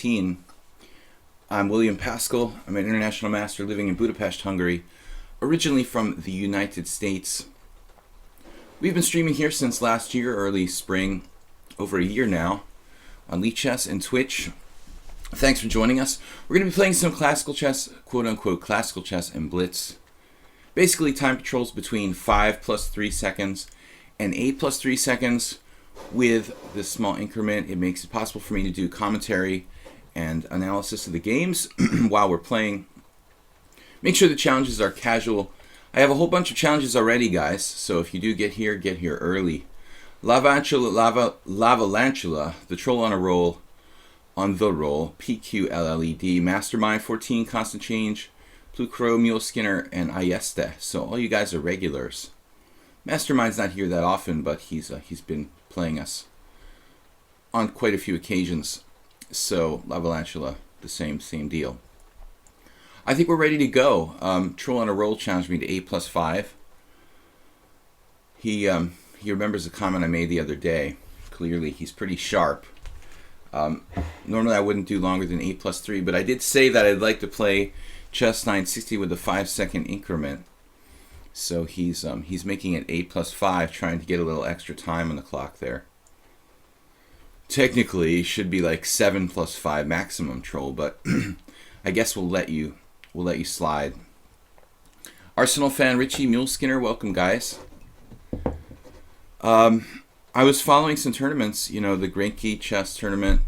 I'm William Paschall. I'm an international master living in Budapest, Hungary, originally from the United States. We've been streaming here since last year, early spring, over a year now, on lichess and Twitch. Thanks for joining us. We're going to be playing some classical chess, quote-unquote classical chess and blitz. Basically time controls between 5 plus 3 seconds and 8 plus 3 seconds. With this small increment, it makes it possible for me to do commentary and analysis of the games while we're playing. Make sure the challenges are casual. I have a whole bunch of challenges already, guys, so if you do get here early. Lavalantula, the troll on a roll, on the roll, PQLLED, Mastermind 14, Constant Change, Blue Crow, Mule Skinner, and Ayeste. So all you guys are regulars. Mastermind's not here that often, but he's been playing us on quite a few occasions. So Lavalantula, the same deal. I think we're ready to go. Troll on a Roll challenged me to 8 plus 5. He remembers a comment I made the other day. Clearly, he's pretty sharp. Normally, I wouldn't do longer than 8 plus 3, but I did say that I'd like to play chess 960 with a 5-second increment. So he's making it 8 plus 5, trying to get a little extra time on the clock there. Technically, it should be like 7 plus 5 maximum, troll, but I guess we'll let you slide. Arsenal fan Richie Mule Skinner, welcome, guys. I was following some tournaments, you know, the Grenke chess tournament.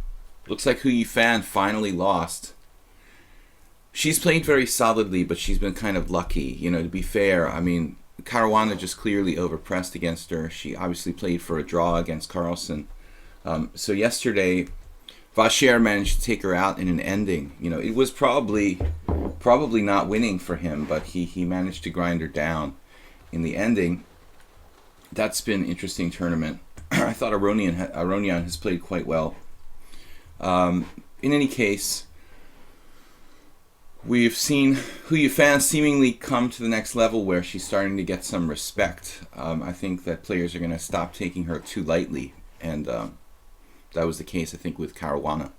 Looks like Hu Yifan finally lost. She's played very solidly, but she's been kind of lucky, you know, to be fair. I mean, Caruana just clearly overpressed against her. She obviously played for a draw against Carlsen. So yesterday, Vacher managed to take her out in an ending. You know, it was probably not winning for him, but he managed to grind her down in the ending. That's been an interesting tournament. I thought Aronian has played quite well. In any case, we've seen Hu Yifan seemingly come to the next level where she's starting to get some respect. I think that players are going to stop taking her too lightly, and that was the case, I think, with Caruana.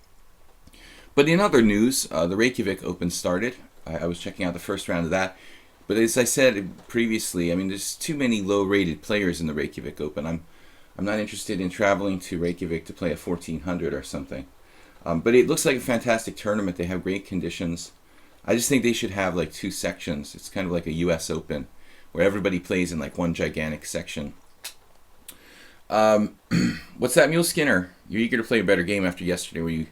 But in other news, the Reykjavik Open started. I was checking out the first round of that. But as I said previously, I mean, there's too many low-rated players in the Reykjavik Open. I'm not interested in traveling to Reykjavik to play a 1400 or something. But it looks like a fantastic tournament. They have great conditions. I just think they should have like 2 sections. It's kind of like a U.S. Open where everybody plays in like one gigantic section. What's that, Mule Skinner? You're eager to play a better game after yesterday where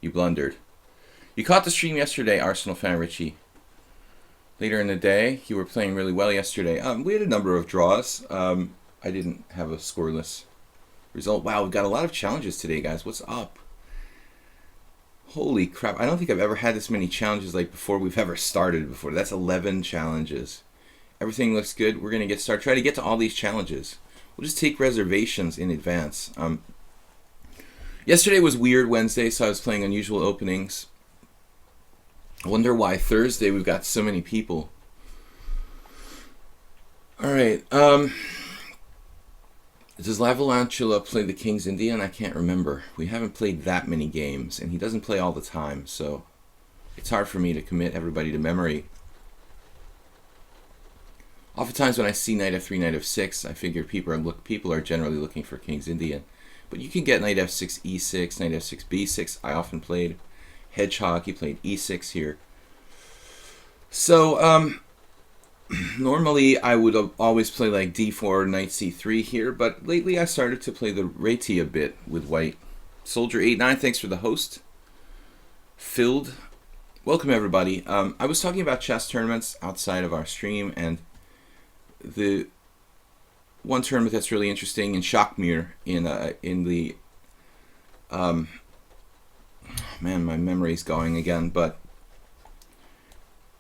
you blundered. You caught the stream yesterday, Arsenal fan Richie. Later in the day, you were playing really well yesterday. We had a number of draws. I didn't have a scoreless result. Wow, we've got a lot of challenges today, guys. What's up? Holy crap. I don't think I've ever had this many challenges like before we've ever started before. That's 11 challenges. Everything looks good. We're going to get started. Try to get to all these challenges. We'll just take reservations in advance. Yesterday was Weird Wednesday, so I was playing unusual openings. I wonder why Thursday we've got so many people. Alright, does Lavalantula play the King's Indian? I can't remember. We haven't played that many games, and he doesn't play all the time, so it's hard for me to commit everybody to memory. Oftentimes when I see Knight F3, Knight F6, I figure people are generally looking for King's Indian. But you can get Knight F6, E6, Knight F6, B6. I often played Hedgehog. He played E6 here. So, normally I would always play like D4, Knight C3 here, but lately I started to play the Réti a bit with white. Soldier89, thanks for the host. Filled. Welcome everybody. I was talking about chess tournaments outside of our stream, and the one tournament that's really interesting in Shakmir in the man, my memory's going again, but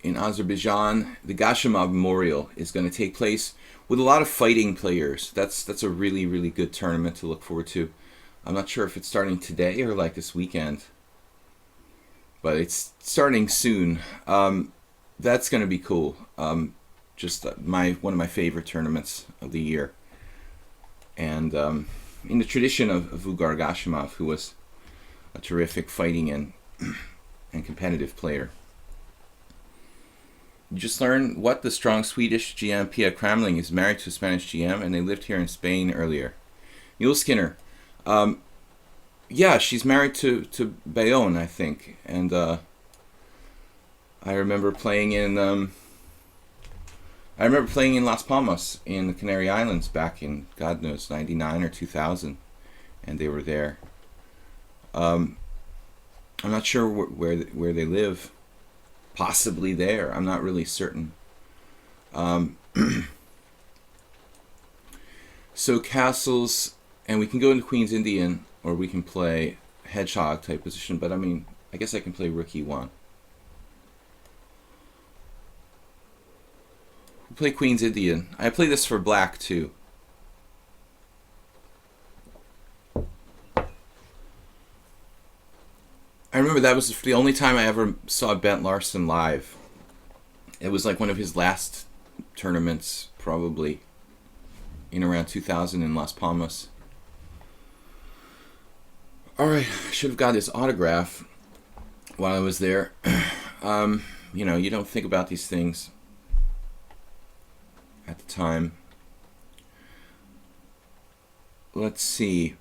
in Azerbaijan, the Gashimov Memorial is going to take place with a lot of fighting players. That's a really, really good tournament to look forward to. I'm not sure if it's starting today or like this weekend, but it's starting soon. That's going to be cool. Just one of my favorite tournaments of the year. And in the tradition of Vugar Gashimov, who was a terrific fighting and and competitive player. You just learned what the strong Swedish GM Pia Kramling is married to a Spanish GM, and they lived here in Spain earlier. Mule Skinner. Yeah, she's married to Bayonne, I think. And I remember playing in Las Palmas in the Canary Islands back in, God knows, 99 or 2000, and they were there. I'm not sure where they live. Possibly there. I'm not really certain. So castles, and we can go into Queen's Indian, or we can play hedgehog type position, but I mean, I guess I can play rook e1. We'll play Queen's Indian. I play this for black too. I remember that was the only time I ever saw Bent Larsen live. It was like one of his last tournaments, probably in around 2000 in Las Palmas. Alright, I should have got his autograph while I was there. You know, you don't think about these things at the time. Let's see.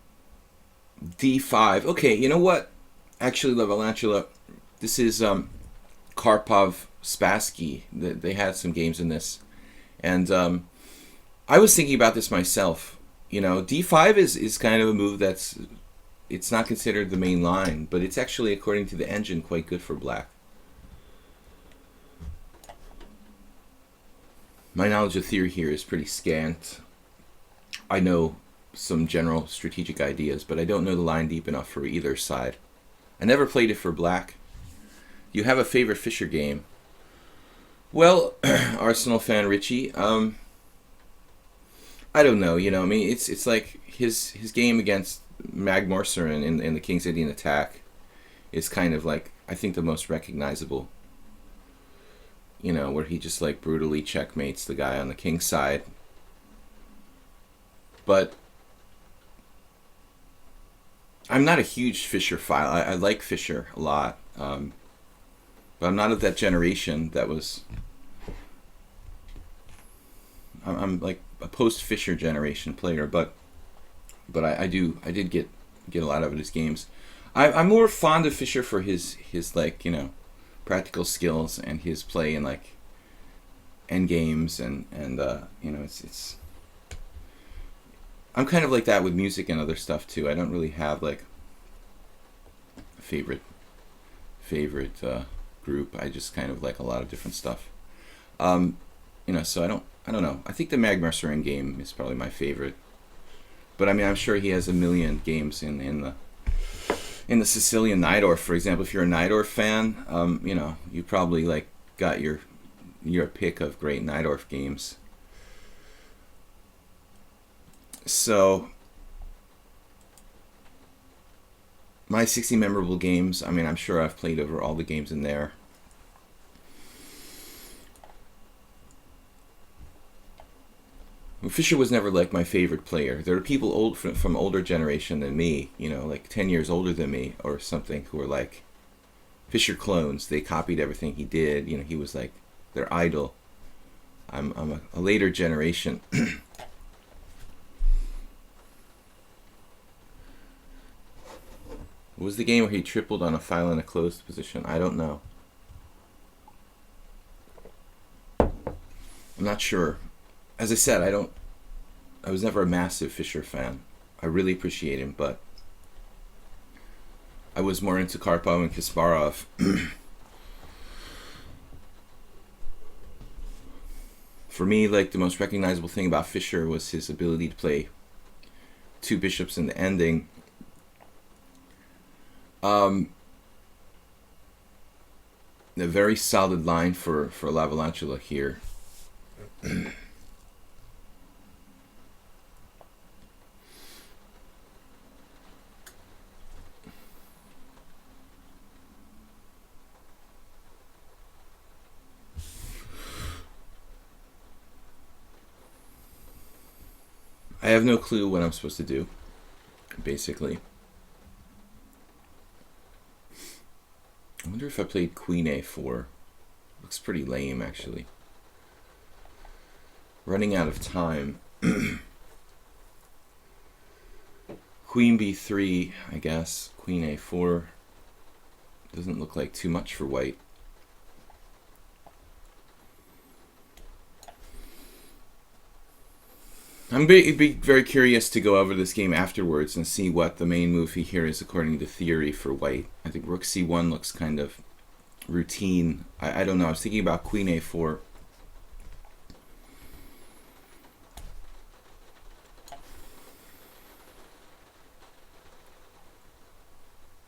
D5. Okay, you know what? Actually, La Valantula, this is Karpov Spassky. They had some games in this. And I was thinking about this myself. You know, D5 is kind of a move that's... It's not considered the main line, but it's actually, according to the engine, quite good for black. My knowledge of theory here is pretty scant. I know some general strategic ideas, but I don't know the line deep enough for either side. I never played it for black. You have a favorite Fischer game? Well, Arsenal fan Richie, I don't know, you know, I mean, it's like his game against Mag Morser in the King's Indian attack is kind of like, I think, the most recognizable. You know, where he just like brutally checkmates the guy on the king's side. But I'm not a huge Fischer file. I like Fischer a lot. But I'm not of that generation that was... I'm like a post-Fischer generation player, but I did get a lot out of his games. I'm more fond of Fischer for his like, you know, practical skills and his play in like end games and you know, it's I'm kind of like that with music and other stuff too. I don't really have like a favorite group. I just kind of like a lot of different stuff. You know, so I don't know. I think the Mag Mercer end game is probably my favorite. But I mean, I'm sure he has a million games in the Sicilian Najdorf, for example. If you're a Najdorf fan, you know, you probably like got your pick of great Najdorf games. So my 60 memorable games, I mean, I'm sure I've played over all the games in there. Fischer was never like my favorite player. There are people from older generation than me, you know, like 10 years older than me or something, who were like Fischer clones. They copied everything he did. You know, he was like their idol. I'm a later generation. What was the game where he tripled on a file in a closed position? I don't know. I'm not sure. As I said, I was never a massive Fischer fan. I really appreciate him, but I was more into Karpov and Kasparov. For me, like, the most recognizable thing about Fischer was his ability to play two bishops in the ending. A very solid line for La Valantula here. I have no clue what I'm supposed to do, basically. wonder if I played queen a4. Looks pretty lame, actually. Running out of time. Queen b3, I guess. Queen a4. Doesn't look like too much for white. I'm be very curious to go over this game afterwards and see what the main move here is according to theory for white. I think rook c1 looks kind of routine. I don't know. I was thinking about queen a4.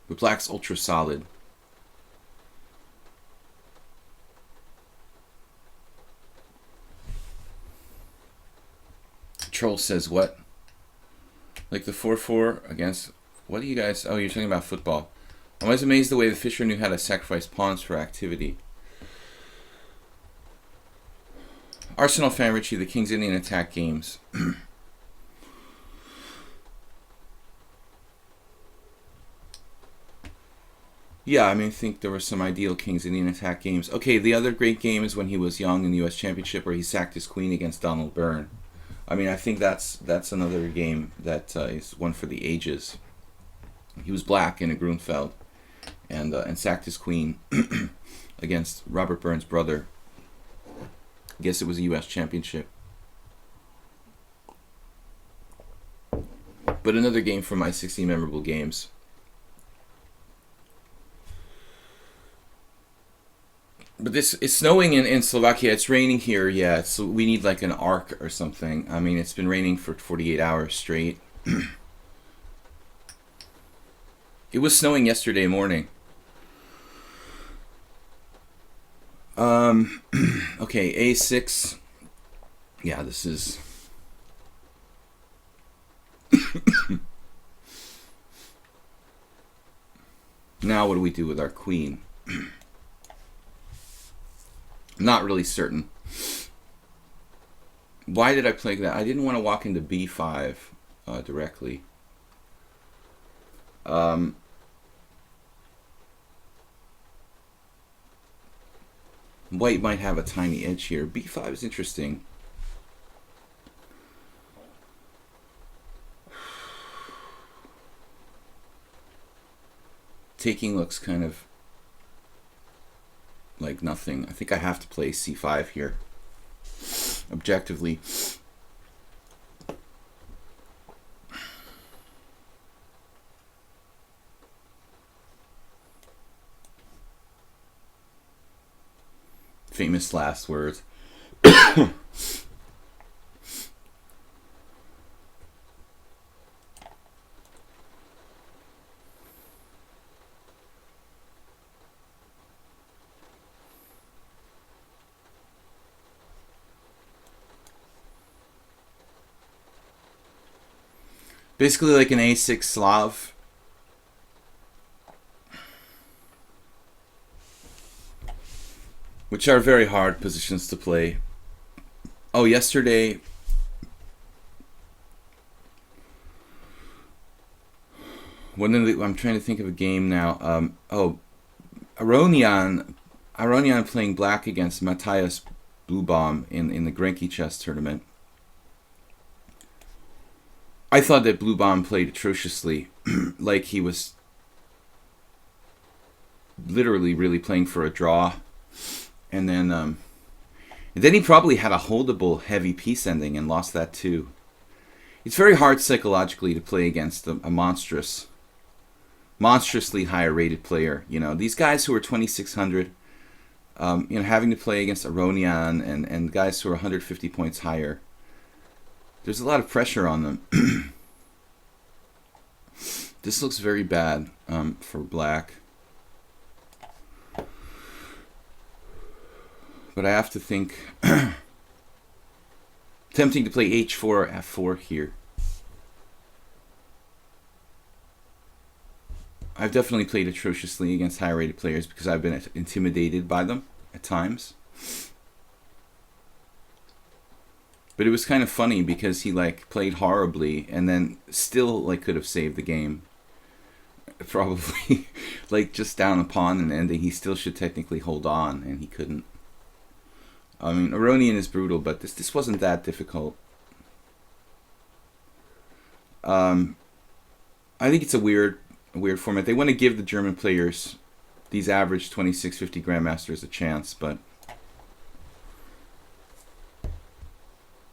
But black's ultra solid. Troll says what? Like the 4-4 against... What do you guys... Oh, you're talking about football. I'm always amazed the way the Fischer knew how to sacrifice pawns for activity. Arsenal fan Richie, the King's Indian attack games. Yeah, I mean, I think there were some ideal King's Indian attack games. Okay, the other great game is when he was young in the U.S. Championship where he sacked his queen against Donald Byrne. I mean, I think that's another game that is one for the ages. He was black in a Grunfeld and sacked his queen against Robert Byrne's brother. I guess it was a U.S. Championship. But another game from my 16 memorable games. But this it's snowing in Slovakia. It's raining here. Yeah, so we need like an arc or something. I mean, it's been raining for 48 hours straight. It was snowing yesterday morning. Okay, a6. Yeah, this is... Now what do we do with our queen? Not really certain. Why did I play that? I didn't want to walk into b5 directly. White might have a tiny edge here. b5 is interesting. Taking looks kind of like nothing. I think I have to play c5 here. Objectively. Famous last words. Basically like an a6 Slav. Which are very hard positions to play. Oh, yesterday... I'm trying to think of a game now. Aronian playing black against Matthias Bluebaum in the Grenke chess tournament. I thought that Bluebaum played atrociously, like he was literally really playing for a draw, and then he probably had a holdable heavy piece ending and lost that too. It's very hard psychologically to play against a monstrously higher rated player. You know, these guys who are 2600, having to play against Aronian and guys who are 150 points higher. There's a lot of pressure on them. This looks very bad for black. But I have to think... Tempting to play h4 or f4 here. I've definitely played atrociously against higher rated players because I've been intimidated by them at times. But it was kind of funny because he like played horribly and then still like could have saved the game. Probably like just down a pawn and ending. He still should technically hold on, and he couldn't. I mean, Aronian is brutal, but this wasn't that difficult. I think it's a weird format. They want to give the German players, these average 2650 grandmasters, a chance, but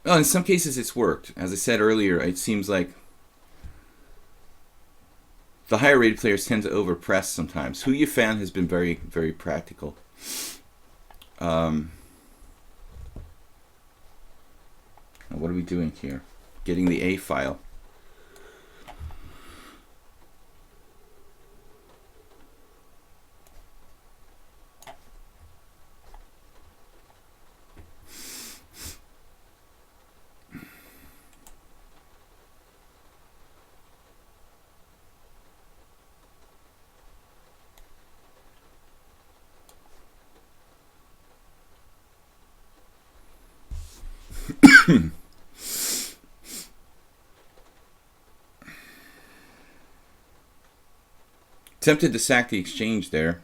well, in some cases it's worked. As I said earlier, it seems like the higher rated players tend to overpress sometimes. Hu Yifan has been very, very practical. What are we doing here? Getting the A file. Tempted to sack the exchange there.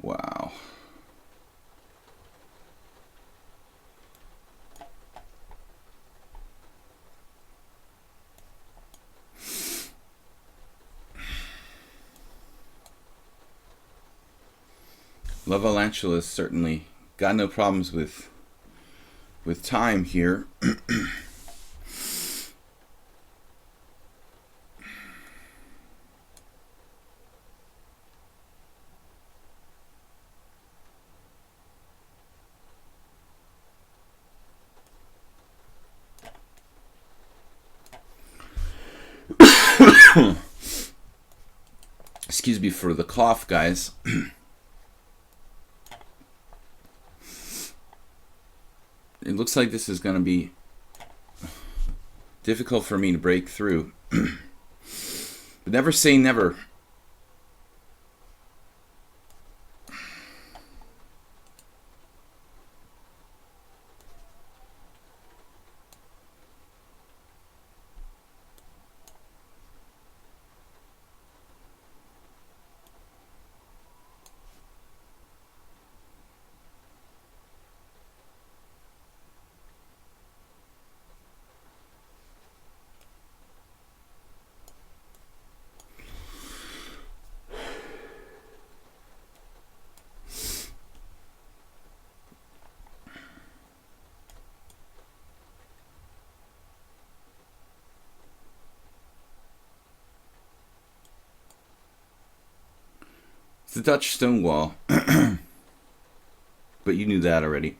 Wow. Lavalantula certainly got no problems with time here. Excuse me for the cough, guys. It looks like this is going to be difficult for me to break through. But never say never. It's the Dutch Stonewall. But you knew that already.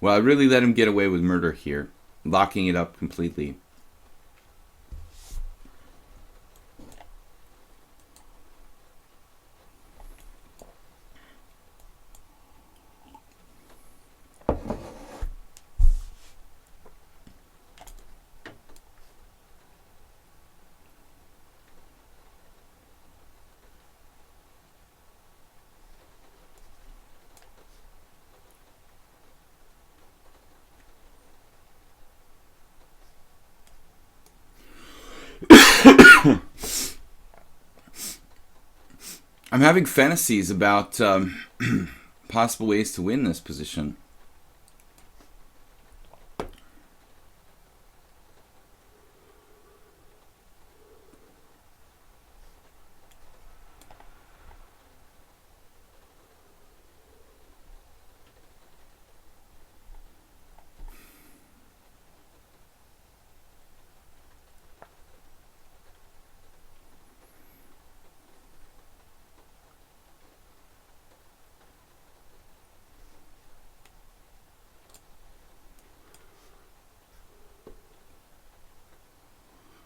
Well, I really let him get away with murder here, locking it up completely. I'm having fantasies about possible ways to win this position.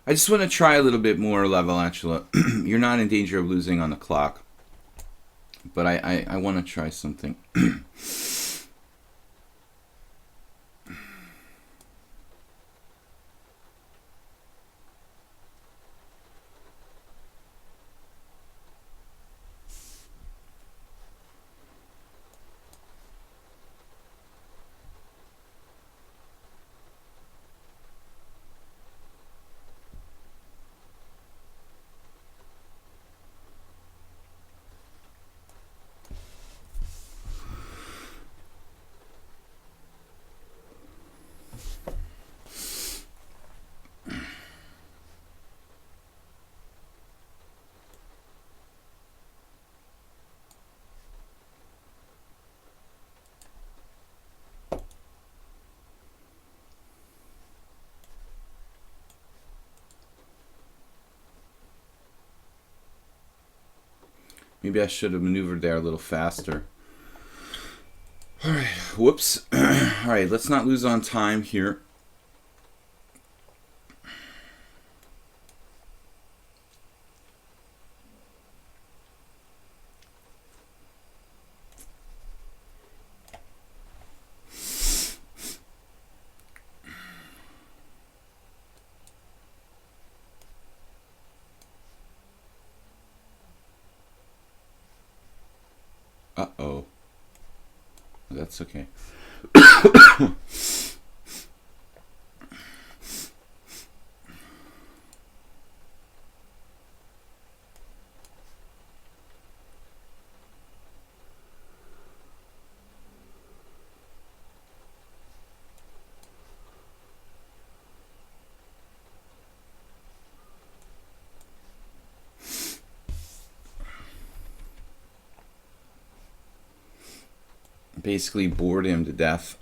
I just want to try a little bit more, Lavalantula. You're not in danger of losing on the clock. But I want to try something. Maybe I should have maneuvered there a little faster. Alright, whoops. Alright, let's not lose on time here. Uh-oh. That's okay. Basically bored him to death.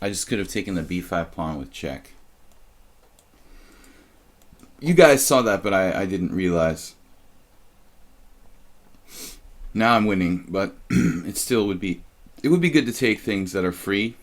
I just could have taken the b5 pawn with check. You guys saw that, but I didn't realize. Now I'm winning, but it still would be good to take things that are free.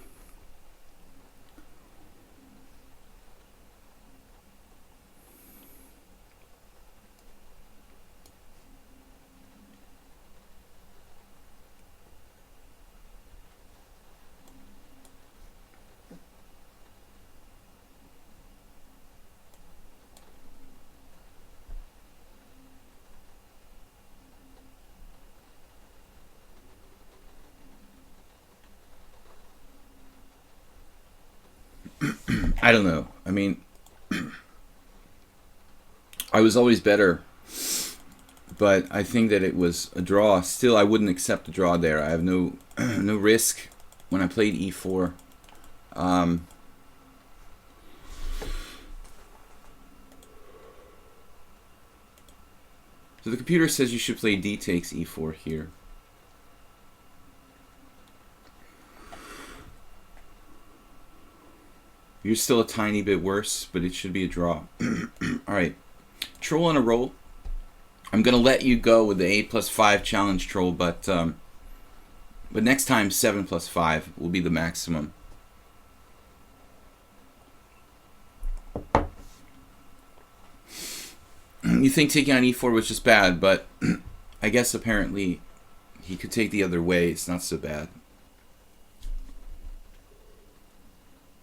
I don't know. I mean, I was always better, but I think that it was a draw. Still, I wouldn't accept a draw there. I have no no risk when I played e4. So the computer says you should play d takes e4 here. You're still a tiny bit worse, but it should be a draw. Alright. Troll on a roll. I'm going to let you go with the 8+5 challenge troll, but next time 7+5 will be the maximum. You think taking on e4 was just bad, but I guess apparently he could take the other way. It's not so bad.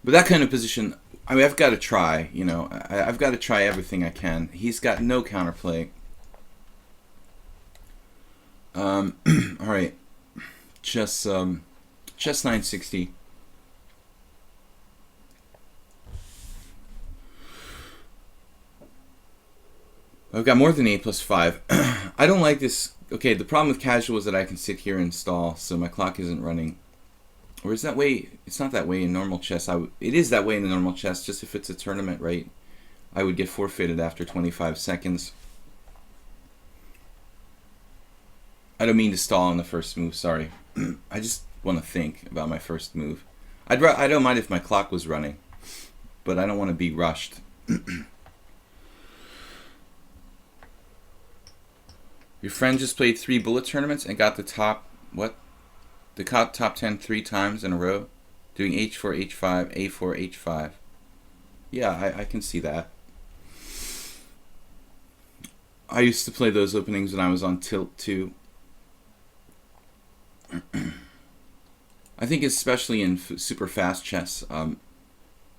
But that kind of position, I mean, I've got to try, you know. I've got to try everything I can. He's got no counterplay. All right. Chess 960. I've got more than 8+5. I don't like this. Okay, the problem with casual is that I can sit here and stall, so my clock isn't running. Or is that way? It's not that way in normal chess. It is that way in the normal chess, just if it's a tournament, right? I would get forfeited after 25 seconds. I don't mean to stall on the first move, sorry. I just want to think about my first move. I don't mind if my clock was running, but I don't want to be rushed. Your friend just played 3 bullet tournaments and got the top, what? The top 10 3 times in a row, doing h4, h5, a4, h5. Yeah, I can see that. I used to play those openings when I was on tilt too. I think especially in super fast chess,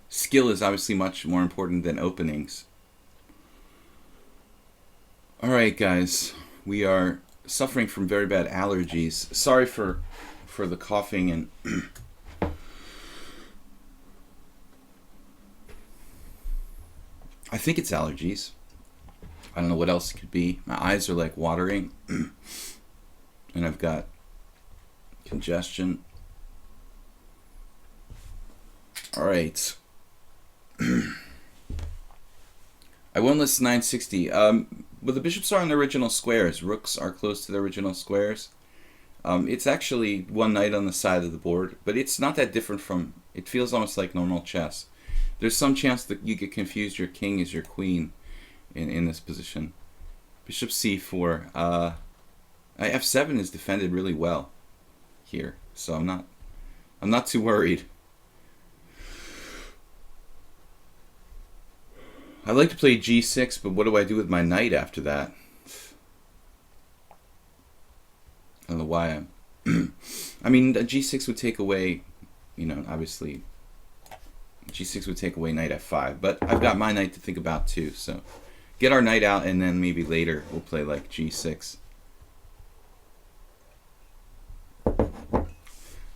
skill is obviously much more important than openings. Alright guys, we are suffering from very bad allergies. Sorry for the coughing and I think it's allergies. I don't know what else it could be. My eyes are like watering and I've got Congestion. All right. I won list 960. But the bishops are on the original squares. Rooks are close to the original squares. It's actually one knight on the side of the board, but it's not that different from... It feels almost like normal chess. There's some chance that you get confused your king is your queen in this position. Bishop c4. F7 is defended really well here, so I'm not too worried. I'd like to play g6, but what do I do with my knight after that? I don't know why I'm... I mean, g6 would take away, you know, obviously, g6 would take away knight f5, but I've got my knight to think about too, so get our knight out, and then maybe later we'll play like g6.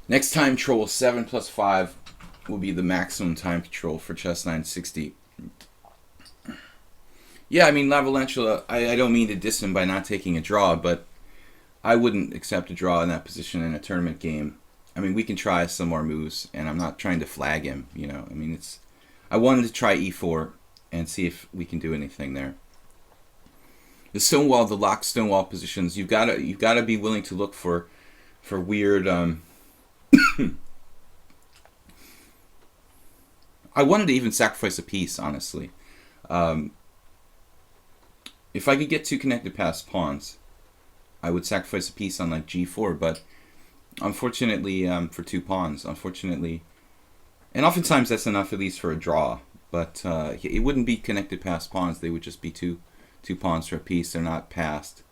Next time troll, 7 plus 5 will be the maximum time to troll for chess 960. Yeah, I mean, La Valentula, I don't mean to diss him by not taking a draw, but I wouldn't accept a draw in that position in a tournament game. I mean, we can try some more moves, and I'm not trying to flag him, you know. I mean, I wanted to try e4 and see if we can do anything there. The stonewall, the locked stonewall positions, you've got to be willing to look for weird... I wanted to even sacrifice a piece, honestly. If I could get two connected passed pawns, I would sacrifice a piece on like g4, but unfortunately, for 2 pawns, unfortunately, and oftentimes that's enough at least for a draw, but it wouldn't be connected passed pawns, they would just be two pawns for a piece, they're not passed.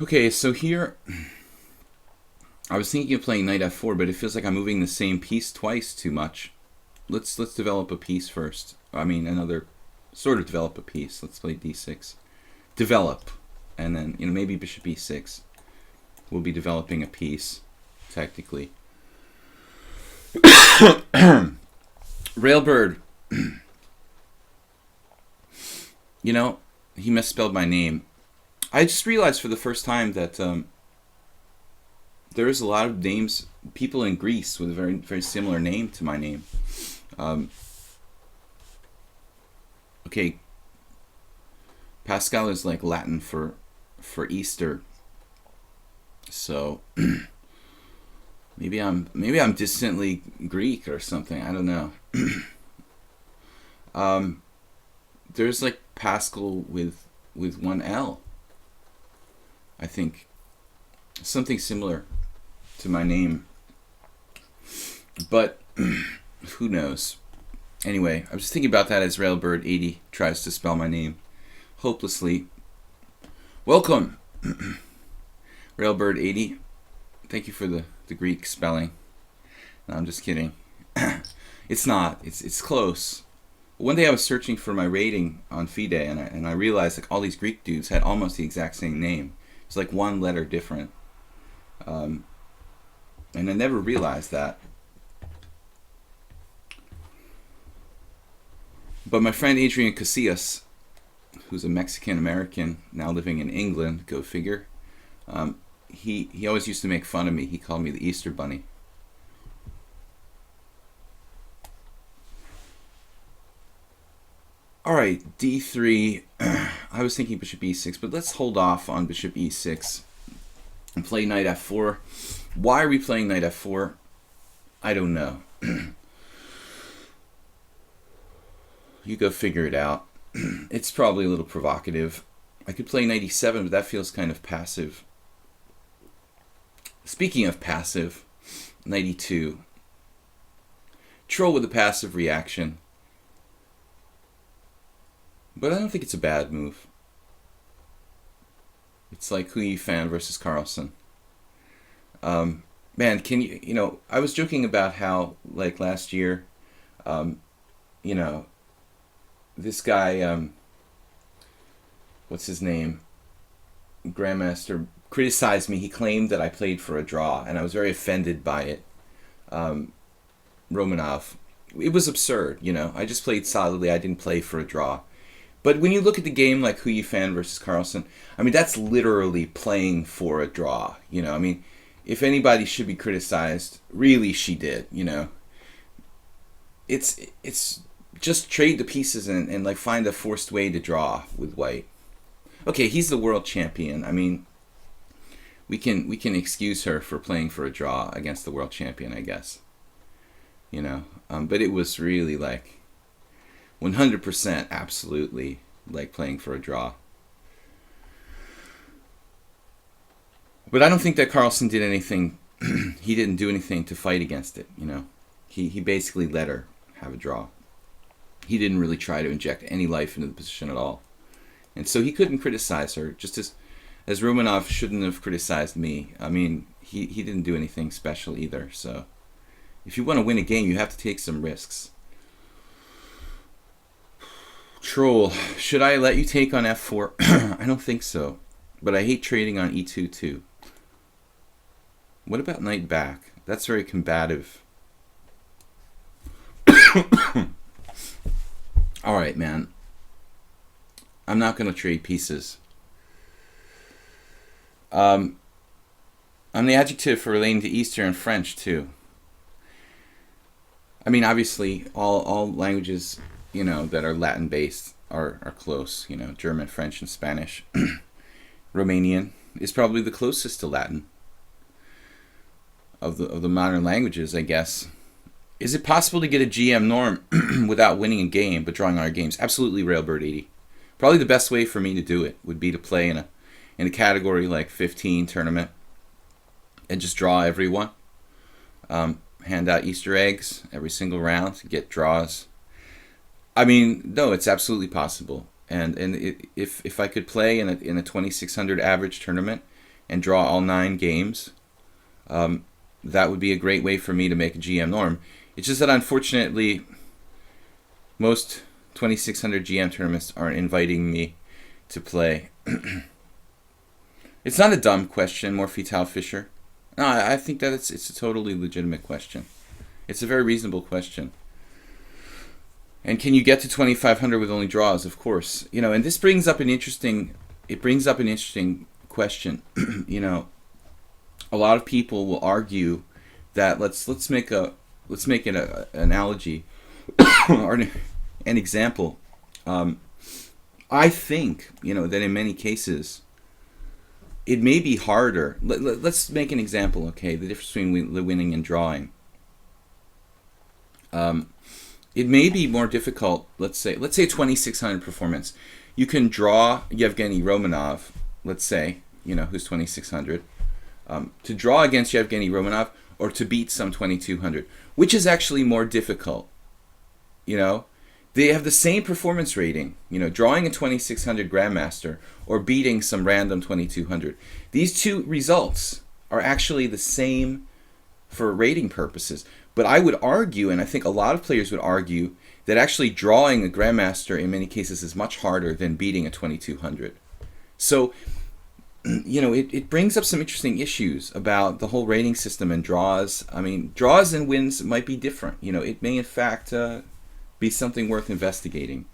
Okay, so here, I was thinking of playing knight f4, but it feels like I'm moving the same piece twice too much. Let's develop a piece first. I mean, sort of develop a piece. Let's play d6. Develop. And then, you know, maybe bishop e6. We'll be developing a piece, technically. Railbird. You know, he misspelled my name. I just realized for the first time that there is a lot of names, people in Greece with a very, very similar name to my name. Okay, Paschall is like Latin for Easter, so maybe I'm distantly Greek or something. I don't know. There's like Paschall with one L. I think something similar to my name, but who knows? Anyway, I was just thinking about that as Railbird80 tries to spell my name hopelessly. Welcome, Railbird80. Thank you for the Greek spelling. No, I'm just kidding. It's not. It's close. One day I was searching for my rating on FIDE, and I realized like all these Greek dudes had almost the exact same name. It's like one letter different. And I never realized that. But my friend Adrian Casillas, who's a Mexican-American now living in England, go figure, he always used to make fun of me. He called me the Easter Bunny. All right, d3. I was thinking bishop e6, but let's hold off on bishop e6 and play knight f4. Why are we playing knight f4? I don't know. You go figure it out. It's probably a little provocative. I could play knight e7, but that feels kind of passive. Speaking of passive, knight e2. Troll with a passive reaction. But I don't think it's a bad move. It's like Hui Fan versus Carlsen. Man, can you know, I was joking about how, like, last year, you know, this guy, what's his name? Grandmaster criticized me. He claimed that I played for a draw, and I was very offended by it. Romanov. It was absurd, you know. I just played solidly. I didn't play for a draw. But when you look at the game like Hu Yifan versus Carlsen, I mean, that's literally playing for a draw. I mean, if anybody should be criticized, really she did, It's just trade the pieces and like find a forced way to draw with white. Okay, he's the world champion. I mean, we can excuse her for playing for a draw against the world champion, I guess. But it was really like 100% absolutely like playing for a draw. But I don't think that Carlsen did anything. He didn't do anything to fight against it. He basically let her have a draw. He didn't really try to inject any life into the position at all. And so he couldn't criticize her, just as Romanov shouldn't have criticized me. I mean, he didn't do anything special either. So if you want to win a game, you have to take some risks. Troll, should I let you take on f4? I don't think so. But I hate trading on e2 too. What about knight back? That's very combative. Alright, man. I'm not going to trade pieces. I'm the adjective for relating to Easter in French, too. I mean, obviously, all languages, that are Latin-based are close. German, French, and Spanish. Romanian is probably the closest to Latin of the modern languages, I guess. Is it possible to get a GM norm without winning a game but drawing our games? Absolutely, Railbird80. Probably the best way for me to do it would be to play in a category like 15 tournament and just draw everyone. Hand out Easter eggs every single round to get draws. I mean, no, it's absolutely possible. And if I could play in a 2600 average tournament and draw all 9 games, that would be a great way for me to make a GM norm. It's just that unfortunately, most 2600 GM tournaments aren't inviting me to play. It's not a dumb question, Morphetal Fisher. No, I think that it's a totally legitimate question. It's a very reasonable question. And can you get to 2500 with only draws? Of course. And this brings up an interesting question. A lot of people will argue that let's make an analogy or an example. I think that in many cases it may be harder. Let's make an example. Okay, the difference between winning and drawing. It may be more difficult. Let's say 2600 performance. You can draw Yevgeny Romanov. Let's say who's 2600. To draw against Yevgeny Romanov or to beat some 2200, which is actually more difficult. They have the same performance rating. Drawing a 2600 Grandmaster or beating some random 2200. These two results are actually the same for rating purposes. But I would argue, and I think a lot of players would argue, that actually drawing a Grandmaster in many cases is much harder than beating a 2200. So, it brings up some interesting issues about the whole rating system and draws. I mean, draws and wins might be different. It may in fact be something worth investigating.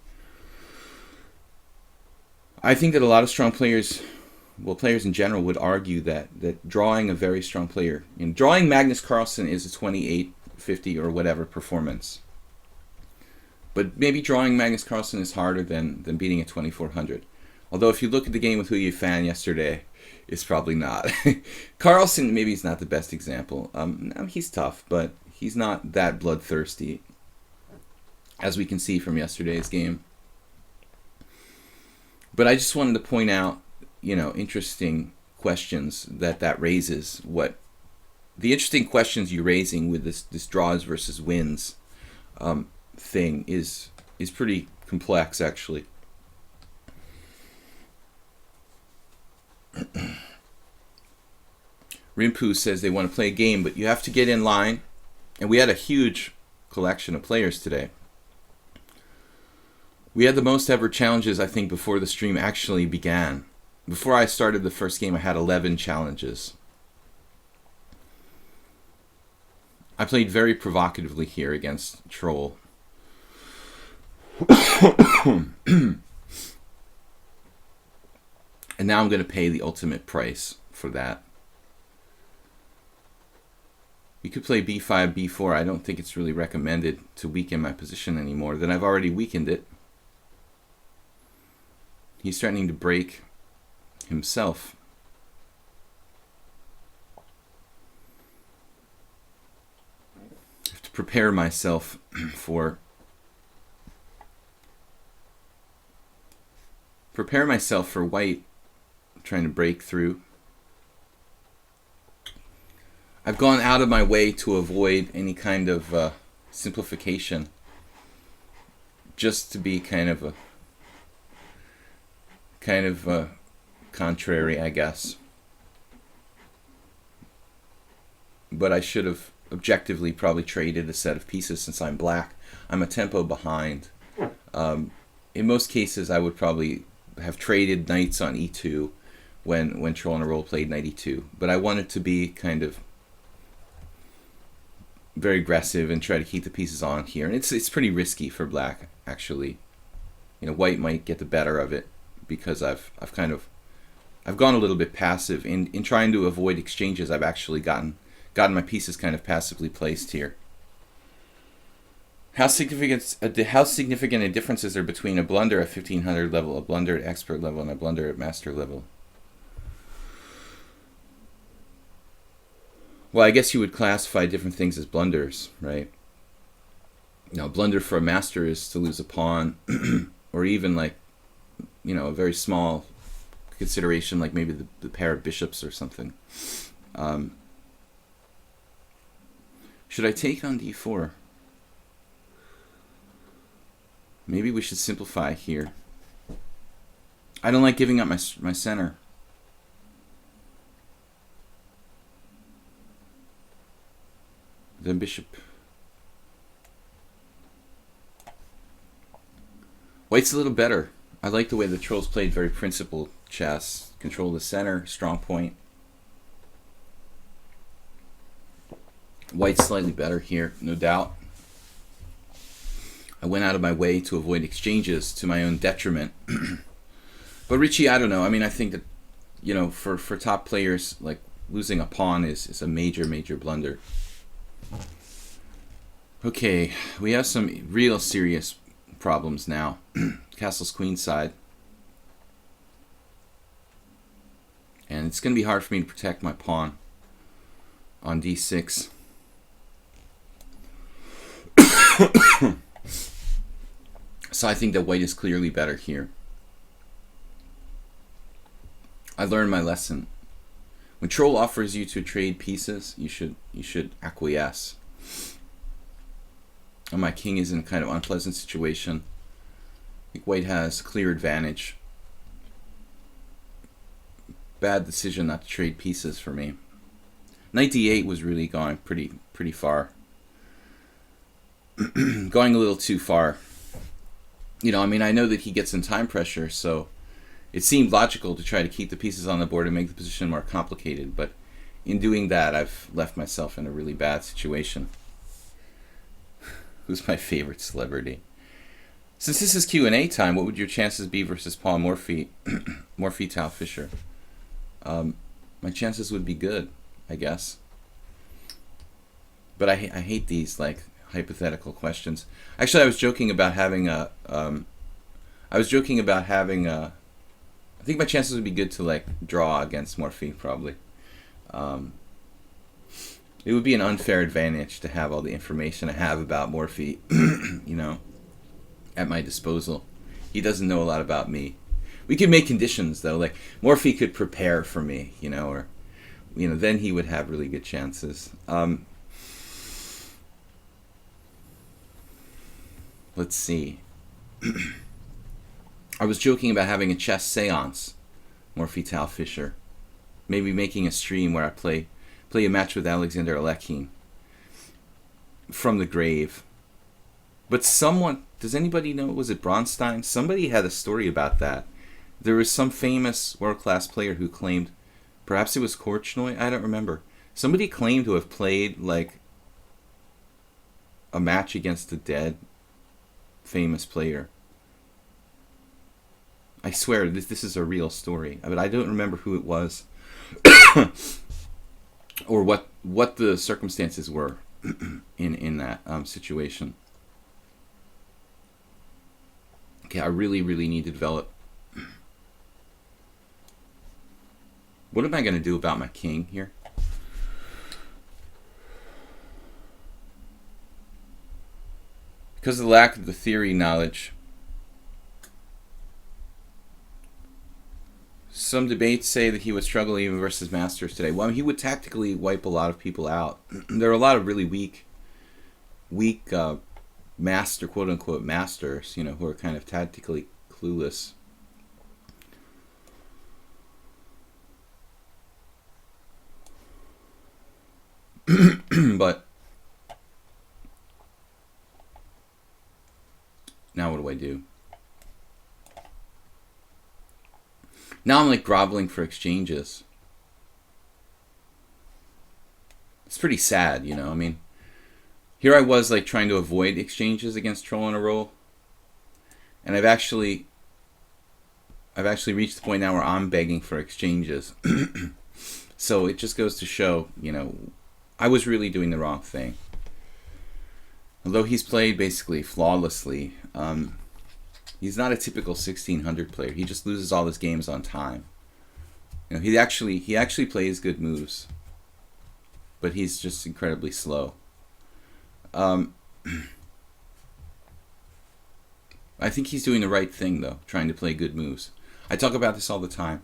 I think that a lot of strong players, players in general, would argue that drawing a very strong player, drawing Magnus Carlsen is a 2850 or whatever performance. But maybe drawing Magnus Carlsen is harder than beating a 2400. Although if you look at the game with Hu Yifan yesterday, it's probably not. Carlsen maybe is not the best example. No, he's tough, but he's not that bloodthirsty, as we can see from yesterday's game. But I just wanted to point out, interesting questions that raises. What the interesting questions you're raising with this draws versus wins thing is pretty complex, actually. Rimpu says they want to play a game, but you have to get in line. And we had a huge collection of players today. We had the most ever challenges, I think, before the stream actually began. Before I started the first game, I had 11 challenges. I played very provocatively here against Troll. And now I'm going to pay the ultimate price for that. We could play b5, b4. I don't think it's really recommended to weaken my position anymore. Then I've already weakened it. He's threatening to break himself. I have to prepare myself for white trying to break through. I've gone out of my way to avoid any kind of simplification, just to be kind of contrary, I guess. But I should have objectively probably traded a set of pieces since I'm black. I'm a tempo behind. In most cases, I would probably have traded knights on e2 when Troll in a Roll played knight e2. But I wanted to be kind of very aggressive and try to keep the pieces on here. And it's pretty risky for black, actually. You know, white might get the better of it because I've gone a little bit passive in trying to avoid exchanges. I've actually gotten my pieces kind of passively placed here. How significant a difference is there between a blunder at 1500 level, a blunder at expert level, and a blunder at master level? Well, I guess you would classify different things as blunders, right? Now, a blunder for a master is to lose a pawn, or even like, you know, a very small consideration, like maybe the pair of bishops or something. Should I take on d4? Maybe we should simplify here. I don't like giving up my center. Then bishop. White's a little better. I like the way the Trolls played very principled chess. Control the center, strong point. White's slightly better here, no doubt. I went out of my way to avoid exchanges to my own detriment. But Richie, I don't know. I mean, I think that, you know, for top players, like losing a pawn is a major blunder. Okay, we have some real serious problems now. Castle's queenside. And it's going to be hard for me to protect my pawn on d6. So I think that white is clearly better here. I learned my lesson. When Troll offers you to trade pieces, you should acquiesce. And my king is in a kind of unpleasant situation. I think white has a clear advantage. Bad decision not to trade pieces for me. Knight d8 was really going pretty far. Going a little too far. You know, I mean, I know that he gets in time pressure, so it seemed logical to try to keep the pieces on the board and make the position more complicated. But in doing that, I've left myself in a really bad situation. Who's my favorite celebrity? Since this is Q&A time, what would your chances be versus Paul Morphy, Tal Fisher? My chances would be good, I guess. But I hate these like hypothetical questions. Actually, I was joking about having a. I think my chances would be good to like draw against Morphy probably. It would be an unfair advantage to have all the information I have about Morphy, you know, at my disposal. He doesn't know a lot about me. We could make conditions though, like Morphy could prepare for me, you know, or, you know, then he would have really good chances. Let's see. I was joking about having a chess seance, Morphy Tal Fisher. Maybe making a stream where I play a match with Alexander Alekhine from the grave. But someone, does anybody know, was it Bronstein? Somebody had a story about that. There was some famous world-class player who claimed, perhaps it was Korchnoi, I don't remember. Somebody claimed to have played like a match against a dead famous player. I swear this is a real story, but I don't remember who it was or what the circumstances were in that situation. Okay, I really need to develop. What am I going to do about my king here? Because of the lack of the theory knowledge, some debates say that he would struggle even versus masters today. Well, he would tactically wipe a lot of people out. There are a lot of really weak master, quote-unquote masters, you know, who are kind of tactically clueless. But now what do I do? Now I'm like groveling for exchanges. It's pretty sad, you know. I mean, here I was like trying to avoid exchanges against Troll in a row, and I've actually reached the point now where I'm begging for exchanges. So it just goes to show, you know, I was really doing the wrong thing. Although he's played basically flawlessly, he's not a typical 1600 player. He just loses all his games on time. You know, he actually plays good moves, but he's just incredibly slow. I think he's doing the right thing though, trying to play good moves. I talk about this all the time.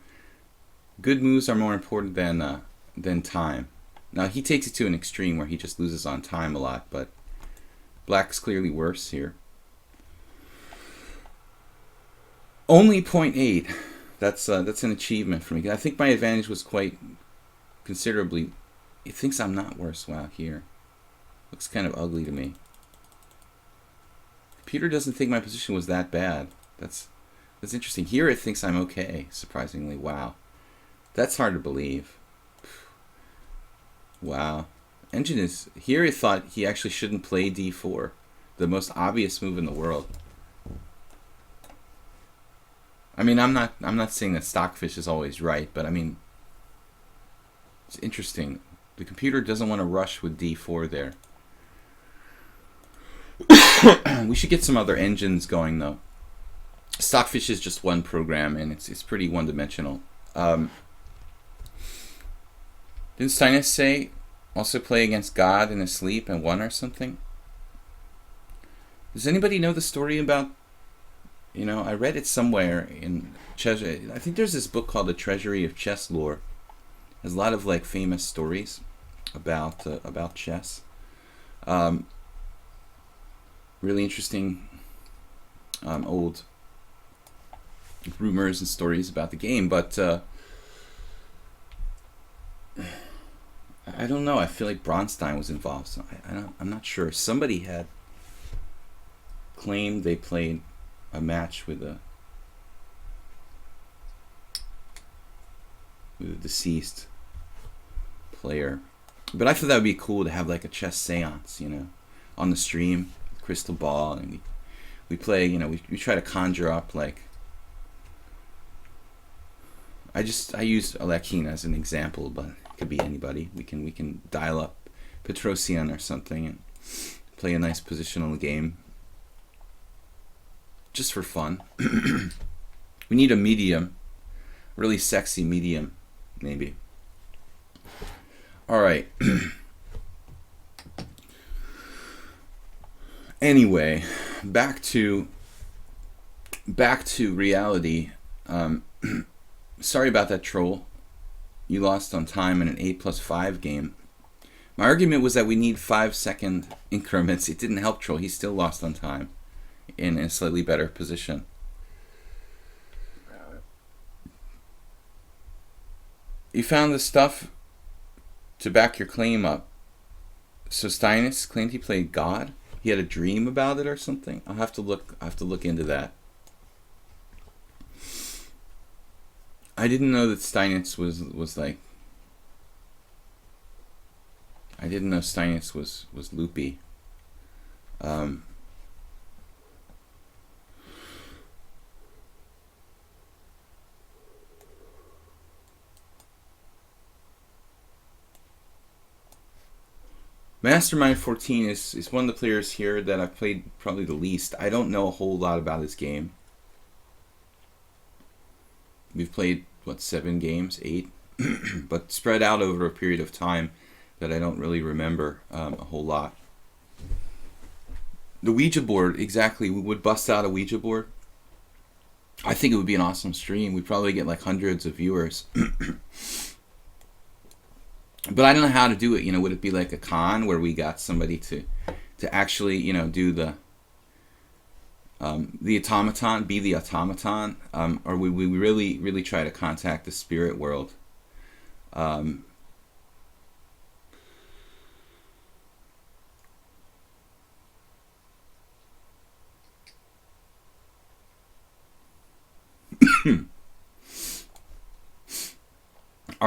Good moves are more important than time. Now he takes it to an extreme where he just loses on time a lot, but Black's clearly worse here. Only 0.8. That's an achievement for me. I think my advantage was quite considerably. It thinks I'm not worse. Wow, here looks kind of ugly to me. Computer doesn't think my position was that bad. That's interesting. Here it thinks I'm okay. Surprisingly, wow, that's hard to believe. Wow. Engine is here. It thought he actually shouldn't play d4, the most obvious move in the world. I mean, I'm not saying that Stockfish is always right, but I mean, it's interesting. The computer doesn't want to rush with d4 there. We should get some other engines going though. Stockfish is just one program, and it's pretty one-dimensional. Didn't Steinitz say also play against God in his sleep and won or something? Does anybody know the story about? You know, I read it somewhere in Treasure. I think there's this book called The Treasury of Chess Lore. It has a lot of like famous stories about chess. Really interesting old rumors and stories about the game, but I don't know. I feel like Bronstein was involved, so I'm not sure. Somebody had claimed they played a match with a deceased player, but I thought that would be cool to have like a chess seance, you know, on the stream, crystal ball, and we play. You know, we try to conjure up like. I used Alekhine as an example, but it could be anybody. We can dial up Petrosian or something and play a nice positional game. Just for fun. We need a medium. Really sexy medium, maybe. Alright. Anyway, back to reality. Sorry about that, Troll. You lost on time in an 8+5 game. My argument was that we need 5-second increments. It didn't help Troll. He still lost on time in a slightly better position. You found the stuff to back your claim up. So Steinitz claimed he played God. He had a dream about it or something. I'll have to look into that. I didn't know that Steinitz was like. I didn't know Steinitz was loopy. Mastermind 14 is one of the players here that I've played probably the least. I don't know a whole lot about his game. We've played, what, 7 games? 8? But spread out over a period of time that I don't really remember a whole lot. The Ouija board, exactly. We would bust out a Ouija board. I think it would be an awesome stream. We'd probably get like hundreds of viewers. But I don't know how to do it. You know, would it be like a con where we got somebody to actually, you know, do the automaton, be the automaton, or we really try to contact the spirit world? All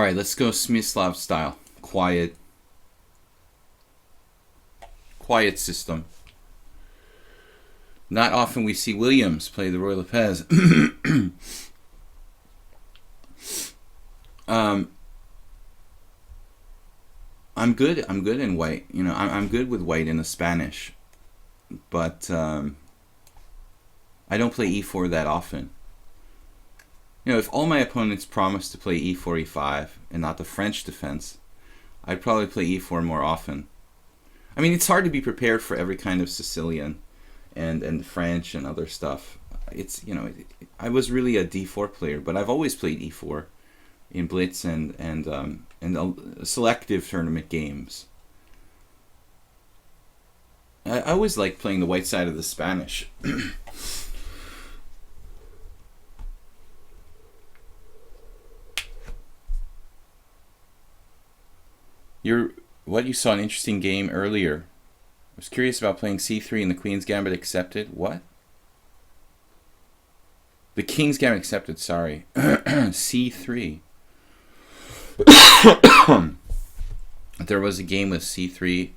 right, let's go Smyslav style. Quiet system. Not often we see Williams play the Roy Lopez. I'm good in white. You know, I'm good with white in the Spanish, but I don't play e4 that often. You know, if all my opponents promise to play e4, e5, and not the French defense, I'd probably play e4 more often. I mean, it's hard to be prepared for every kind of Sicilian and French and other stuff. It's, you know, I was really a d4 player, but I've always played e4 in blitz and selective tournament games. I always like playing the white side of the Spanish. You saw an interesting game earlier. I was curious about playing c3 and the Queen's Gambit accepted. What? The King's Gambit accepted, sorry. c3. There was a game with c3.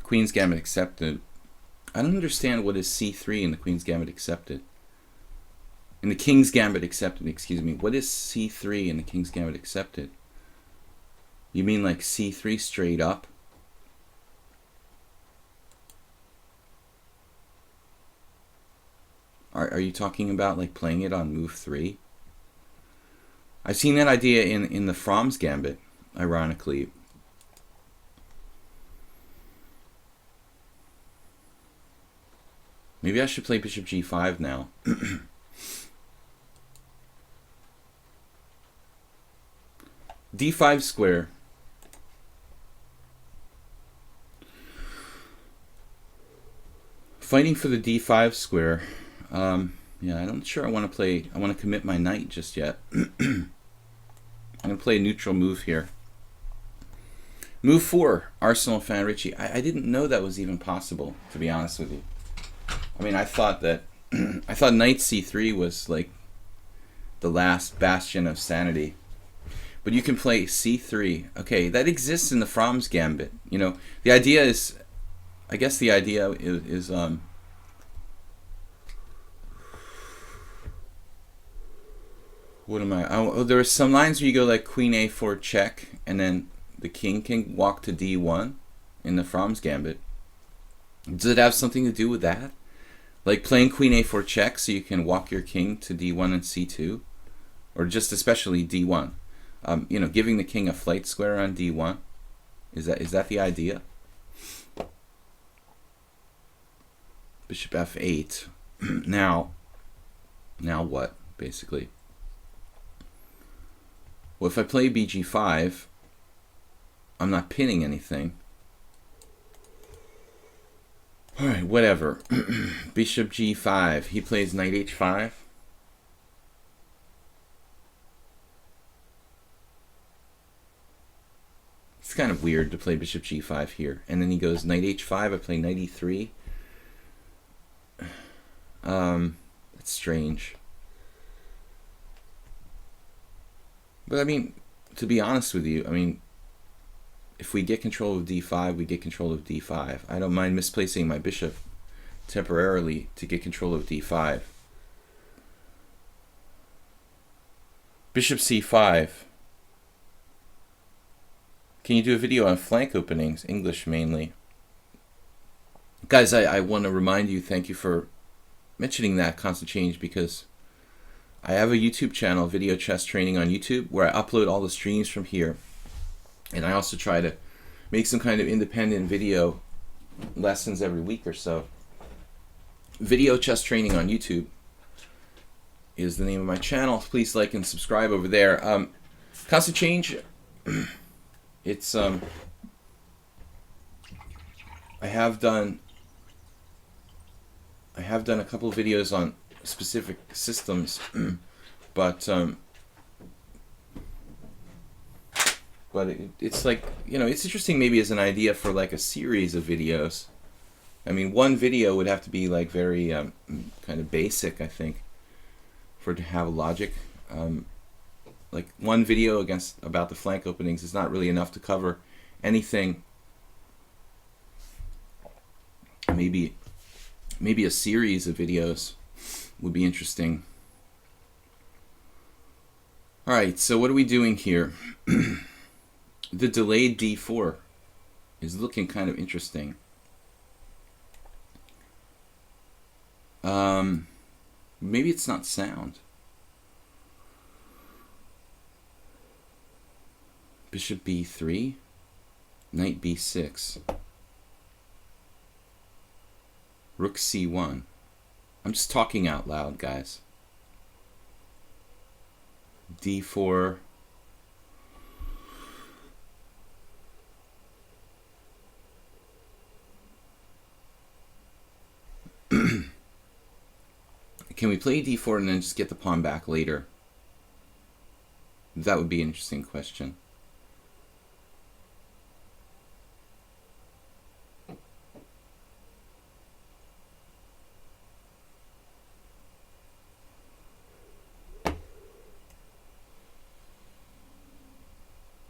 Queen's Gambit accepted. I don't understand what is c3 and the Queen's Gambit accepted. In the King's Gambit accepted, excuse me. What is c3 and the King's Gambit accepted? You mean like c3 straight up? Are you talking about like playing it on move 3? I've seen that idea in the Fromm's Gambit, ironically. Maybe I should play bishop g5 now. d5 square. Fighting for the d5 square. Yeah, I'm not sure I want to commit my knight just yet. I'm going to play a neutral move here. Move 4, Arsenal fan Richie. I didn't know that was even possible, to be honest with you. I mean, I thought that I thought knight c3 was like the last bastion of sanity. But you can play c3. Okay, that exists in the Fromm's Gambit. You know, the idea is, I guess the idea is what am I? Oh, there are some lines where you go like queen a4 check, and then the king can walk to d1 in the Fromm's Gambit. Does it have something to do with that? Like playing queen a4 check so you can walk your king to d1 and c2? Or just especially d1? You know, giving the king a flight square on d1? Is that the idea? Bishop f8. Now what, basically? Well, if I play bg5, I'm not pinning anything. Alright, whatever. Bishop g5. He plays knight h5. It's kind of weird to play bishop g5 here. And then he goes knight h5. I play knight e3. That's strange. But I mean, to be honest with you, I mean, if we get control of d5, we get control of d5. I don't mind misplacing my bishop temporarily to get control of d5. Bishop c5. Can you do a video on flank openings, English mainly? Guys, I want to remind you, thank you for mentioning that constant change, because I have a YouTube channel, Video Chess Training on YouTube, where I upload all the streams from here. And I also try to make some kind of independent video lessons every week or so. Video Chess Training on YouTube is the name of my channel. Please like and subscribe over there. Constant change, it's I have done a couple of videos on specific systems, but it's like, you know, it's interesting maybe as an idea for like a series of videos. I mean, one video would have to be like very kind of basic, I think, for it to have a logic. Like one video about the flank openings is not really enough to cover anything. Maybe a series of videos would be interesting. All right, so what are we doing here? The delayed d4 is looking kind of interesting. Maybe it's not sound. Bishop b3, knight b6, rook c1. I'm just talking out loud, guys. d4, can we play d4 and then just get the pawn back later? That would be an interesting question.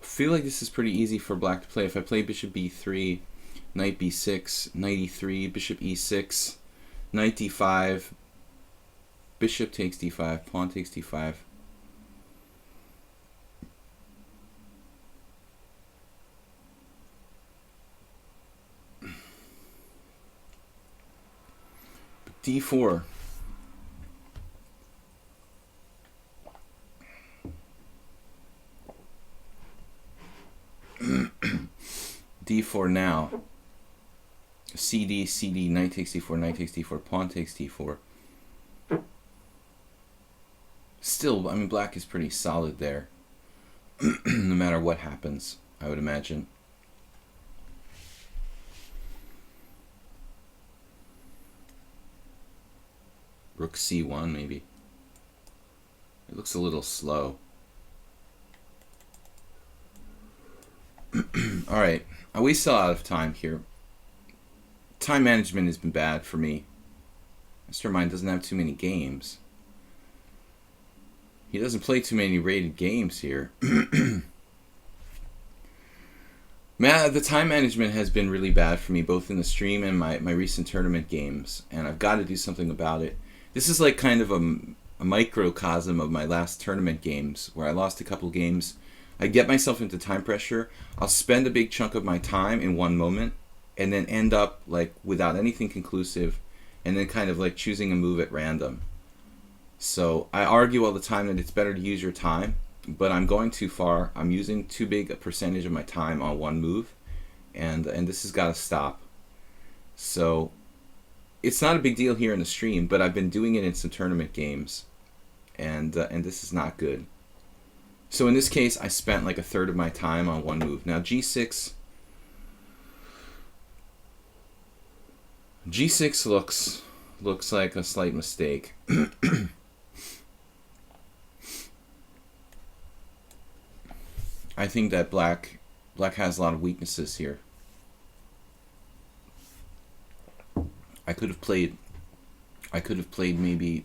I feel like this is pretty easy for black to play. If I play bishop b3, knight b6, knight e3, bishop e6, knight d5, bishop takes d5, pawn takes d5. d4. d4 now. cd, cd, knight takes d4, knight takes d4, pawn takes d4. Still, I mean, black is pretty solid there. No matter what happens, I would imagine. Rook c1 maybe. It looks a little slow. Alright, I wasted a lot of time here. Time management has been bad for me. Mr. Mind doesn't have too many games. He doesn't play too many rated games here. Man, the time management has been really bad for me, both in the stream and my recent tournament games, and I've got to do something about it. This is like kind of a microcosm of my last tournament games, where I lost a couple games. I get myself into time pressure. I'll spend a big chunk of my time in one moment, and then end up like without anything conclusive, and then kind of like choosing a move at random. So I argue all the time that it's better to use your time, but I'm going too far. I'm using too big a percentage of my time on one move, and this has got to stop. So it's not a big deal here in the stream, but I've been doing it in some tournament games, and this is not good. So in this case, I spent like a third of my time on one move. Now g6. g6 looks like a slight mistake. I think that black has a lot of weaknesses here. I could have played maybe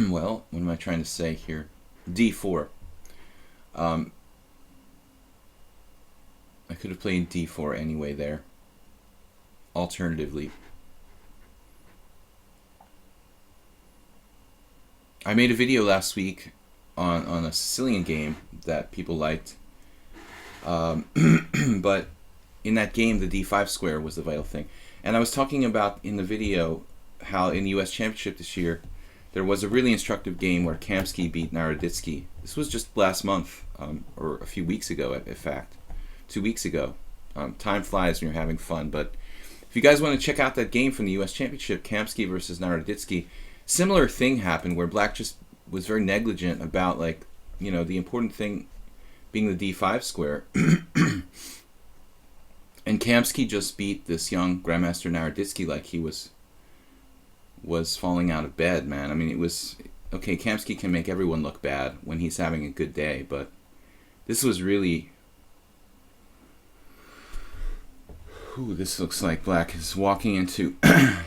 well, what am I trying to say here? d4. I could have played d4 anyway there. Alternatively, I made a video last week on a Sicilian game that people liked, but in that game, the d5 square was the vital thing. And I was talking about in the video how in the U.S. Championship this year, there was a really instructive game where Kamsky beat Naroditsky. This was just last month, or a few weeks ago, in fact. 2 weeks ago. Time flies when you're having fun, but if you guys want to check out that game from the U.S. Championship, Kamsky versus Naroditsky, similar thing happened where black just was very negligent about, like, you know, the important thing being the d5 square. And Kamsky just beat this young Grandmaster Naroditsky like he was falling out of bed, man. I mean, it was... Okay, Kamsky can make everyone look bad when he's having a good day, but this was really... Ooh, this looks like black is walking into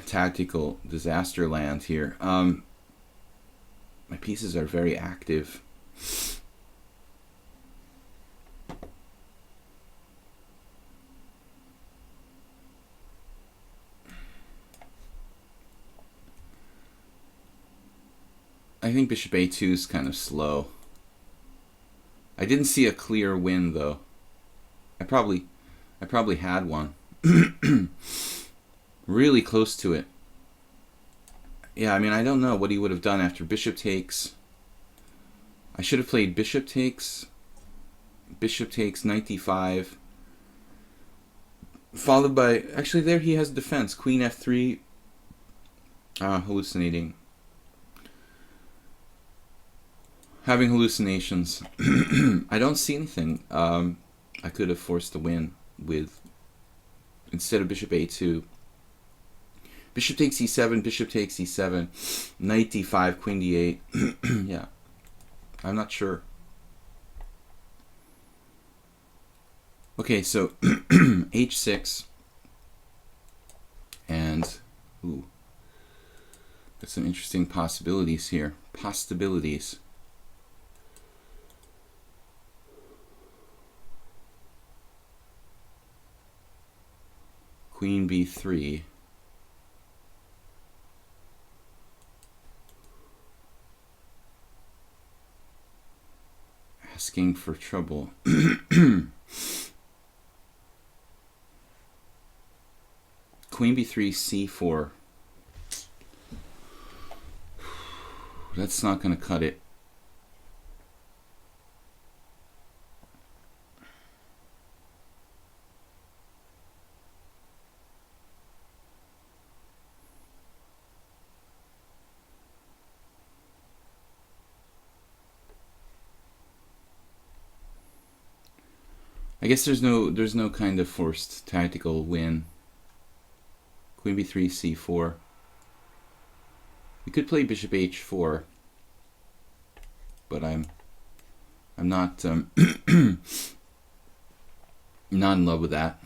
tactical disaster land here. My pieces are very active. I think bishop a2 is kind of slow. I didn't see a clear win though. I probably had one. Really close to it. Yeah, I mean, I don't know what he would have done after bishop takes. I should have played bishop takes, knight d5, followed by... Actually, there he has defense. Queen f3. Hallucinating. Having hallucinations. I don't see anything. I could have forced the win with... Instead of bishop a2. Bishop takes e7, bishop takes e7, knight d5, queen d8. Yeah. I'm not sure. Okay, so h6. And, ooh. Got some interesting possibilities here. Possibilities. Queen b3. Asking for trouble. Queen b3, c4. That's not going to cut it. I guess there's no kind of forced tactical win. Queen b3, c4. We could play bishop h4, but I'm not not in love with that.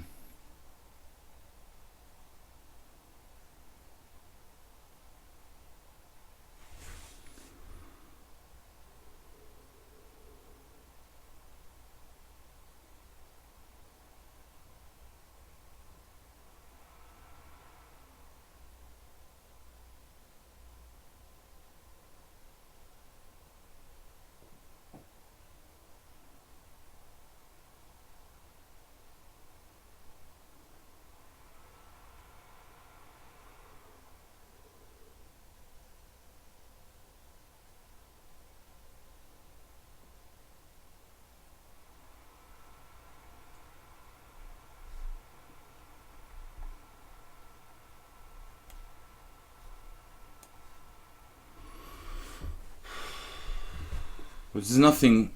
There's nothing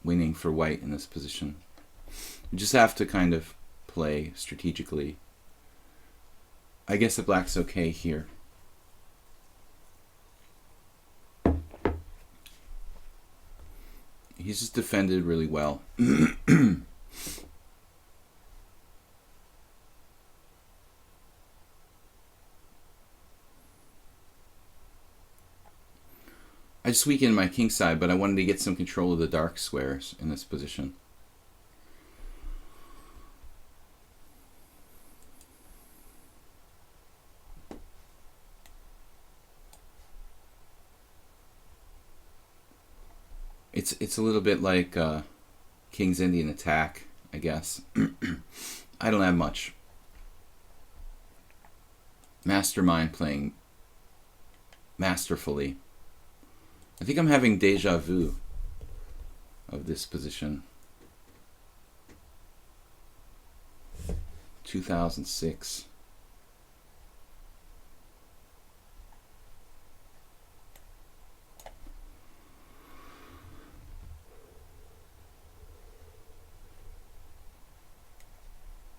winning for white in this position. You just have to kind of play strategically. I guess the black's okay here. He's just defended really well. I just weakened my king side, but I wanted to get some control of the dark squares in this position. It's a little bit like King's Indian attack. I guess. I don't have much. Mastermind playing masterfully. I think I'm having deja vu of this position. 2006.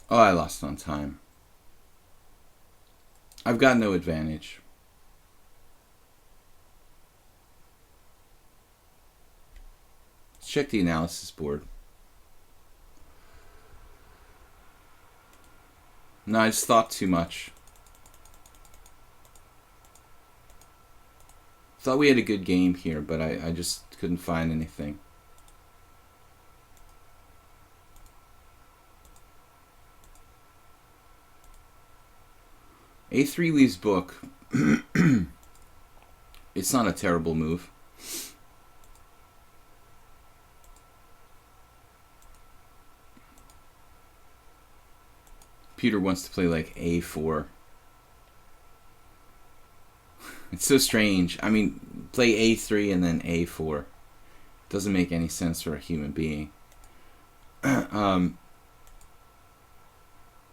Oh, I lost on time. I've got no advantage. Let's check the analysis board. No, I just thought too much. Thought we had a good game here, but I just couldn't find anything. A3 leaves book. It's not a terrible move. Peter wants to play like A4. It's so strange. I mean, play A3 and then A4. Doesn't make any sense for a human being.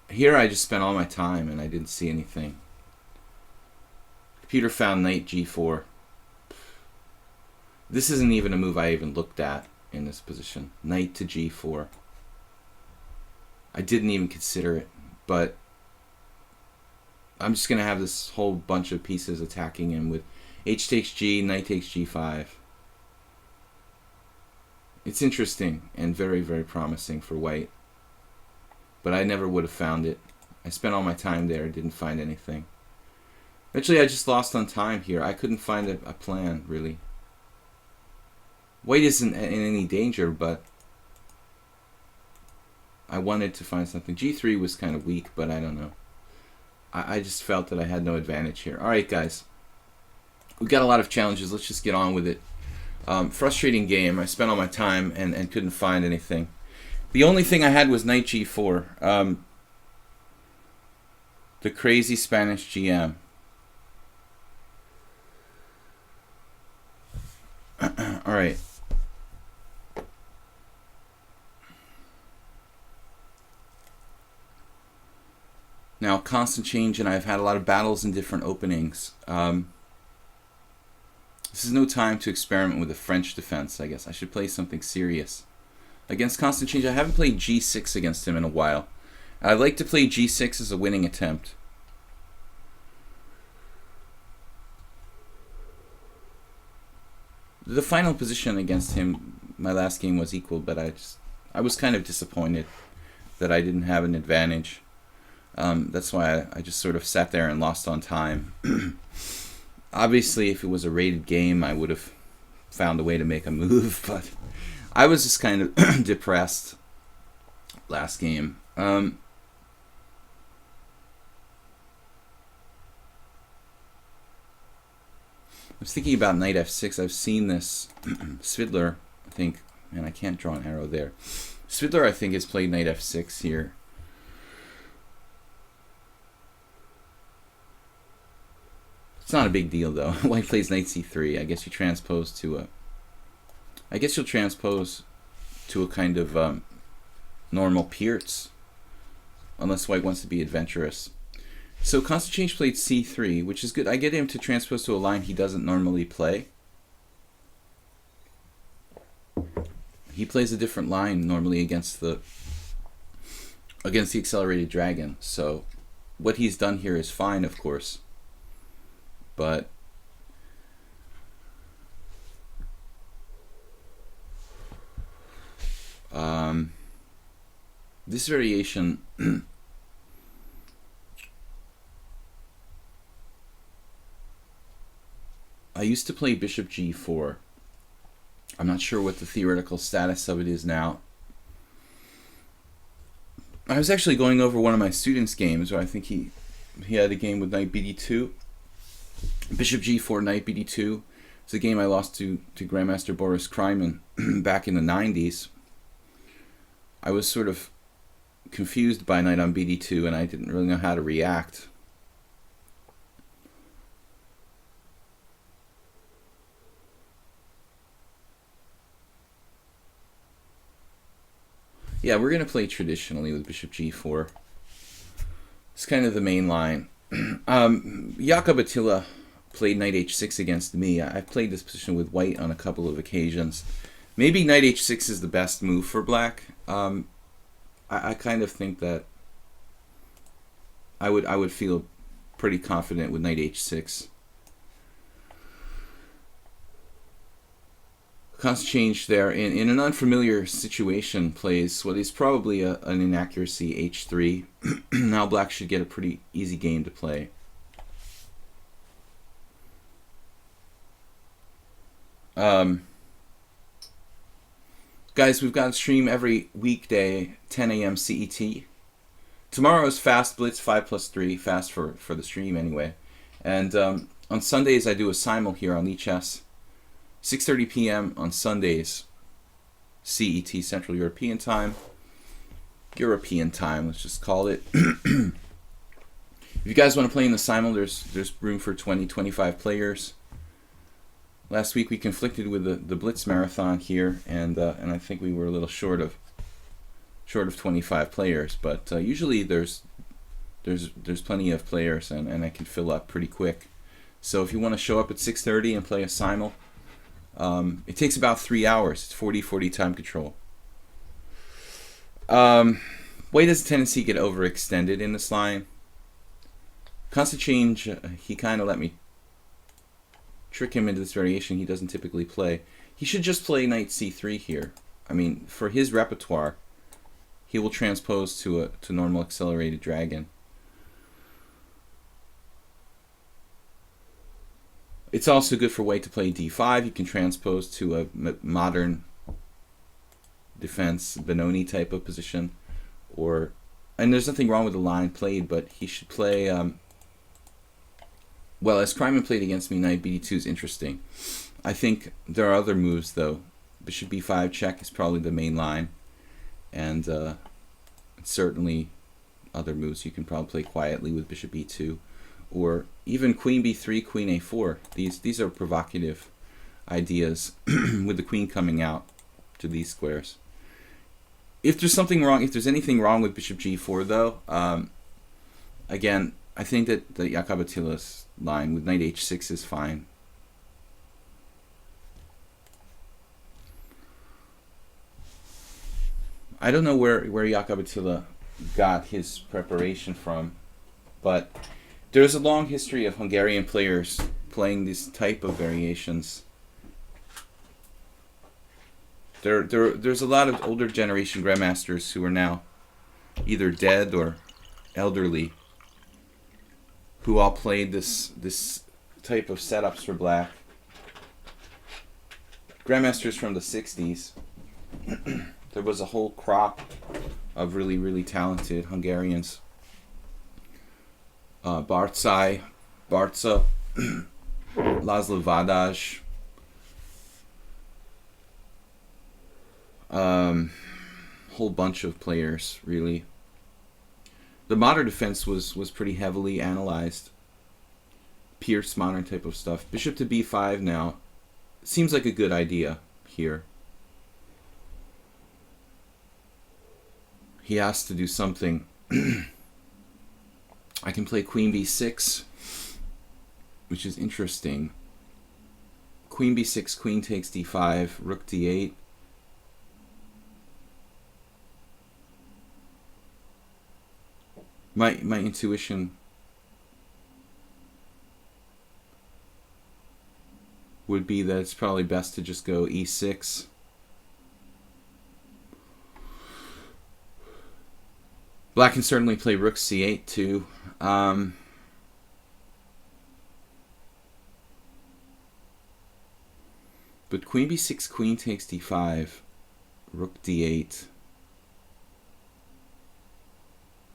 Here I just spent all my time and I didn't see anything. Peter found knight G4. This isn't even a move I even looked at in this position. Knight to G4. I didn't even consider it, but I'm just going to have this whole bunch of pieces attacking him with H takes G, knight takes G5. It's interesting and very, very promising for white. But I never would have found it. I spent all my time there, didn't find anything. Actually, I just lost on time here. I couldn't find a plan, really. White isn't in any danger, but I wanted to find something. G3 was kind of weak, but I don't know. I just felt that I had no advantage here. Alright, guys. We got a lot of challenges. Let's just get on with it. Frustrating game. I spent all my time and couldn't find anything. The only thing I had was knight G4. The crazy Spanish GM. Alright. Now, constant change, and I've had a lot of battles in different openings. This is no time to experiment with a French defense, I guess. I should play something serious. Against constant change, I haven't played G6 against him in a while. I like to play G6 as a winning attempt. The final position against him, my last game was equal, but I was kind of disappointed that I didn't have an advantage. That's why I just sort of sat there and lost on time. Obviously, if it was a rated game, I would have found a way to make a move, but I was just kind of depressed last game. I was thinking about knight f6. I've seen this. Svidler, I think, man, I can't draw an arrow there. Svidler, I think, has played knight f6 here. It's not a big deal, though. White plays knight c3. I guess you transpose to a... I guess you'll transpose to a kind of normal Pierce, unless white wants to be adventurous. So constant change played c3, which is good. I get him to transpose to a line he doesn't normally play. He plays a different line normally against the accelerated dragon. So what he's done here is fine, of course. But this variation I used to play bishop g4. I'm not sure what the theoretical status of it is now. I was actually going over one of my students' games where I think he had a game with knight bd2. Bishop g4, knight bd2. It's a game I lost to Grandmaster Boris Kryman back in the 90s. I was sort of confused by knight on bd2, and I didn't really know how to react. Yeah, we're going to play traditionally with bishop g4. It's kind of the main line. Jakob Attila played knight h6 against me. I've played this position with white on a couple of occasions. Maybe knight h6 is the best move for black. I kind of think that I would feel pretty confident with knight h6. Constant change there. In an unfamiliar situation, plays what is probably an inaccuracy h3. Now black should get a pretty easy game to play. Guys, we've got a stream every weekday, 10 a.m. CET. Tomorrow is fast blitz 5+3, fast for the stream anyway. And on Sundays I do a simul here on lichess. 6:30 p.m. on Sundays, CET, Central European Time. European Time, let's just call it. If you guys want to play in the simul, there's room for 20-25 players. Last week we conflicted with the blitz marathon here, and I think we were a little short of 25 players. But usually there's plenty of players, and I can fill up pretty quick. So if you want to show up at 6:30 and play a simul. It takes about 3 hours. It's 40-40 time control. White has a tendency to get overextended in this line. Constant change, he kind of let me trick him into this variation he doesn't typically play. He should just play knight c3 here. I mean, for his repertoire, he will transpose to normal accelerated dragon. It's also good for white to play d5. You can transpose to a modern defense, Benoni type of position. And there's nothing wrong with the line played, but he should play... well, as Kryman played against me, knight bd2 is interesting. I think there are other moves, though. Bishop b5 check is probably the main line. And certainly other moves you can probably play quietly with bishop b2. Or even queen b3, queen a4. These are provocative ideas with the queen coming out to these squares. If there's anything wrong with bishop g4 though, again, I think that the Jakob Attila's line with knight h6 is fine. I don't know where Jakob Attila got his preparation from, but there's a long history of Hungarian players playing this type of variations. There's a lot of older generation grandmasters who are now either dead or elderly, who all played this type of setups for black. Grandmasters from the 60s. There was a whole crop of really, really talented Hungarians. Barca, Laszlo Vadaj, whole bunch of players, really. The modern defense was pretty heavily analyzed. Pierce, modern type of stuff. Bishop to b5 now. Seems like a good idea here. He has to do something. I can play queen b6, which is interesting. Queen b6, queen takes d5, rook d8. My intuition would be that it's probably best to just go e6. Black can certainly play rook c8 too. But queen b6, queen takes d5, rook d8.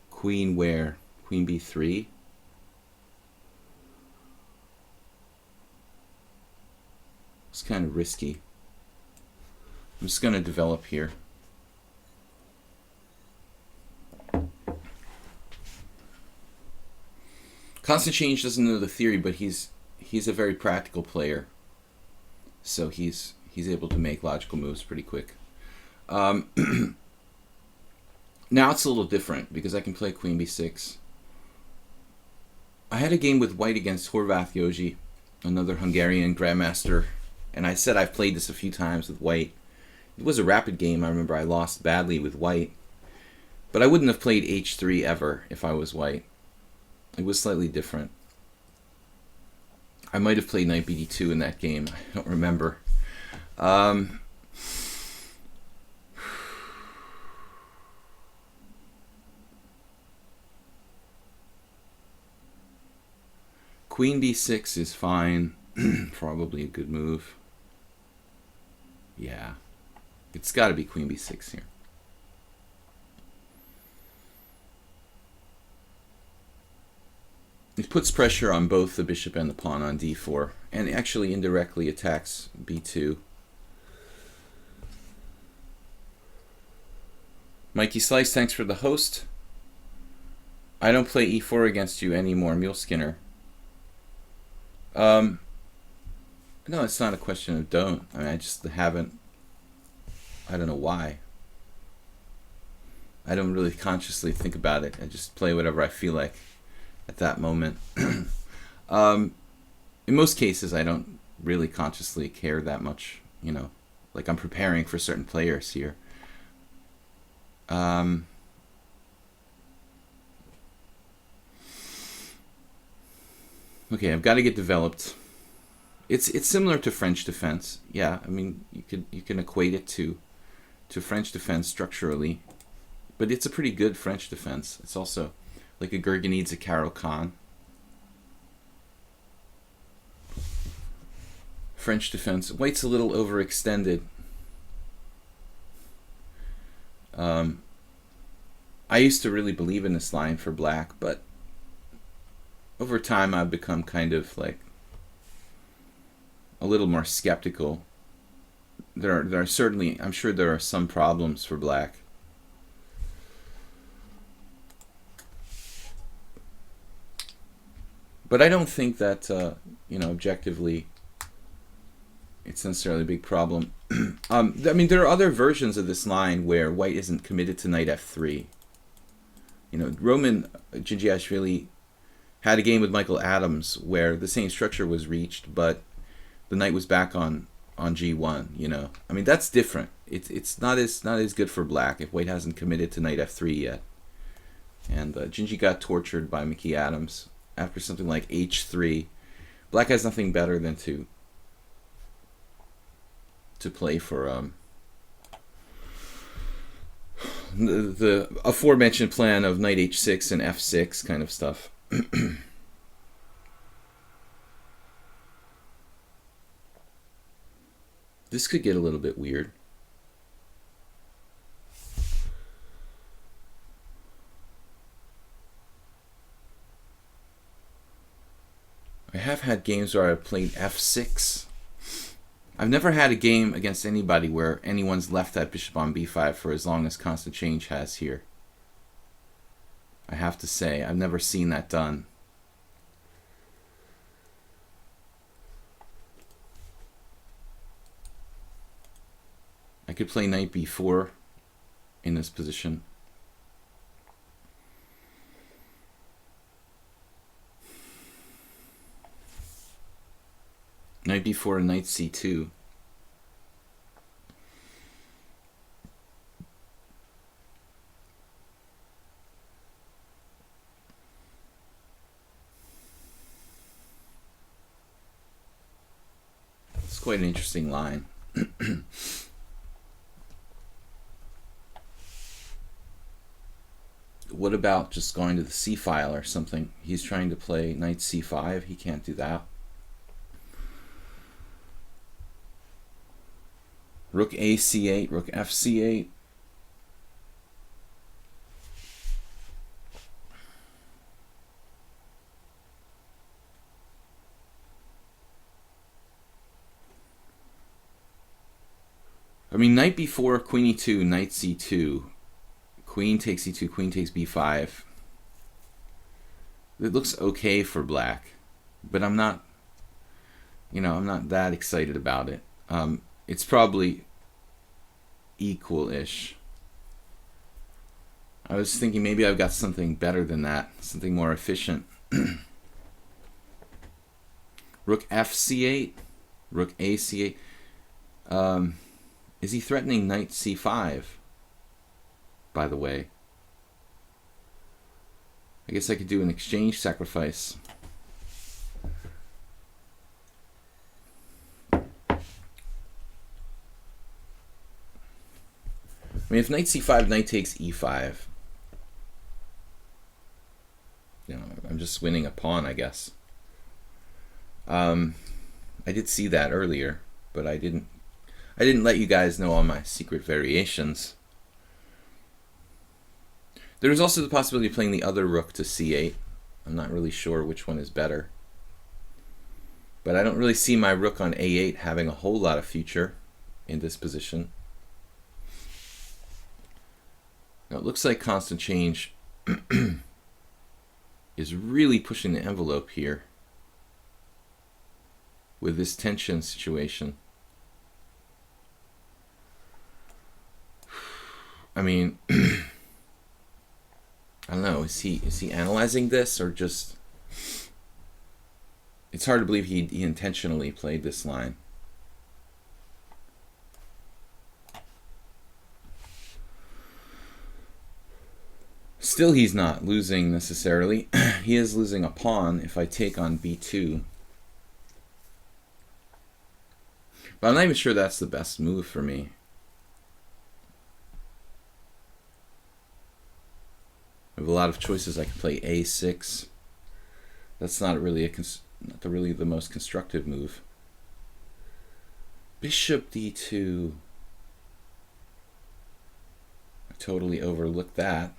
Queen where? Queen b3? It's kind of risky. I'm just going to develop here. Constant Change doesn't know the theory, but he's a very practical player, so he's able to make logical moves pretty quick. Now it's a little different because I can play Queen B6. I had a game with White against Horvath Joji, another Hungarian grandmaster, and I said I've played this a few times with White. It was a rapid game. I remember I lost badly with White, but I wouldn't have played H3 ever if I was White. It was slightly different. I might have played Knight BD2 in that game. I don't remember. Queen B6 is fine. Probably a good move. Yeah. It's got to be Queen B6 here. It puts pressure on both the bishop and the pawn on D4, and actually indirectly attacks B2. Mikey Slice, thanks for the host. I don't play E4 against you anymore, Mule Skinner. No, it's not a question of don't. I mean, I just haven't. I don't know why. I don't really consciously think about it. I just play whatever I feel like at that moment. In most cases, I don't really consciously care that much. You know, like I'm preparing for certain players here. Okay, I've got to get developed. It's similar to French defense. Yeah, I mean you can equate it to French defense structurally, but it's a pretty good French defense. It's also like a Gurgenidze, a Caro-Kann. French defense. White's a little overextended. I used to really believe in this line for black, but over time I've become kind of like a little more skeptical. There are certainly, I'm sure there are some problems for black. But I don't think that, you know, objectively, it's necessarily a big problem. I mean, there are other versions of this line where White isn't committed to knight f3. You know, Roman Djindjiashvili had a game with Michael Adams where the same structure was reached, but the knight was back on g1. You know, I mean that's different. It's not as good for black if White hasn't committed to knight f3 yet. And Djindji got tortured by Mickey Adams after something like h3. Black has nothing better than to play for the aforementioned plan of knight h6 and f6 kind of stuff. This could get a little bit weird. I have had games where I played f6. I've never had a game against anybody where anyone's left that bishop on b5 for as long as Constant Change has here. I have to say, I've never seen that done. I could play knight b4 in this position. Knight b4 and knight c2. It's quite an interesting line. What about just going to the c file or something? He's trying to play knight c5. He can't do that. Rook a c8, rook f c8. I mean, knight b4, queen e2, knight c2. Queen takes e2, queen takes b5. It looks okay for black, but I'm not, I'm not that excited about it. It's probably equal-ish. I was thinking maybe I've got something better than that, something more efficient. Rook F C8, Rook A C8. Is he threatening Knight C5? By the way, I guess I could do an exchange sacrifice. I mean, if Knight C5, Knight takes E5. I'm just winning a pawn, I guess. I did see that earlier, but I didn't let you guys know all my secret variations. There's also the possibility of playing the other rook to C8. I'm not really sure which one is better. But I don't really see my rook on A8 having a whole lot of future in this position. Now it looks like constant change is really pushing the envelope here with this tension situation. I mean, I don't know, is he analyzing this, or just, it's hard to believe he intentionally played this line. Still, he's not losing necessarily. He is losing a pawn if I take on b2. But I'm not even sure that's the best move for me. I have a lot of choices. I can play a6. That's not really the most constructive move. Bishop d2. I totally overlooked that.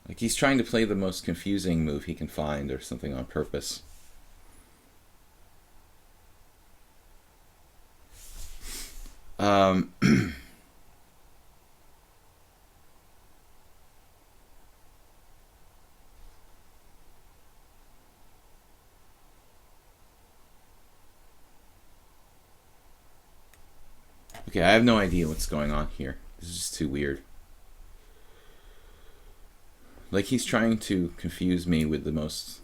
Like, he's trying to play the most confusing move he can find or something on purpose. Okay, I have no idea what's going on here. This is just too weird. Like, he's trying to confuse me with the most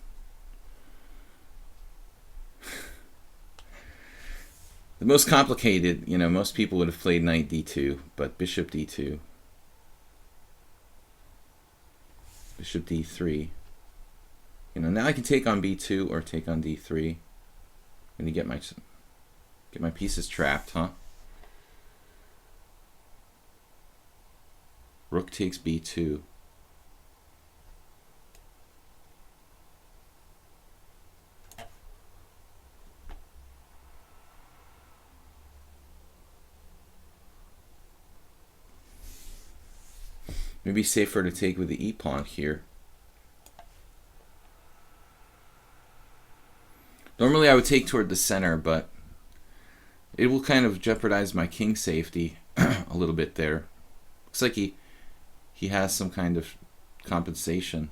complicated, most people would have played knight d2, but bishop d2, bishop d3. Now I can take on b2 or take on d3, and you get my pieces trapped, huh? Rook takes b2. Maybe safer to take with the e-pawn here. Normally I would take toward the center, but it will kind of jeopardize my king safety a little bit there. Looks like he has some kind of compensation.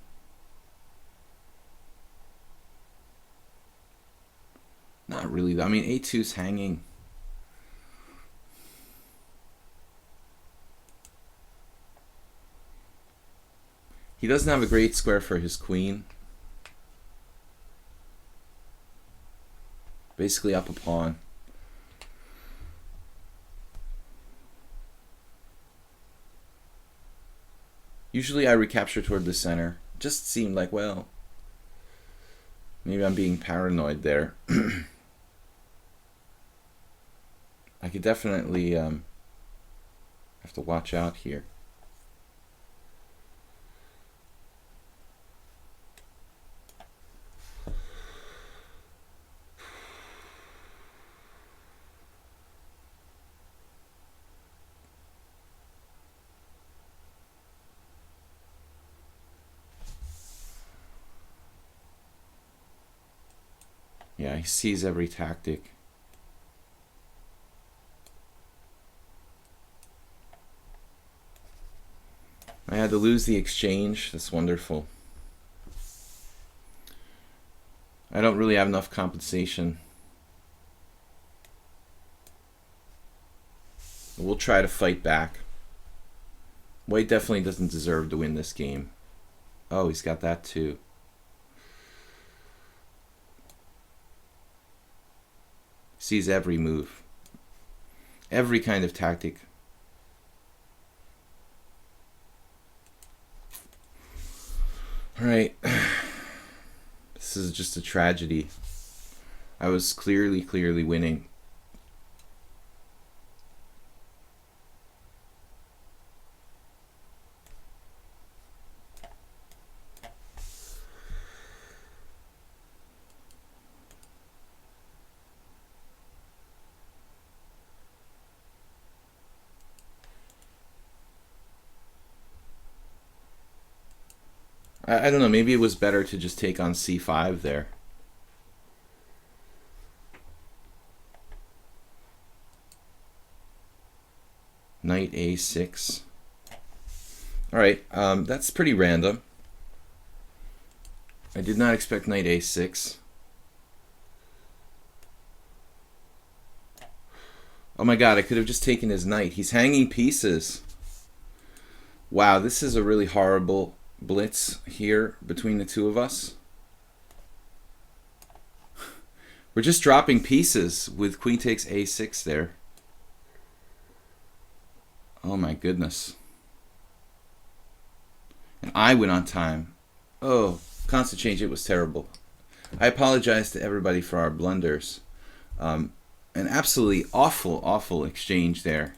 Not really though. I mean, a2's hanging. He doesn't have a great square for his queen. Basically up a pawn. Usually I recapture toward the center. Just seemed like, well, maybe I'm being paranoid there. I could definitely have to watch out here. Yeah, he sees every tactic. I had to lose the exchange. That's wonderful. I don't really have enough compensation. We'll try to fight back. White definitely doesn't deserve to win this game. Oh, he's got that too. Sees every move. Every kind of tactic. Alright. This is just a tragedy. I was clearly winning. I don't know, maybe it was better to just take on c5 there. Knight a6. Alright, that's pretty random. I did not expect knight a6. Oh my god, I could have just taken his knight. He's hanging pieces. Wow, this is a really horrible blitz here between the two of us. We're just dropping pieces with queen takes a6 there. Oh my goodness. And I went on time. Oh, constant change, it was terrible. I apologize to everybody for our blunders. An absolutely awful exchange there.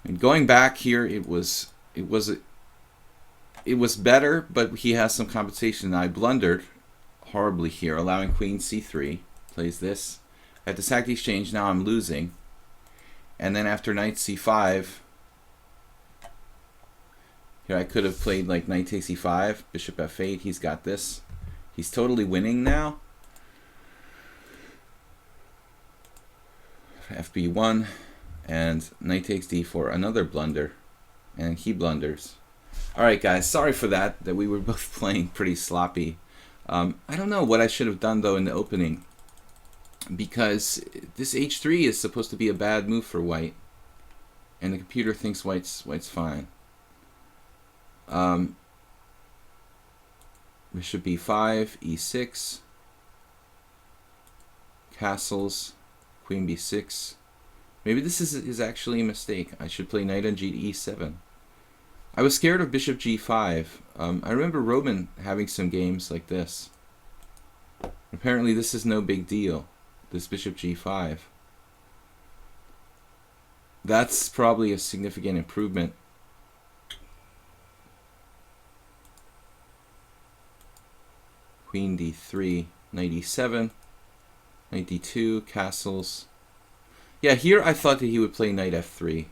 And going back here, it was better, but he has some compensation. I blundered horribly here, allowing queen c3. Plays this. I had to sack the exchange. Now I'm losing. And then after knight c5, here I could have played like knight takes e5, bishop f8. He's got this. He's totally winning now. fb1 and knight takes d4. Another blunder, and he blunders. Alright guys, sorry for that we were both playing pretty sloppy. I don't know what I should have done though in the opening, because this h3 is supposed to be a bad move for white, and the computer thinks white's fine. Bishop b5, e6, castles, queen b6. Maybe this is actually a mistake. I should play knight on g to e7. I was scared of bishop g5. I remember Roman having some games like this. Apparently this is no big deal, this bishop g5. That's probably a significant improvement. Queen d3, knight e7, knight d2, castles. Yeah, here I thought that he would play knight f3.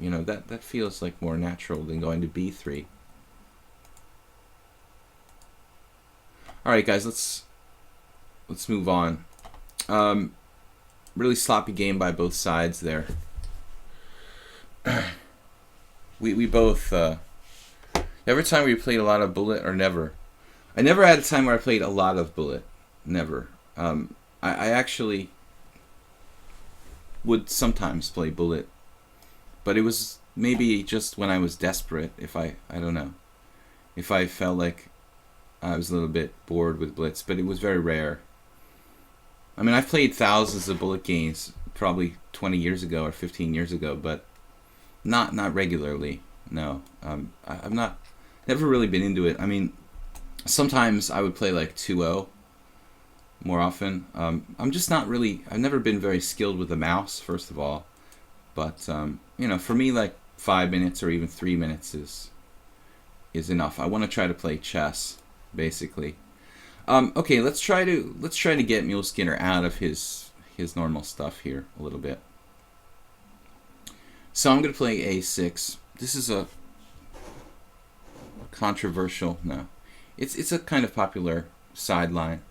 You know, that feels like more natural than going to b3. Alright guys, let's move on. Really sloppy game by both sides there. we both every time we played a lot of bullet, or never. I never had a time where I played a lot of bullet. Never. I actually would sometimes play bullet, but it was maybe just when I was desperate. If I don't know, if I felt like I was a little bit bored with blitz, but it was very rare. I mean, I've played thousands of bullet games, probably 20 years ago or 15 years ago, but not regularly. No, I've never really been into it. I mean, sometimes I would play like 2-0 more often. I'm just not really, I've never been very skilled with the mouse, first of all. But, you know, for me, like 5 minutes or even 3 minutes is enough. I want to try to play chess, basically. Okay, let's try to get Mule Skinner out of his normal stuff here a little bit. So I'm going to play a6. This is a controversial, no. It's a kind of popular sideline.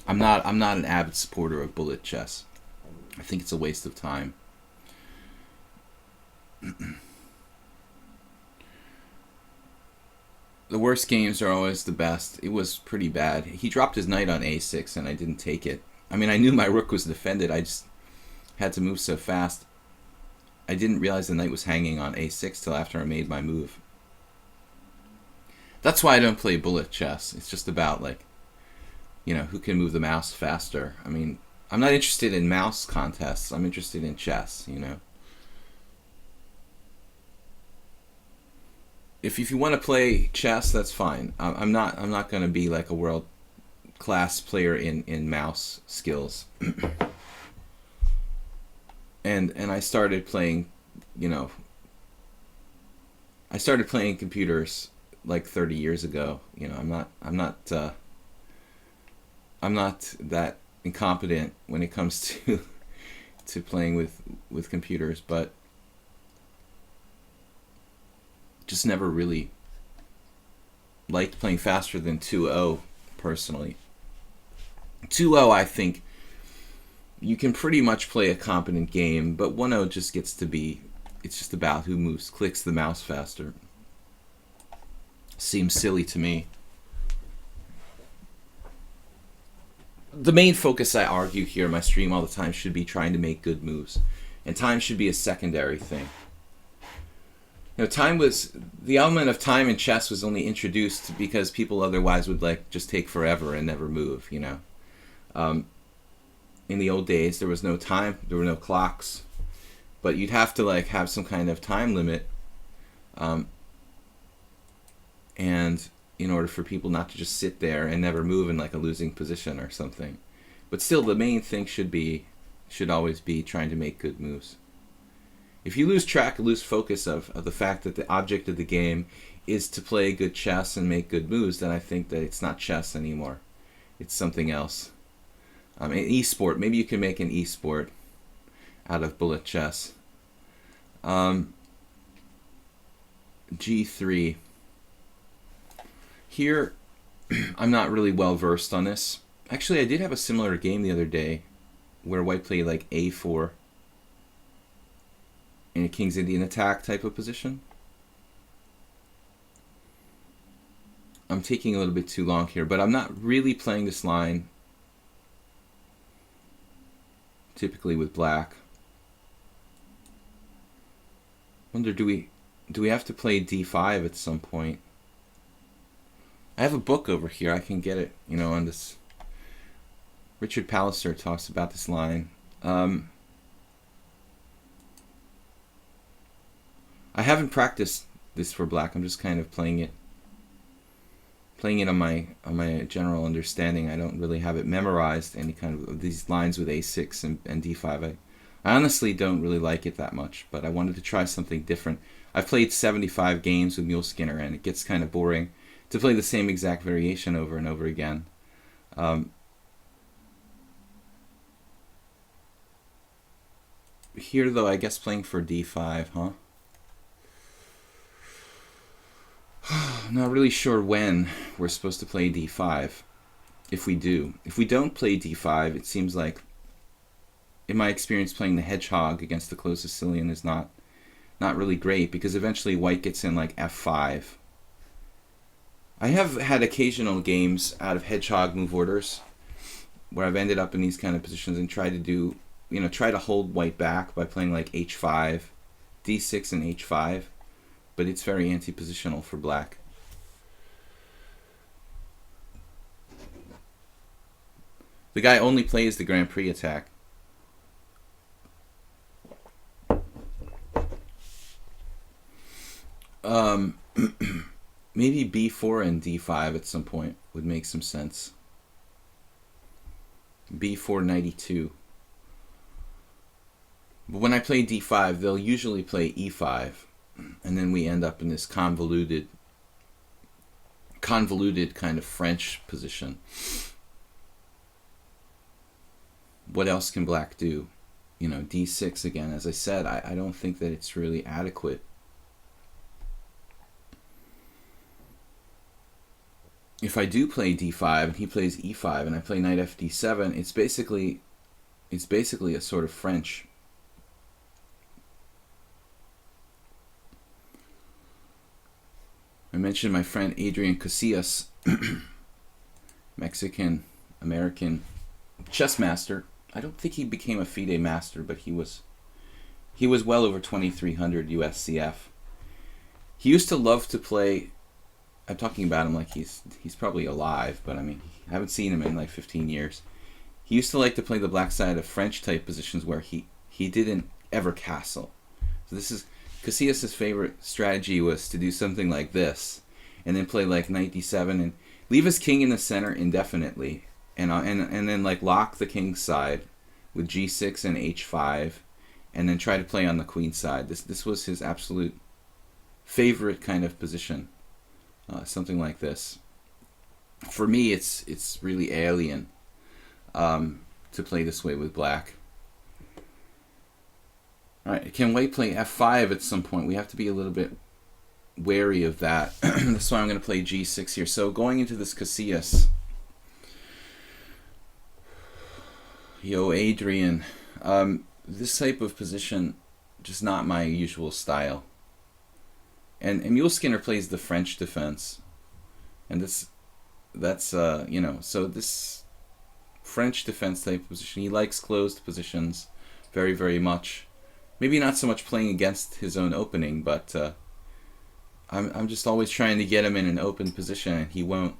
I'm not an avid supporter of bullet chess. I think it's a waste of time. The worst games are always the best. It was pretty bad. He dropped his knight on a6 and I didn't take it. I mean, I knew my rook was defended. I just had to move so fast. I didn't realize the knight was hanging on a6 till after I made my move. That's why I don't play bullet chess. It's just about, like, you know, who can move the mouse faster. I mean, I'm not interested in mouse contests. I'm interested in chess, you know. If you want to play chess, that's fine. I'm not going to be like a world class player in mouse skills. and I started playing, you know, I started playing computers like 30 years ago. You know, I'm not that incompetent when it comes to playing with computers, but just never really liked playing faster than 2-0 personally. 2-0, I think you can pretty much play a competent game, but 1-0 just gets to be, it's just about who clicks the mouse faster. Seems silly to me. The main focus, I argue here in my stream all the time, should be trying to make good moves, and time should be a secondary thing. You know, the element of time in chess was only introduced because people otherwise would like just take forever and never move, you know. In the old days, there was no time, there were no clocks, but you'd have to like have some kind of time limit, and in order for people not to just sit there and never move in like a losing position or something. But still, the main thing should always be trying to make good moves. If you lose focus of the fact that the object of the game is to play good chess and make good moves, then I think that it's not chess anymore. It's something else. An esport, maybe you can make an esport out of bullet chess. G3. Here, I'm not really well versed on this. Actually, I did have a similar game the other day where white played like A4 in a King's Indian attack type of position. I'm taking a little bit too long here, but I'm not really playing this line typically with black. Wonder, do we have to play D5 at some point? I have a book over here. I can get it, you know, on this. Richard Palliser talks about this line. I haven't practiced this for black. I'm just kind of playing it on my general understanding. I don't really have it memorized, any kind of these lines with A6 and D5. I honestly don't really like it that much, but I wanted to try something different. I've played 75 games with Mule Skinner, and it gets kind of boring to play the same exact variation over and over again. Here, though, I guess playing for D5, huh? Not really sure when we're supposed to play D5, if we do. If we don't play D5, it seems like, in my experience, playing the hedgehog against the closed Sicilian is not really great, because eventually white gets in like F5. I have had occasional games out of hedgehog move orders where I've ended up in these kind of positions and tried to do, you know, try to hold white back by playing like H5, D6 and H5. But it's very anti-positional for black. The guy only plays the Grand Prix attack. Maybe B4 and D5 at some point would make some sense. B4 92. But when I play D5, they'll usually play E5. And then we end up in this convoluted kind of French position. What else can black do? You know, D6 again. As I said, I don't think that it's really adequate. If I do play D5 and he plays E5 and I play knight FD7, it's basically a sort of French mentioned my friend Adrian Casillas, Mexican-American chess master. I don't think he became a FIDE master, but he was well over 2,300 USCF. He used to love to play. I'm talking about him like he's probably alive, but I mean, I haven't seen him in like 15 years. He used to like to play the black side of French type positions where he didn't ever castle. So this is Casillas' favorite strategy, was to do something like this, and then play like knight d7 and leave his king in the center indefinitely, and then like lock the king's side with g6 and h5, and then try to play on the queen side. This was his absolute favorite kind of position, something like this. For me, it's really alien to play this way with black. Alright, can white play f5 at some point? We have to be a little bit wary of that. That's why I'm going to play g6 here. So going into this Casillas. Yo, Adrian. This type of position, just not my usual style. And Mule Skinner plays the French defense. And that's so this French defense type position, he likes closed positions very, very much. Maybe not so much playing against his own opening, but I'm just always trying to get him in an open position, and he won't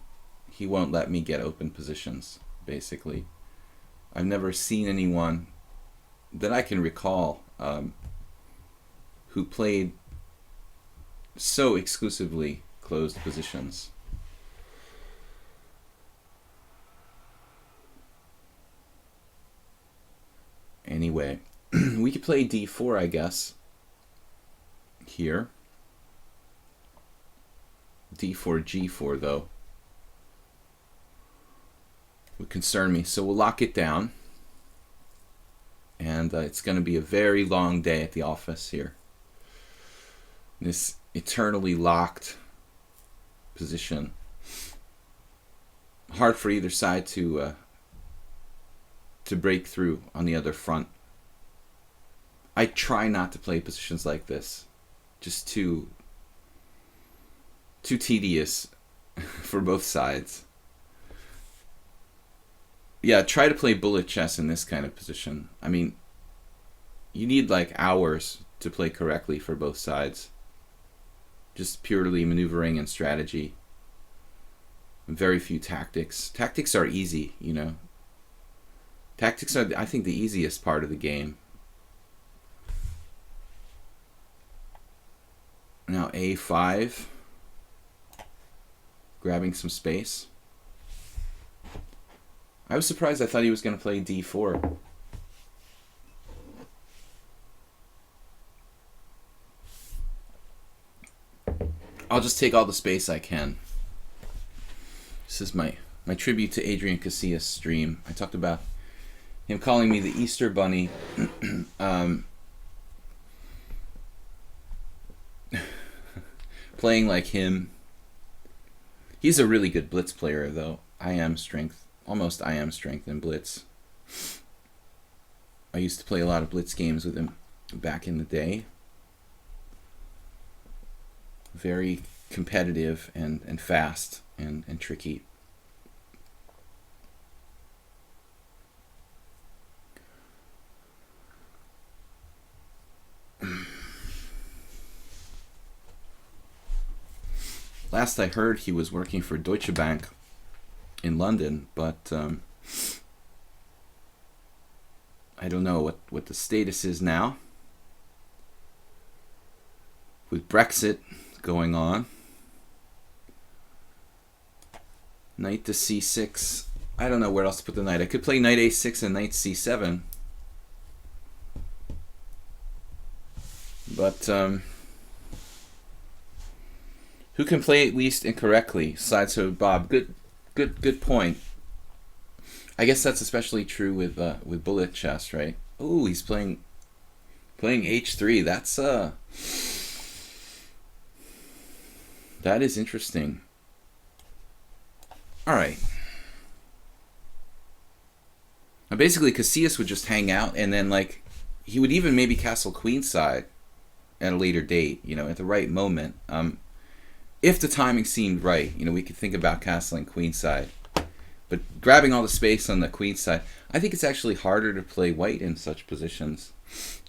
let me get open positions, basically. I've never seen anyone that I can recall who played so exclusively closed positions. Anyway, we could play d4, I guess, here. d4, g4, though, would concern me. So we'll lock it down. And it's going to be a very long day at the office here. This eternally locked position. Hard for either side to break through on the other front. I try not to play positions like this. Just too tedious for both sides. Yeah, try to play bullet chess in this kind of position. I mean, you need like hours to play correctly for both sides. Just purely maneuvering and strategy. Very few tactics. Tactics are easy, you know. Tactics are, I think, the easiest part of the game. Now a5. Grabbing some space. I was surprised. I thought he was going to play d4. I'll just take all the space I can. This is my tribute to Adrian Casillas stream. I talked about him calling me the Easter Bunny. Playing like him. He's a really good blitz player, though. Almost I am strength in blitz. I used to play a lot of blitz games with him back in the day. Very competitive and fast and tricky. Last I heard, he was working for Deutsche Bank in London, but I don't know what the status is now. With Brexit going on. Knight to c6. I don't know where else to put the knight. I could play knight a6 and knight c7. But who can play at least incorrectly? Sideshow Bob. Good point. I guess that's especially true with bullet chess, right? Oh, he's playing h3. That is interesting. All right. Now basically, Casillas would just hang out, and then like he would even maybe castle queenside at a later date, you know, at the right moment. if the timing seemed right, you know, we could think about castling queenside. But grabbing all the space on the queenside, I think it's actually harder to play white in such positions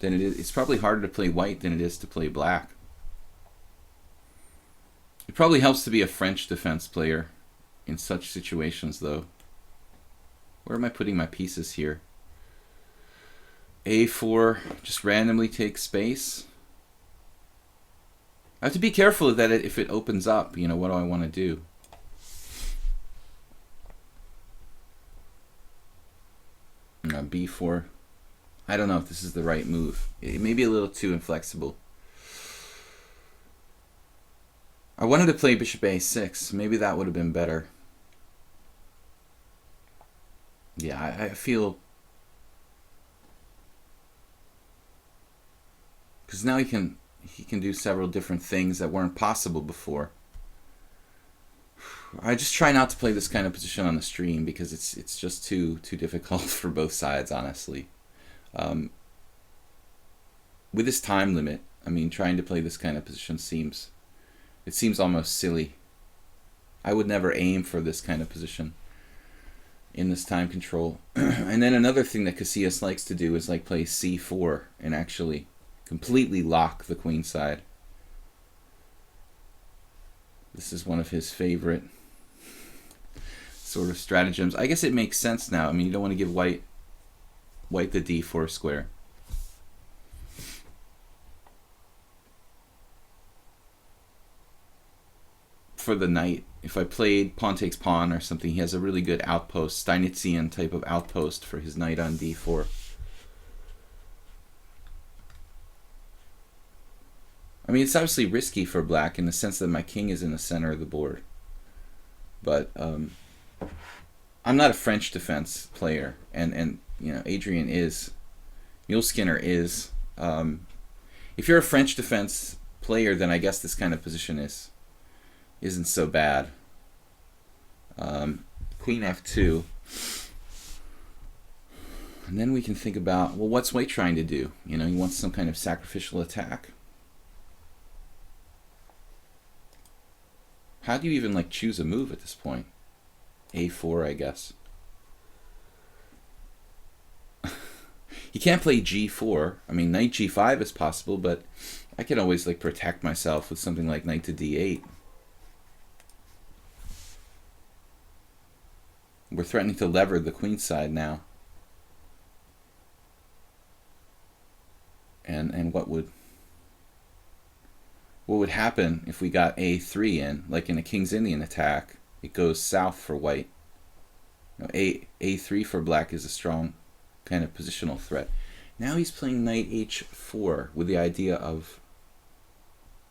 than it is. It's probably harder to play white than it is to play black. It probably helps to be a French defense player in such situations, though. Where am I putting my pieces here? A4, just randomly take space. I have to be careful that if it opens up, you know, what do I want to do? B4. I don't know if this is the right move. It may be a little too inflexible. I wanted to play bishop a6. Maybe that would have been better. Yeah, I feel... because now he can do several different things that weren't possible before. I just try not to play this kind of position on the stream because it's just too difficult for both sides, honestly. With this time limit, I mean, trying to play this kind of position seems almost silly. I would never aim for this kind of position in this time control. And then another thing that Casillas likes to do is like play c4 and actually completely lock the queen side. This is one of his favorite sort of stratagems. I guess it makes sense now. I mean, you don't want to give white the d4 square. For the knight, if I played pawn takes pawn or something, he has a really good outpost, Steinitzian type of outpost for his knight on d4. I mean, it's obviously risky for black in the sense that my king is in the center of the board. But I'm not a French defense player, and you know, Adrian is, Muleskinner is. If you're a French defense player, then I guess this kind of position isn't so bad. Queen f2. And then we can think about, well, what's white trying to do? You know, he wants some kind of sacrificial attack. How do you even like choose a move at this point? A4, I guess. You can't play g4. I mean, knight g5 is possible, but I can always like protect myself with something like knight to d8. We're threatening to lever the queen side now. And what would happen if we got a3 in, like in a King's Indian attack? It goes south for white. You know, a3 for black is a strong kind of positional threat. Now he's playing knight h4 with the idea of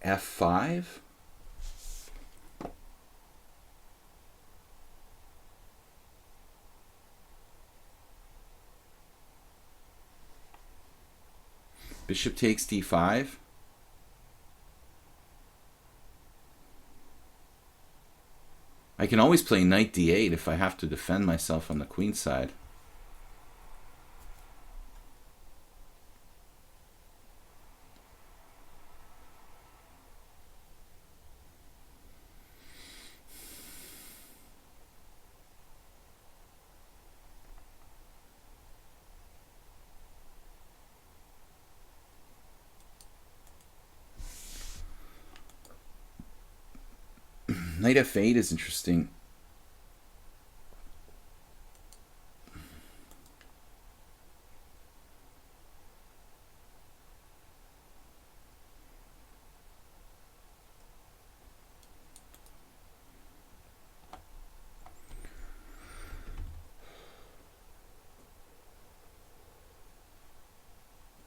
f5. Bishop takes d5. I can always play knight d8 if I have to defend myself on the queen side. Knight f8 is interesting.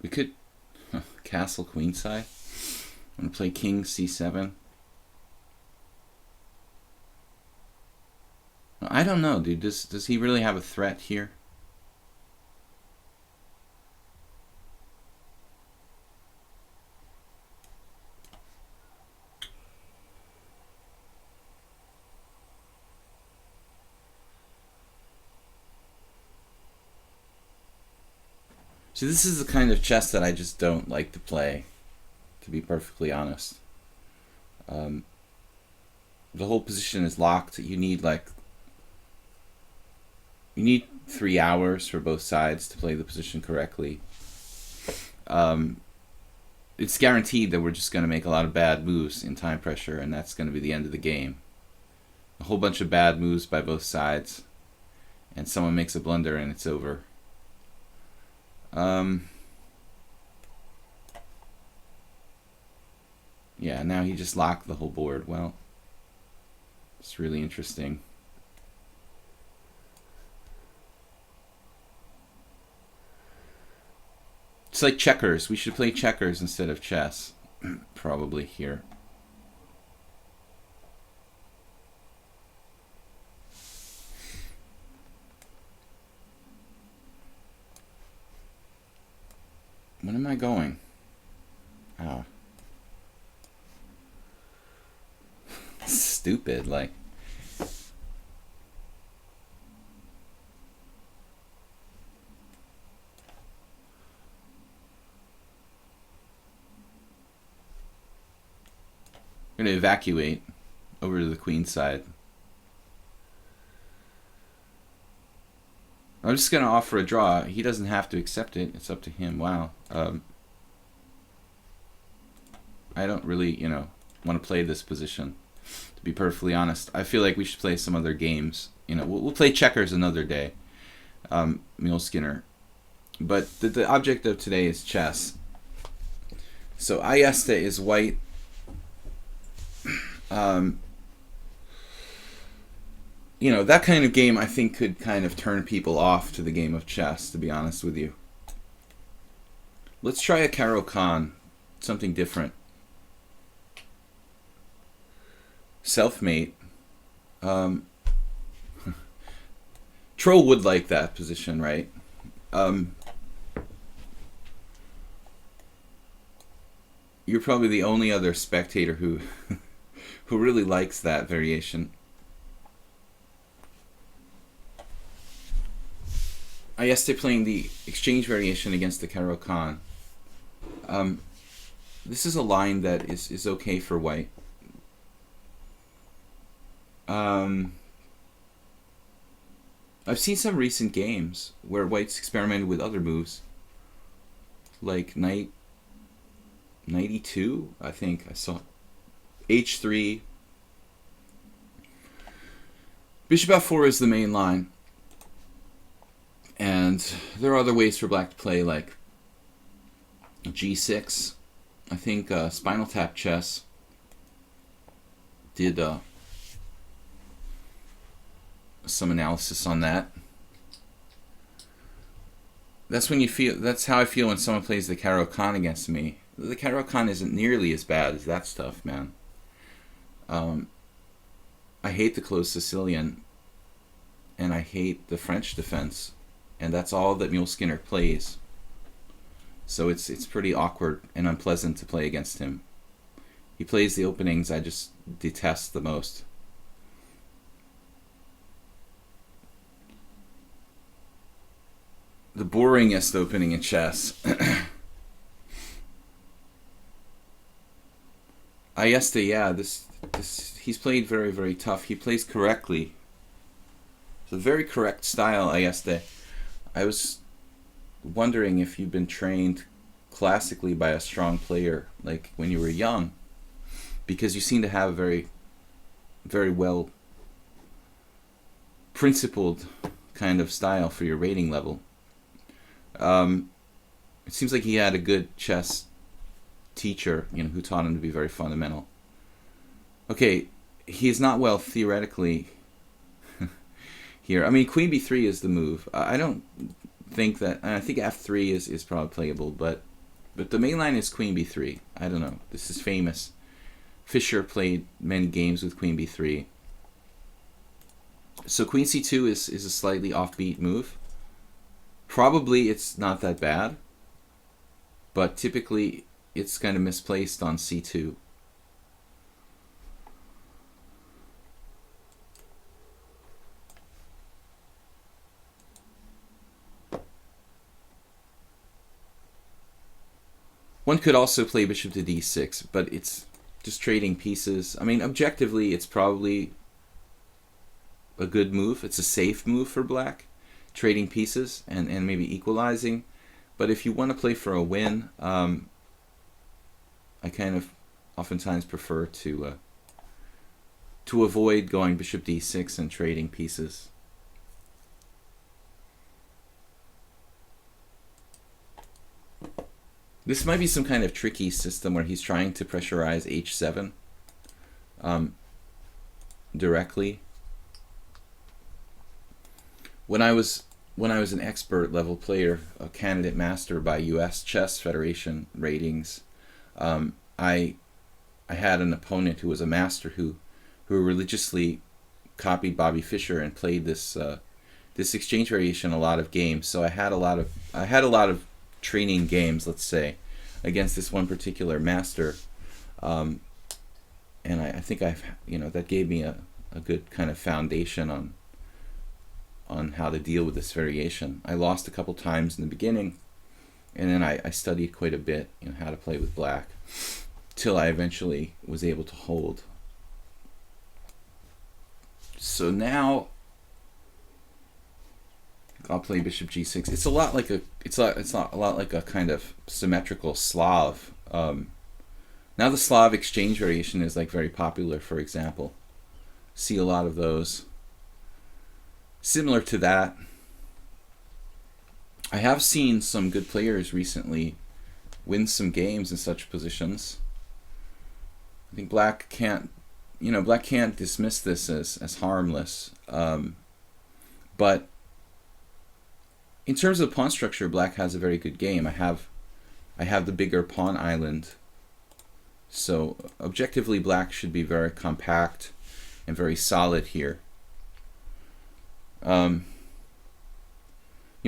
We could castle queenside. I'm going to play king c7. I don't know, dude. Does he really have a threat here? See, this is the kind of chess that I just don't like to play, to be perfectly honest. the whole position is locked. You need 3 hours for both sides to play the position correctly. It's guaranteed that we're just going to make a lot of bad moves in time pressure, and that's going to be the end of the game. A whole bunch of bad moves by both sides, and someone makes a blunder and it's over. Yeah, now he just locked the whole board. Well, it's really interesting. It's like checkers. We should play checkers instead of chess, probably here. When am I going? Oh. Stupid, like. I'm going to evacuate over to the queen side. I'm just going to offer a draw. He doesn't have to accept it. It's up to him. Wow. I don't really, want to play this position, to be perfectly honest. I feel like we should play some other games. We'll play checkers another day. Mule Skinner. But the object of today is chess. So Ayesta is white. That kind of game I think could kind of turn people off to the game of chess, to be honest with you. Let's try a Caro Kann, something different. Selfmate. Troll would like that position, right? You're probably the only other spectator who really likes that variation. Ayeste playing the exchange variation against the Caro Kann. This is a line that is okay for white. I've seen some recent games where white's experimented with other moves, like knight e2. I think I saw h3. Bishop f4 is the main line. And there are other ways for black to play, like g6. I think Spinal Tap Chess did some analysis on that. That's how I feel when someone plays the Caro Kann against me. The Caro Kann isn't nearly as bad as that stuff, man. I hate the closed Sicilian, and I hate the French defense. And that's all that Mule Skinner plays. So it's pretty awkward and unpleasant to play against him. He plays the openings I just detest the most. The boringest opening in chess. Ayeste, yeah, this he's played very, very tough. He plays correctly. It's a very correct style, Ayeste. I was wondering if you've been trained classically by a strong player, like when you were young, because you seem to have a very, very well principled kind of style for your rating level. It seems like he had a good chess teacher, who taught him to be very fundamental. Okay, he's not well theoretically here. I mean, queen b3 is the move. I don't think that. I think f3 is probably playable, but the main line is queen b3. I don't know. This is famous. Fischer played many games with queen b3. So queen c2 is a slightly offbeat move. Probably it's not that bad, but typically it's kind of misplaced on c2. One could also play bishop to d6, but it's just trading pieces. I mean, objectively, it's probably a good move. It's a safe move for black, trading pieces and maybe equalizing. But if you want to play for a win, I kind of oftentimes prefer to avoid going bishop d6 and trading pieces. This might be some kind of tricky system where he's trying to pressurize h7 directly. When I was an expert level player, a candidate master by U.S. Chess Federation ratings, I had an opponent who was a master who religiously copied Bobby Fischer and played this exchange variation a lot of games. So I had a lot of training games, let's say, against this one particular master, and I think that gave me a good kind of foundation on how to deal with this variation. I lost a couple times in the beginning, and then I studied quite a bit, how to play with black, till I eventually was able to hold. So now I'll play bishop g6. It's a lot like a kind of symmetrical Slav. Now the Slav exchange variation is like very popular, for example. See a lot of those. Similar to that, I have seen some good players recently win some games in such positions. I think black can't dismiss this as harmless. But in terms of pawn structure, black has a very good game. I have the bigger pawn island, so objectively black should be very compact and very solid here. Neil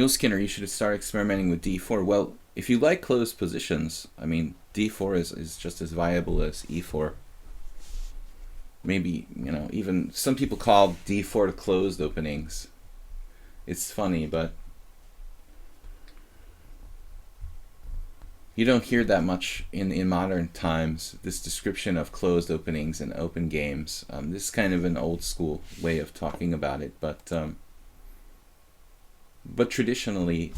Skinner, you should start experimenting with d4. Well, if you like closed positions, I mean, d4 is just as viable as e4. Maybe, even some people call d4 to closed openings. It's funny, but you don't hear that much in modern times, this description of closed openings and open games. This is kind of an old school way of talking about it, but traditionally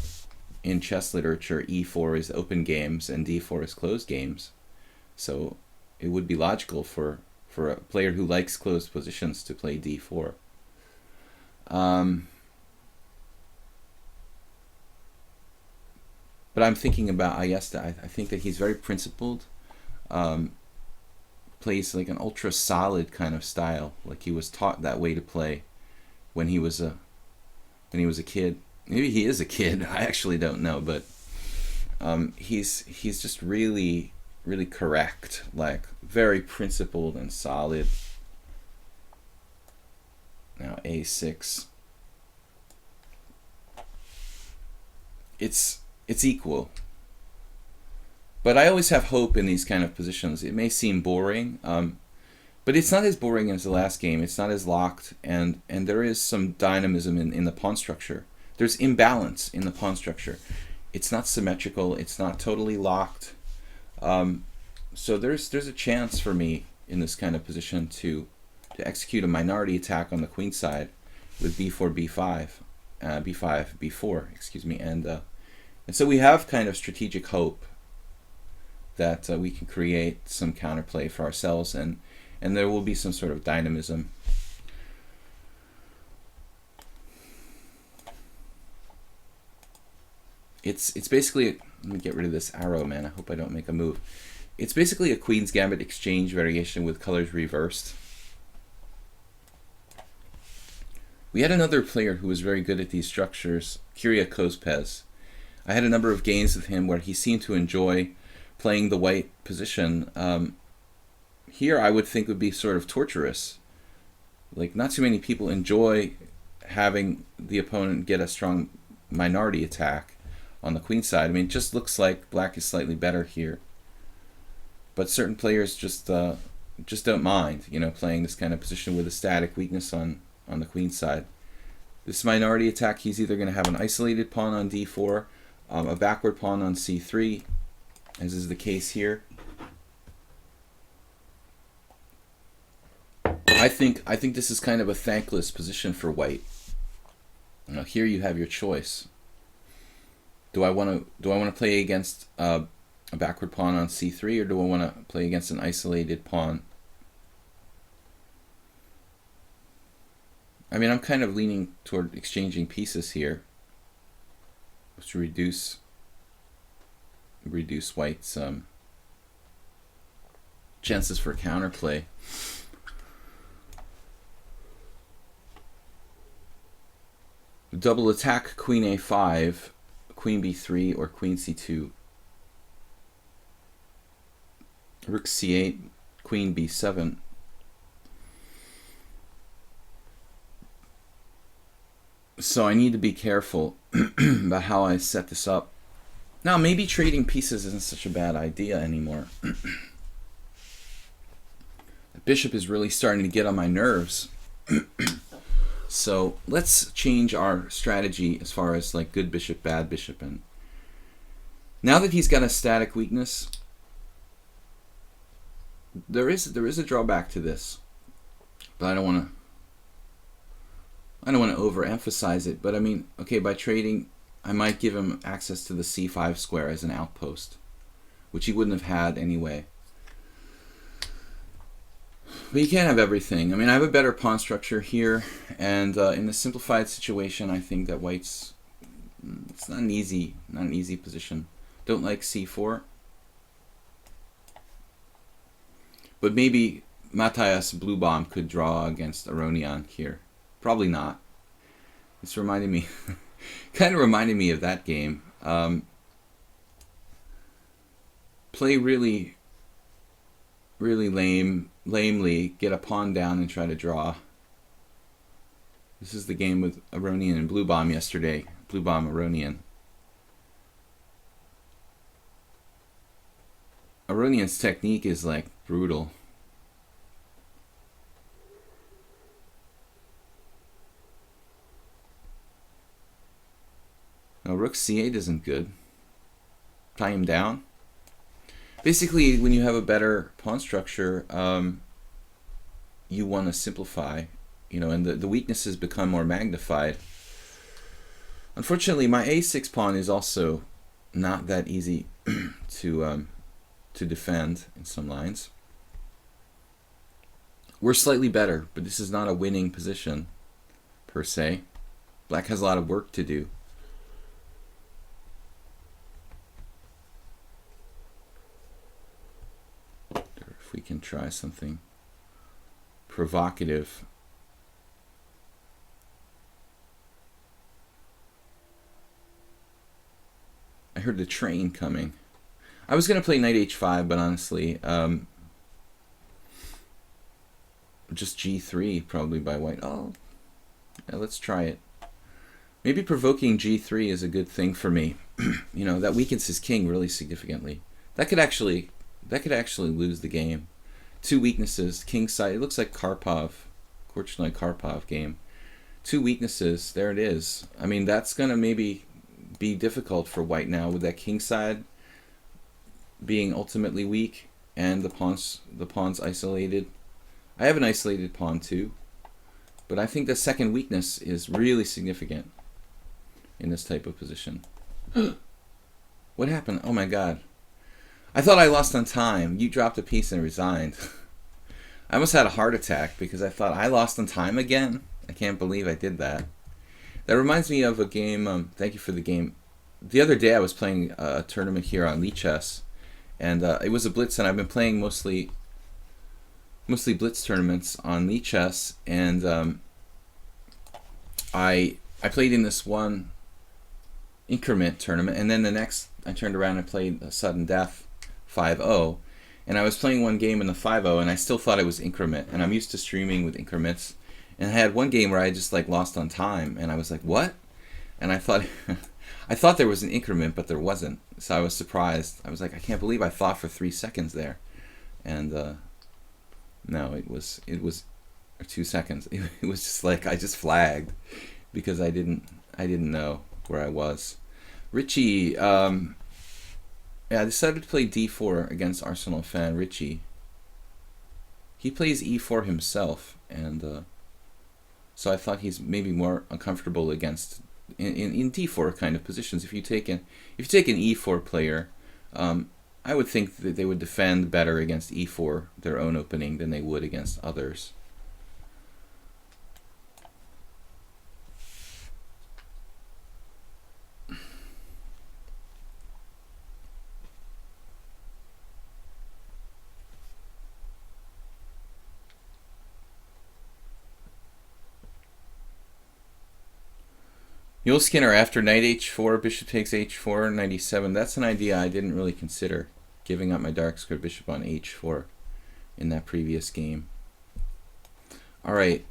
in chess literature, e4 is open games and d4 is closed games. So it would be logical for a player who likes closed positions to play d4. But I'm thinking about Ayesta. I think that he's very principled, plays like an ultra solid kind of style, like he was taught that way to play when he was a kid. Maybe he is a kid. I actually don't know, but he's just really, really correct, like very principled and solid. Now a6. It's equal. But I always have hope in these kind of positions. It may seem boring, but it's not as boring as the last game. It's not as locked, and there is some dynamism in the pawn structure. There's imbalance in the pawn structure. It's not symmetrical. It's not totally locked. So there's a chance for me in this kind of position to execute a minority attack on the queen side with b4, b5, b5, b4, excuse me, and so we have kind of strategic hope that we can create some counterplay for ourselves, and there will be some sort of dynamism. It's basically, let me get rid of this arrow, man. I hope I don't make a move. It's basically a Queen's Gambit exchange variation with colors reversed. We had another player who was very good at these structures, Kyriakos. I had a number of games with him where he seemed to enjoy playing the white position. Here I would think would be sort of torturous. Like, not too many people enjoy having the opponent get a strong minority attack on the queen side. I mean, it just looks like black is slightly better here. But certain players just don't mind, playing this kind of position with a static weakness on the queen side. This minority attack, he's either going to have an isolated pawn on d4, a backward pawn on c3, as is the case here. I think this is kind of a thankless position for white. Now here you have your choice. Do I want to play against a backward pawn on c3, or do I want to play against an isolated pawn? I mean, I'm kind of leaning toward exchanging pieces here to reduce white's chances for counterplay. Double attack queen a5, queen b3, or queen c2. Rook c8, queen b7. So I need to be careful about how I set this up. Now, maybe trading pieces isn't such a bad idea anymore. The bishop is really starting to get on my nerves. So let's change our strategy as far as like good bishop, bad bishop. And now that he's got a static weakness, there is a drawback to this, but I don't want to overemphasize it. But I mean, okay, by trading, I might give him access to the c5 square as an outpost, which he wouldn't have had anyway. But you can't have everything. I mean, I have a better pawn structure here, and in the simplified situation, I think that white's it's not an easy position. Don't like c4, but maybe Matthias Bluebaum could draw against Aronian here. Probably not. It's reminding me, kind of reminded me of that game. Play really lamely, get a pawn down and try to draw. This is the game with Aronian and Bluebaum yesterday. Bluebaum, Aronian. Aronian's technique is like brutal. Now rook c8 isn't good. Tie him down. Basically, when you have a better pawn structure, you want to simplify, and the weaknesses become more magnified. Unfortunately, my a6 pawn is also not that easy to defend in some lines. We're slightly better, but this is not a winning position per se. Black has a lot of work to do. If we can try something provocative. I heard the train coming. I was going to play knight h5, but honestly, just g3 probably by white. Oh, yeah, let's try it. Maybe provoking g3 is a good thing for me. That weakens his king really significantly. That could actually lose the game. Two weaknesses, king side. It looks like Korchnoi Karpov game. Two weaknesses. There it is. I mean, that's gonna maybe be difficult for white now with that king side being ultimately weak and the pawns isolated. I have an isolated pawn too, but I think the second weakness is really significant in this type of position. What happened? Oh my God. I thought I lost on time. You dropped a piece and resigned. I almost had a heart attack because I thought I lost on time again. I can't believe I did that. That reminds me of a game. Thank you for the game. The other day I was playing a tournament here on lichess, and it was a blitz, and I've been playing mostly blitz tournaments on lichess, and I played in this one increment tournament, and then the next I turned around and played a sudden death 5-0, and I was playing one game in the 5-0, and I still thought it was increment, and I'm used to streaming with increments, and I had one game where I just like lost on time, and I was like, what? And I thought I thought there was an increment, but there wasn't, so I was surprised. I was like, I can't believe I thought for 3 seconds there, and no, it was or 2 seconds. It was just like I just flagged because I didn't know where I was. Richie, I decided to play d4 against Arsenal fan Richie. He plays e4 himself, and so I thought he's maybe more uncomfortable against in d4 kind of positions. If you take an e4 player, I would think that they would defend better against e4, their own opening, than they would against others. Yule Skinner after knight h4, bishop takes h4, 97. That's an idea I didn't really consider, giving up my dark squared bishop on h4 in that previous game. All right.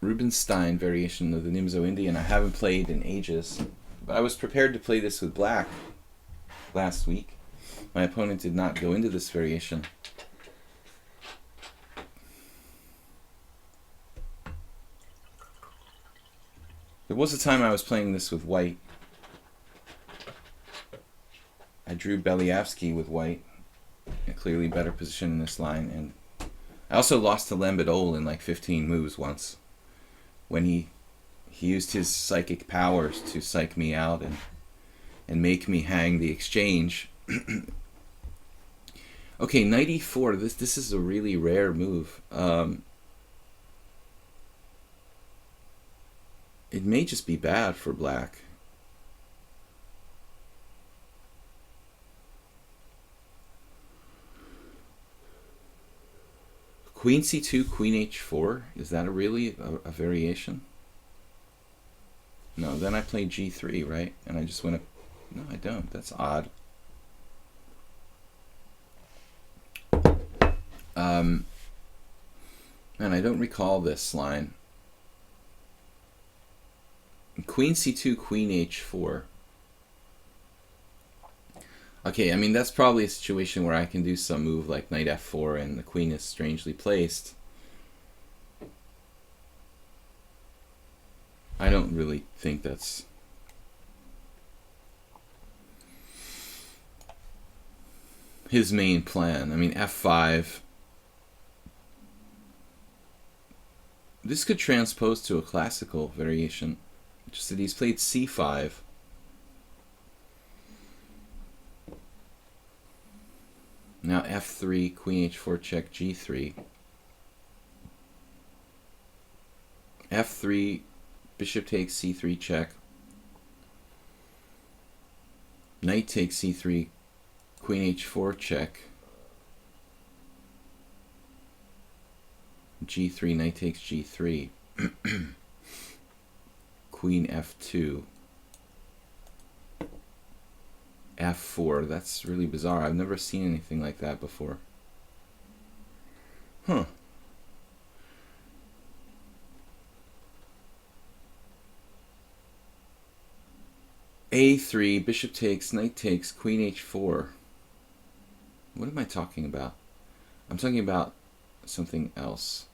Rubinstein variation of the Nimzo Indian. I haven't played in ages, but I was prepared to play this with black last week. My opponent did not go into this variation. There was a time I was playing this with white. I drew Beliavsky with white, a clearly better position in this line, and I also lost to Lembedol in like 15 moves once, when he used his psychic powers to psych me out and make me hang the exchange. Okay, knight e4. This is a really rare move. It may just be bad for black. Queen c2, queen h4. Is that really a variation? No, then I play g3, right? And I just went up. No, I don't. That's odd. And I don't recall this line. Queen c2, queen h4. Okay, I mean, that's probably a situation where I can do some move like knight f4 and the queen is strangely placed. I don't really think that's his main plan. I mean, f5. This could transpose to a classical variation. Just that he's played c5. Now f3, queen h4 check, g3. f3, bishop takes c3 check. Knight takes c3, queen h4 check. g3, knight takes g3. Queen f2. f4. That's really bizarre. I've never seen anything like that before. Huh. a3, bishop takes, knight takes, queen h4. What am I talking about? I'm talking about something else.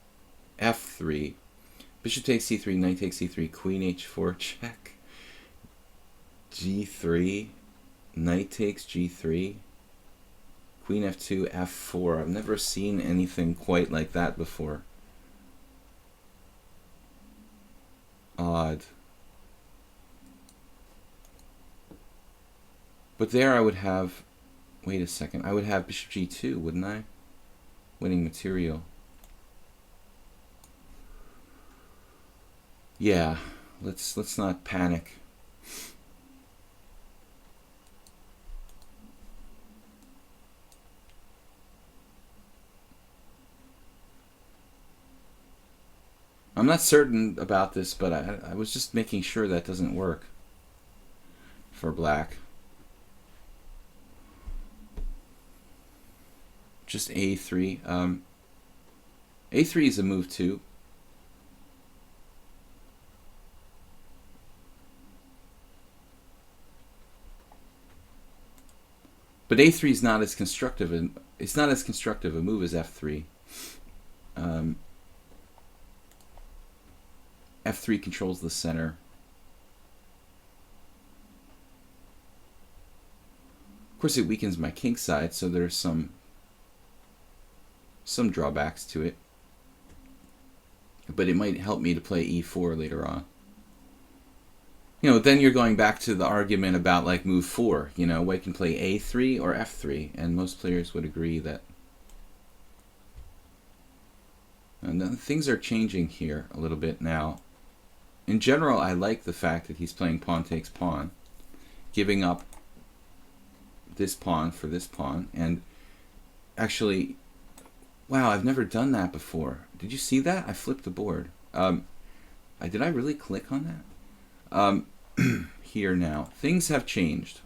f3, bishop takes c3, knight takes c3, queen h4 check. g3, knight takes g3, queen f2, f4. I've never seen anything quite like that before. Odd. But there I would have, wait a second, I would have bishop g2, wouldn't I? Winning material. Yeah, let's not panic. I'm not certain about this, but I was just making sure that doesn't work for black. Just a3. A3 is a move too. But a3 is not as constructive, and it's not as constructive a move as f3. F3 controls the center. Of course, it weakens my king side, so there's some some drawbacks to it. But it might help me to play e4 later on. You know, then you're going back to the argument about like move 4. You know, white can play a3 or f3, and most players would agree that. And things are changing here a little bit now. In general, I like the fact that he's playing pawn takes pawn, giving up this pawn for this pawn, and actually, wow, I've never done that before. Did you see that? I flipped the board. Did I really click on that? Here now, things have changed.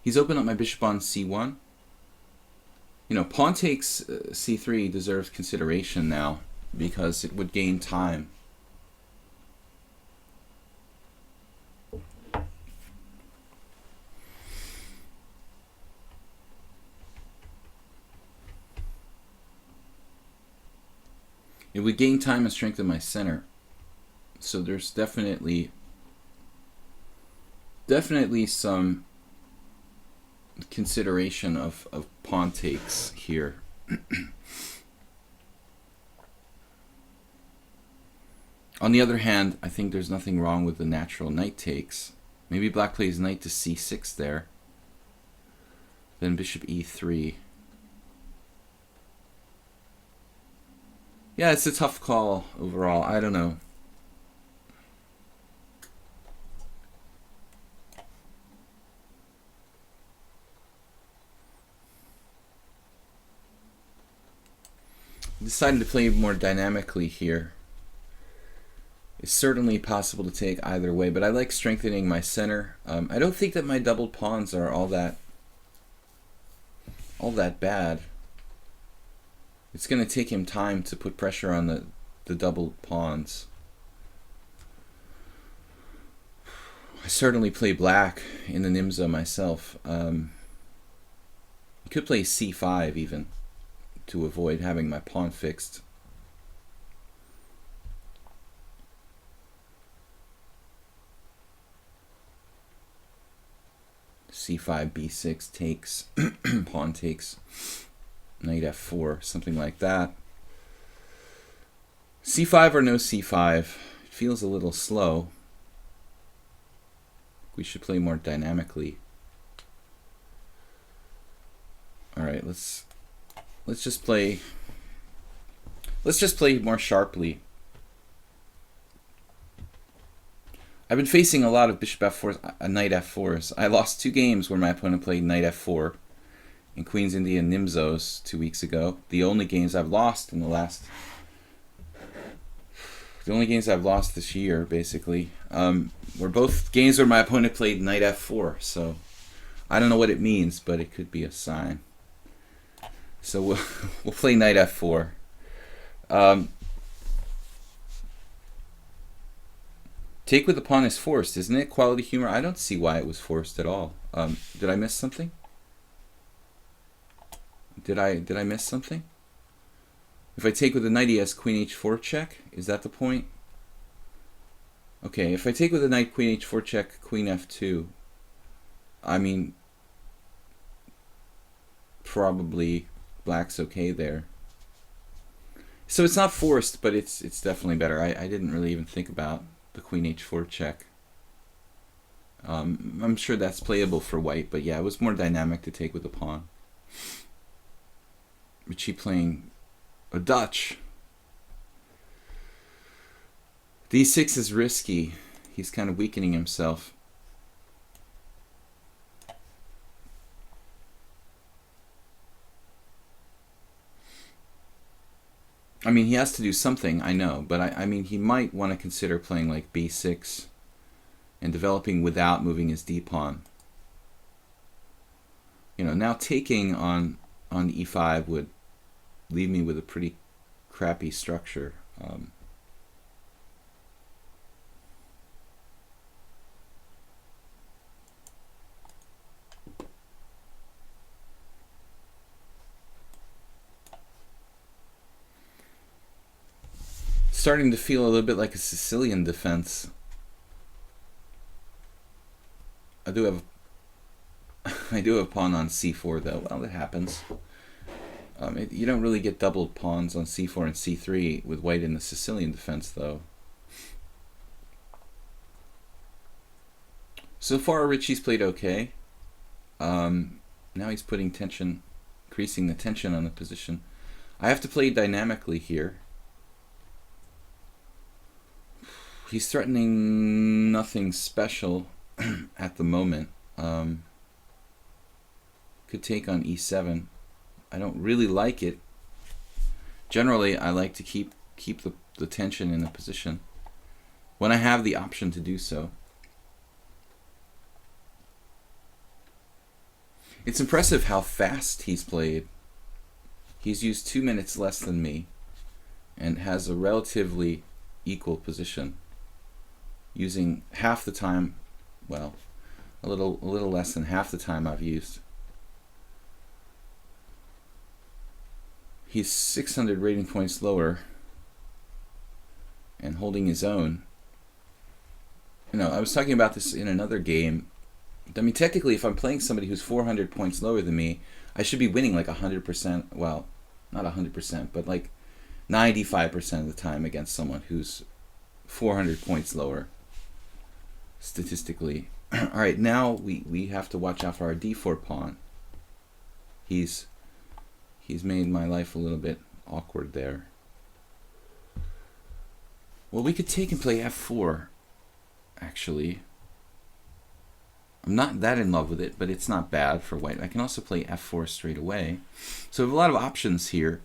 He's opened up my bishop on c1. You know, pawn takes c3 deserves consideration now because it would gain time. It would gain time and strengthen my center. So there's definitely some consideration of pawn takes here. On the other hand, I think there's nothing wrong with the natural knight takes. Maybe black plays knight to c6 there. Then bishop e3. Yeah, it's a tough call overall. I don't know. Decided to play more dynamically here. It's certainly possible to take either way, but I like strengthening my center. I don't think that my doubled pawns are all that bad. It's going to take him time to put pressure on the doubled pawns. I certainly play black in the Nimzo myself. You could play c5 even to avoid having my pawn fixed. c5, b6 takes, pawn takes, knight f4, something like that. c5 or no c5, it feels a little slow. We should play more dynamically. All right, let's just play more sharply. I've been facing a lot of bishop f4s, knight f4s. I lost 2 games where my opponent played knight f4 in Queen's India Nimzos 2 weeks ago. The only games I've lost this year, basically, were both games where my opponent played knight f4. So I don't know what it means, but it could be a sign. So we'll play knight f4. Take with the pawn is forced, isn't it? Quality humor. I don't see why it was forced at all. Did I miss something? Did I miss something? If I take with the knight, he has queen h4 check. Is that the point? Okay, if I take with the knight, queen h4 check, queen f2. I mean, probably black's okay there. So it's not forced, but it's definitely better. I didn't really even think about the queen h4 check. I'm sure that's playable for white, but yeah, it was more dynamic to take with the pawn. But she playing a Dutch. d6 is risky. He's kind of weakening himself. I mean, he has to do something, I know, but I mean, he might want to consider playing like b6 and developing without moving his d-pawn. You know, now taking on e5 would leave me with a pretty crappy structure. Starting to feel a little bit like a Sicilian defense. I do have a pawn on c4 though. Well, that happens. You don't really get doubled pawns on c4 and c3 with white in the Sicilian defense, though. So far, Richie's played okay. Now he's putting tension, increasing the tension on the position. I have to play dynamically here. He's threatening nothing special at the moment. Could take on e7. I don't really like it. Generally, I like to keep the tension in the position when I have the option to do so. It's impressive how fast he's played. He's used 2 minutes less than me and has a relatively equal position, using half the time, well, a little less than half the time I've used. He's 600 rating points lower and holding his own. You know, I was talking about this in another game. I mean, technically, if I'm playing somebody who's 400 points lower than me, I should be winning like 100%. Well, not 100%, but like 95% of the time against someone who's 400 points lower, statistically. All right, now we have to watch out for our d4 pawn. He's made my life a little bit awkward there. Well, we could take and play f4, actually. I'm not that in love with it, but it's not bad for white. I can also play f4 straight away. So we have a lot of options here.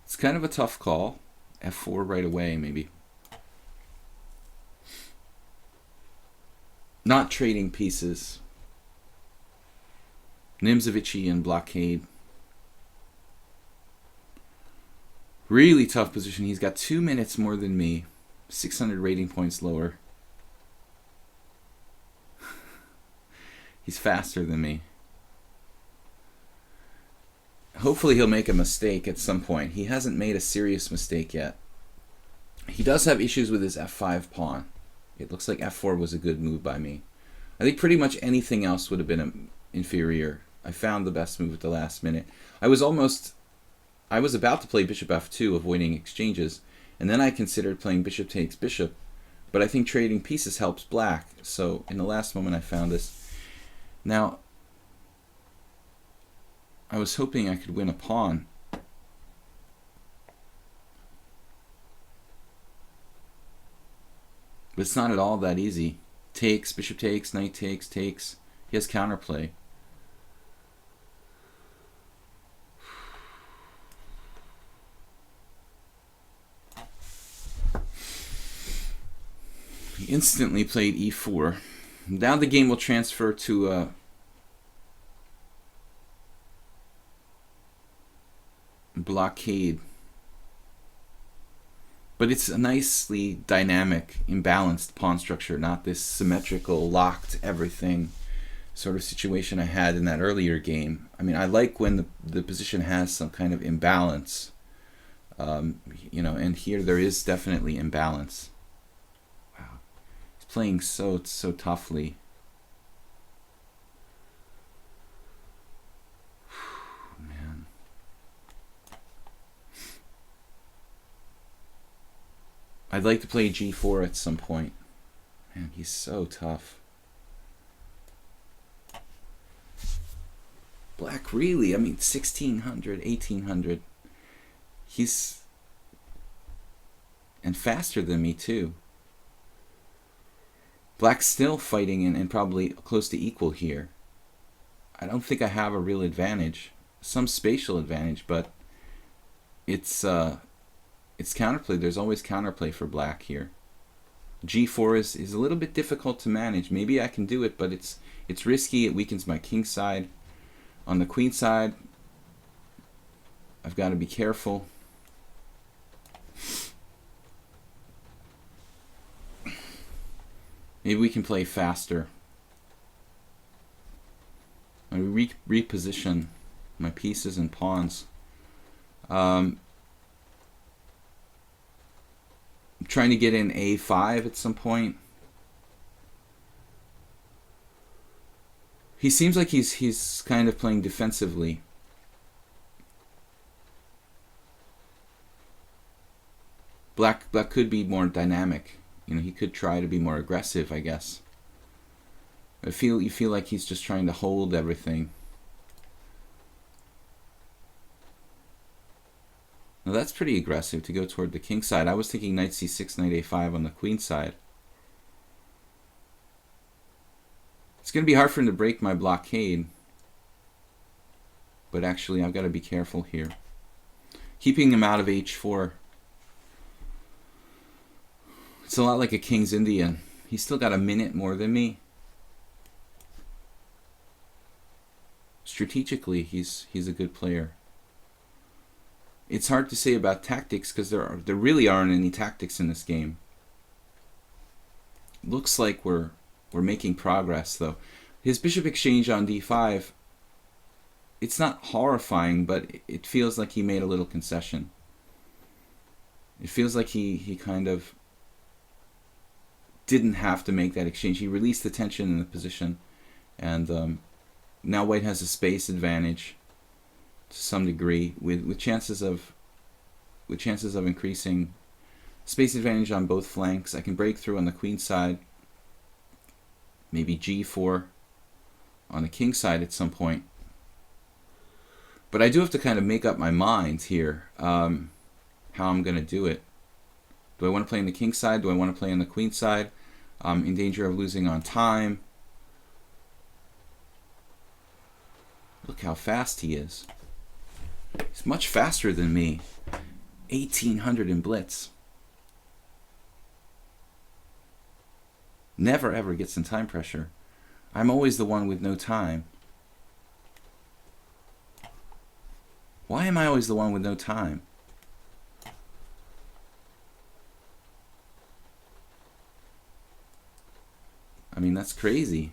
It's kind of a tough call. f4 right away, maybe. Not trading pieces. Nimzovich-ian blockade. Really tough position. He's got 2 minutes more than me. 600 rating points lower. He's faster than me. Hopefully he'll make a mistake at some point. He hasn't made a serious mistake yet. He does have issues with his f5 pawn. It looks like f4 was a good move by me. I think pretty much anything else would have been inferior. I found the best move at the last minute. I was about to play bishop f2, avoiding exchanges, and then I considered playing bishop takes bishop, but I think trading pieces helps black, so in the last moment I found this. Now, I was hoping I could win a pawn. But it's not at all that easy. Takes, bishop takes, knight takes, takes. He has counterplay. He instantly played e4. Now the game will transfer to blockade. But it's a nicely dynamic, imbalanced pawn structure, not this symmetrical, locked everything sort of situation I had in that earlier game. I mean, I like when the position has some kind of imbalance. You know, and here there is definitely imbalance. Wow. He's playing so toughly. Man. I'd like to play g4 at some point. Man, he's so tough. Black, really? I mean, 1600, 1800. He's... and faster than me, too. Black's still fighting and probably close to equal here. I don't think I have a real advantage. Some spatial advantage, but it's counterplay. There's always counterplay for black here. g4 is a little bit difficult to manage. Maybe I can do it, but it's risky. It weakens my king side. On the queen side, I've got to be careful. Maybe we can play faster. I reposition my pieces and pawns. trying to get in a5 at some point. He seems like he's kind of playing defensively. Black could be more dynamic. You know, he could try to be more aggressive, I guess. You feel like he's just trying to hold everything. Now that's pretty aggressive to go toward the king side. I was thinking knight c6, knight a5 on the queen side. It's going to be hard for him to break my blockade. But actually, I've got to be careful here. Keeping him out of h4. It's a lot like a King's Indian. He's still got a minute more than me. Strategically, he's a good player. It's hard to say about tactics because there really aren't any tactics in this game. Looks like we're making progress though. His bishop exchange on d5, it's not horrifying, but it feels like he made a little concession. It feels like he kind of didn't have to make that exchange. He released the tension in the position, and now white has a space advantage to some degree, with chances of increasing space advantage on both flanks. I can break through on the queen side, maybe g4 on the king side at some point. But I do have to kind of make up my mind here how I'm going to do it. Do I want to play on the king side? Do I want to play on the queen side? I'm in danger of losing on time. Look how fast he is. He's much faster than me. 1800 in blitz. Never ever gets in time pressure. I'm always the one with no time. Why am I always the one with no time? I mean, that's crazy.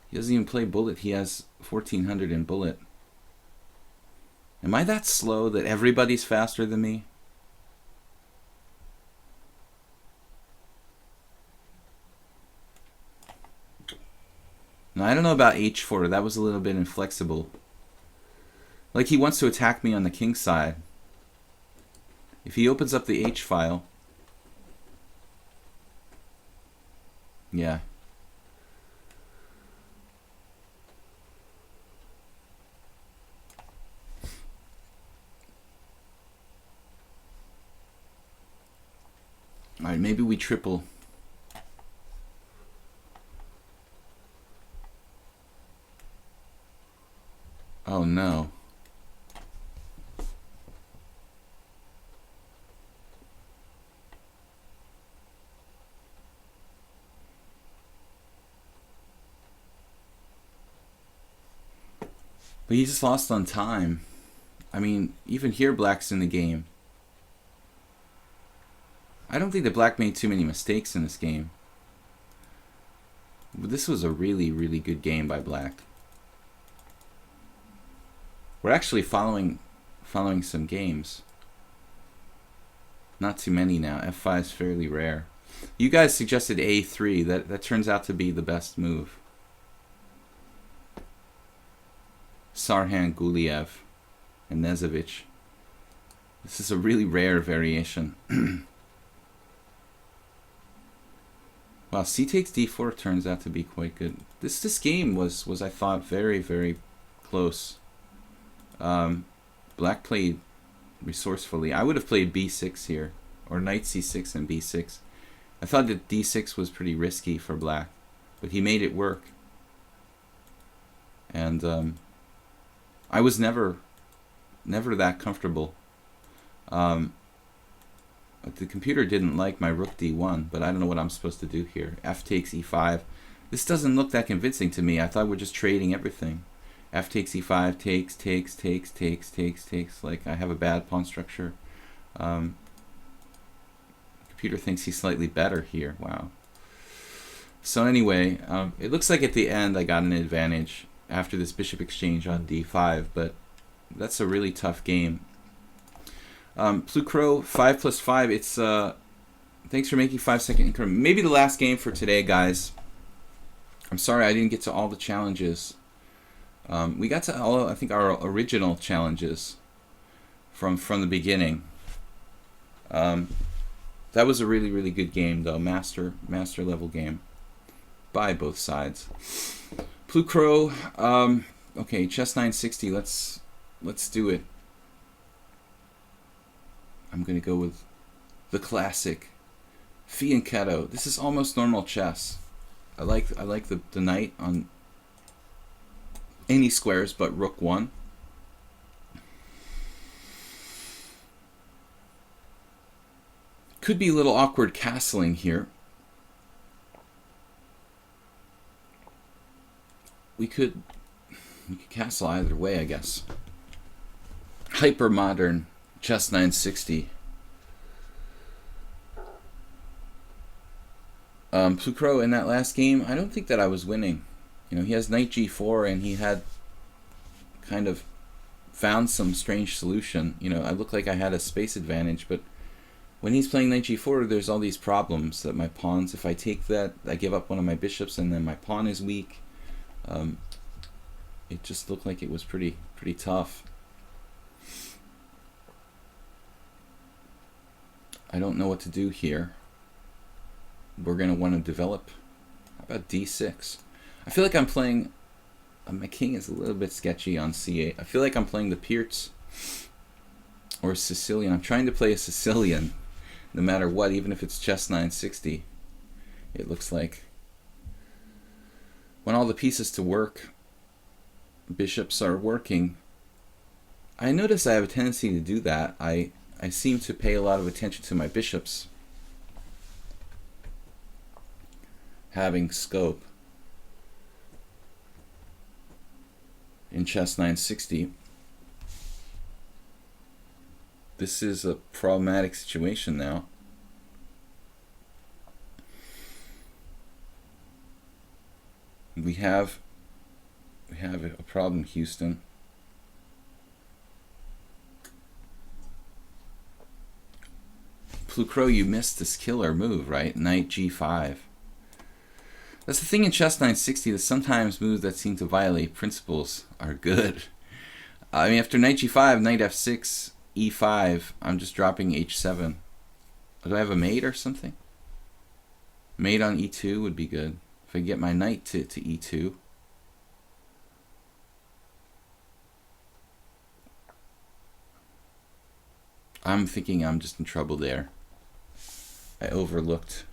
He doesn't even play bullet. He has 1400 in bullet. Am I that slow that everybody's faster than me? Now, I don't know about h4. That was a little bit inflexible. Like, he wants to attack me on the king side. If he opens up the h file... Yeah. Alright, maybe we triple. Oh no. But he just lost on time. I mean, even here black's in the game. I don't think that black made too many mistakes in this game. But this was a really, really good game by black. We're actually following some games. Not too many now. F5 is fairly rare. You guys suggested A3. That turns out to be the best move. Sarhan, Guliev, and Nezevich. This is a really rare variation. Wow, C takes D4 turns out to be quite good. This game was I thought very, very close. Black played resourcefully. I would have played B6 here, or knight C6 and B6. I thought that D6 was pretty risky for black, but he made it work. And I was never that comfortable. But the computer didn't like my rook D1, but I don't know what I'm supposed to do here. F takes E5. This doesn't look that convincing to me. I thought we're just trading everything. F takes E5, takes. Like, I have a bad pawn structure. Computer thinks he's slightly better here. Wow. So anyway, it looks like at the end I got an advantage after this bishop exchange on D5, but that's a really tough game. Plucro 5+5. It's thanks for making 5-second increment. Maybe the last game for today, guys. I'm sorry I didn't get to all the challenges. We got to all, I think, our original challenges from the beginning. That was a really, really good game, though. Master level game by both sides. Plucro. Okay, chess 960. Let's do it. I'm gonna go with the classic fianchetto. This is almost normal chess. I like the knight on any squares but rook 1. Could be a little awkward castling here. We could castle either way, I guess. Hyper modern chess 960. Plucro in that last game, I don't think that I was winning. You know, he has knight g4 and he had kind of found some strange solution. You know, I look like I had a space advantage, but when he's playing knight g4, there's all these problems that my pawns, if I take that, I give up one of my bishops and then my pawn is weak. It just looked like it was pretty tough. I don't know what to do here. We're going to want to develop. How about d6? I feel like I'm playing... my king is a little bit sketchy on c8. I feel like I'm playing the Pirtz or Sicilian. I'm trying to play a Sicilian no matter what, even if it's chess 960. It looks like. When all the pieces to work, bishops are working. I notice I have a tendency to do that. I seem to pay a lot of attention to my bishops having scope in chess 960. This is a problematic situation now. We have a problem, Houston. Plucro, you missed this killer move, right? Knight g5. That's the thing in chess 960, that sometimes moves that seem to violate principles are good. I mean, after knight g5, knight f6, e5, I'm just dropping h7. Do I have a mate or something? Mate on e2 would be good. If I get my knight to e2. I'm thinking I'm just in trouble there. I overlooked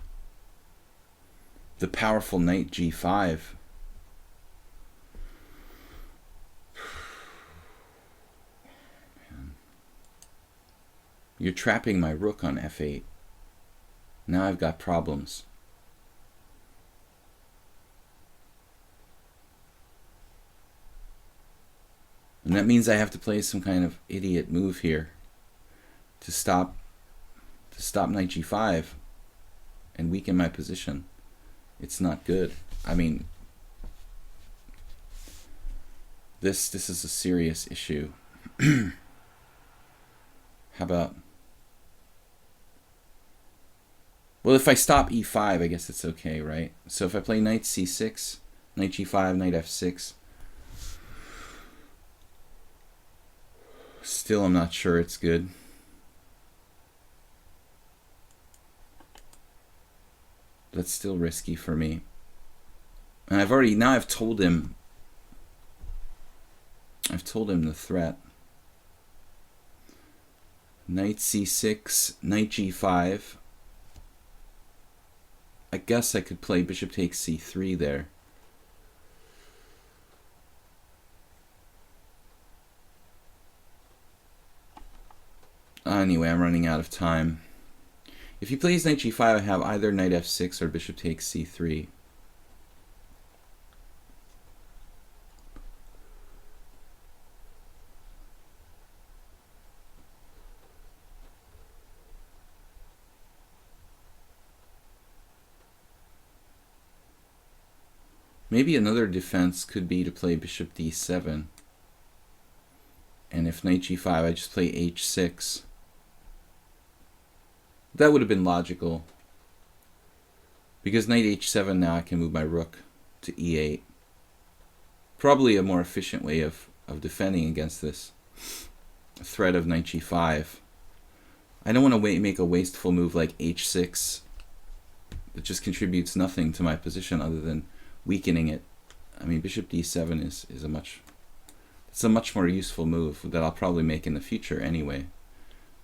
the powerful knight g5. Man. You're trapping my rook on f8. Now I've got problems. And that means I have to play some kind of idiot move here to stop knight g5 and weaken my position. It's not good. I mean, this is a serious issue. How about... Well, if I stop e5, I guess it's okay, right? So if I play knight c6, knight g5, knight f6, still I'm not sure it's good. That's still risky for me. And I've told him the threat. Knight c6, knight g5. I guess I could play bishop takes c3 there. Anyway, I'm running out of time. If he plays knight g5, I have either knight f6 or bishop takes c3. Maybe another defense could be to play bishop d7. And if knight g5, I just play h6. That would have been logical. Because knight h7, now I can move my rook to e8. Probably a more efficient way of defending against this threat of knight g5. I don't want to make a wasteful move like h6 that just contributes nothing to my position other than weakening it. I mean, bishop d7 is a much more useful move that I'll probably make in the future anyway.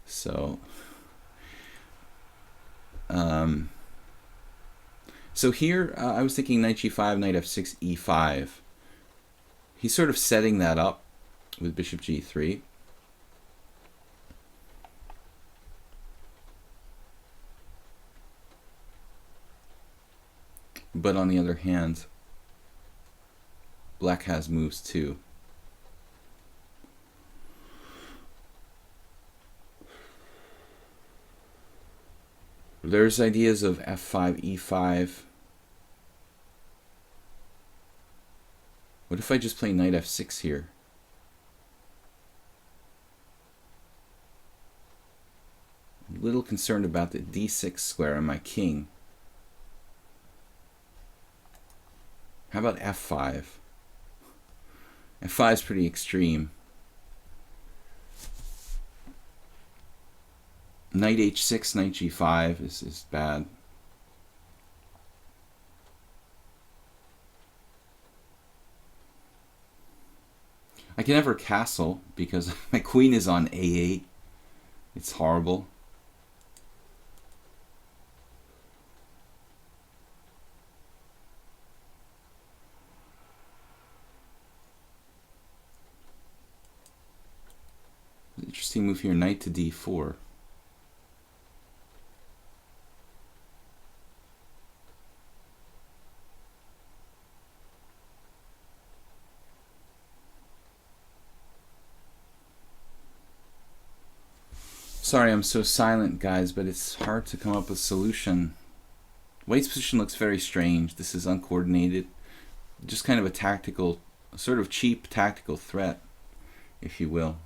So, so here I was thinking knight g5, knight f6, e5. He's sort of setting that up with bishop g3. But on the other hand, black has moves too. There's ideas of f5, e5. What if I just play knight f6 here? I'm a little concerned about the d6 square on my king. How about f5? f5 is pretty extreme. Knight h6, knight g5 is bad. I can never castle because my queen is on a8. It's horrible. Interesting move here, knight to d4. Sorry I'm so silent, guys, but it's hard to come up with a solution. White's position looks very strange. This is uncoordinated. Just kind of a tactical, sort of cheap tactical threat, if you will.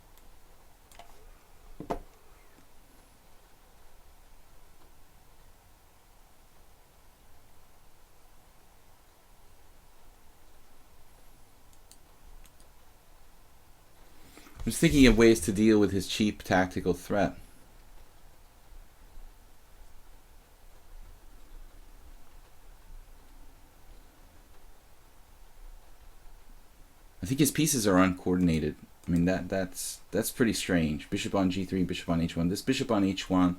I was thinking of ways to deal with his cheap tactical threat. I think his pieces are uncoordinated. I mean, that's pretty strange. Bishop on g3, bishop on h1. This bishop on h1,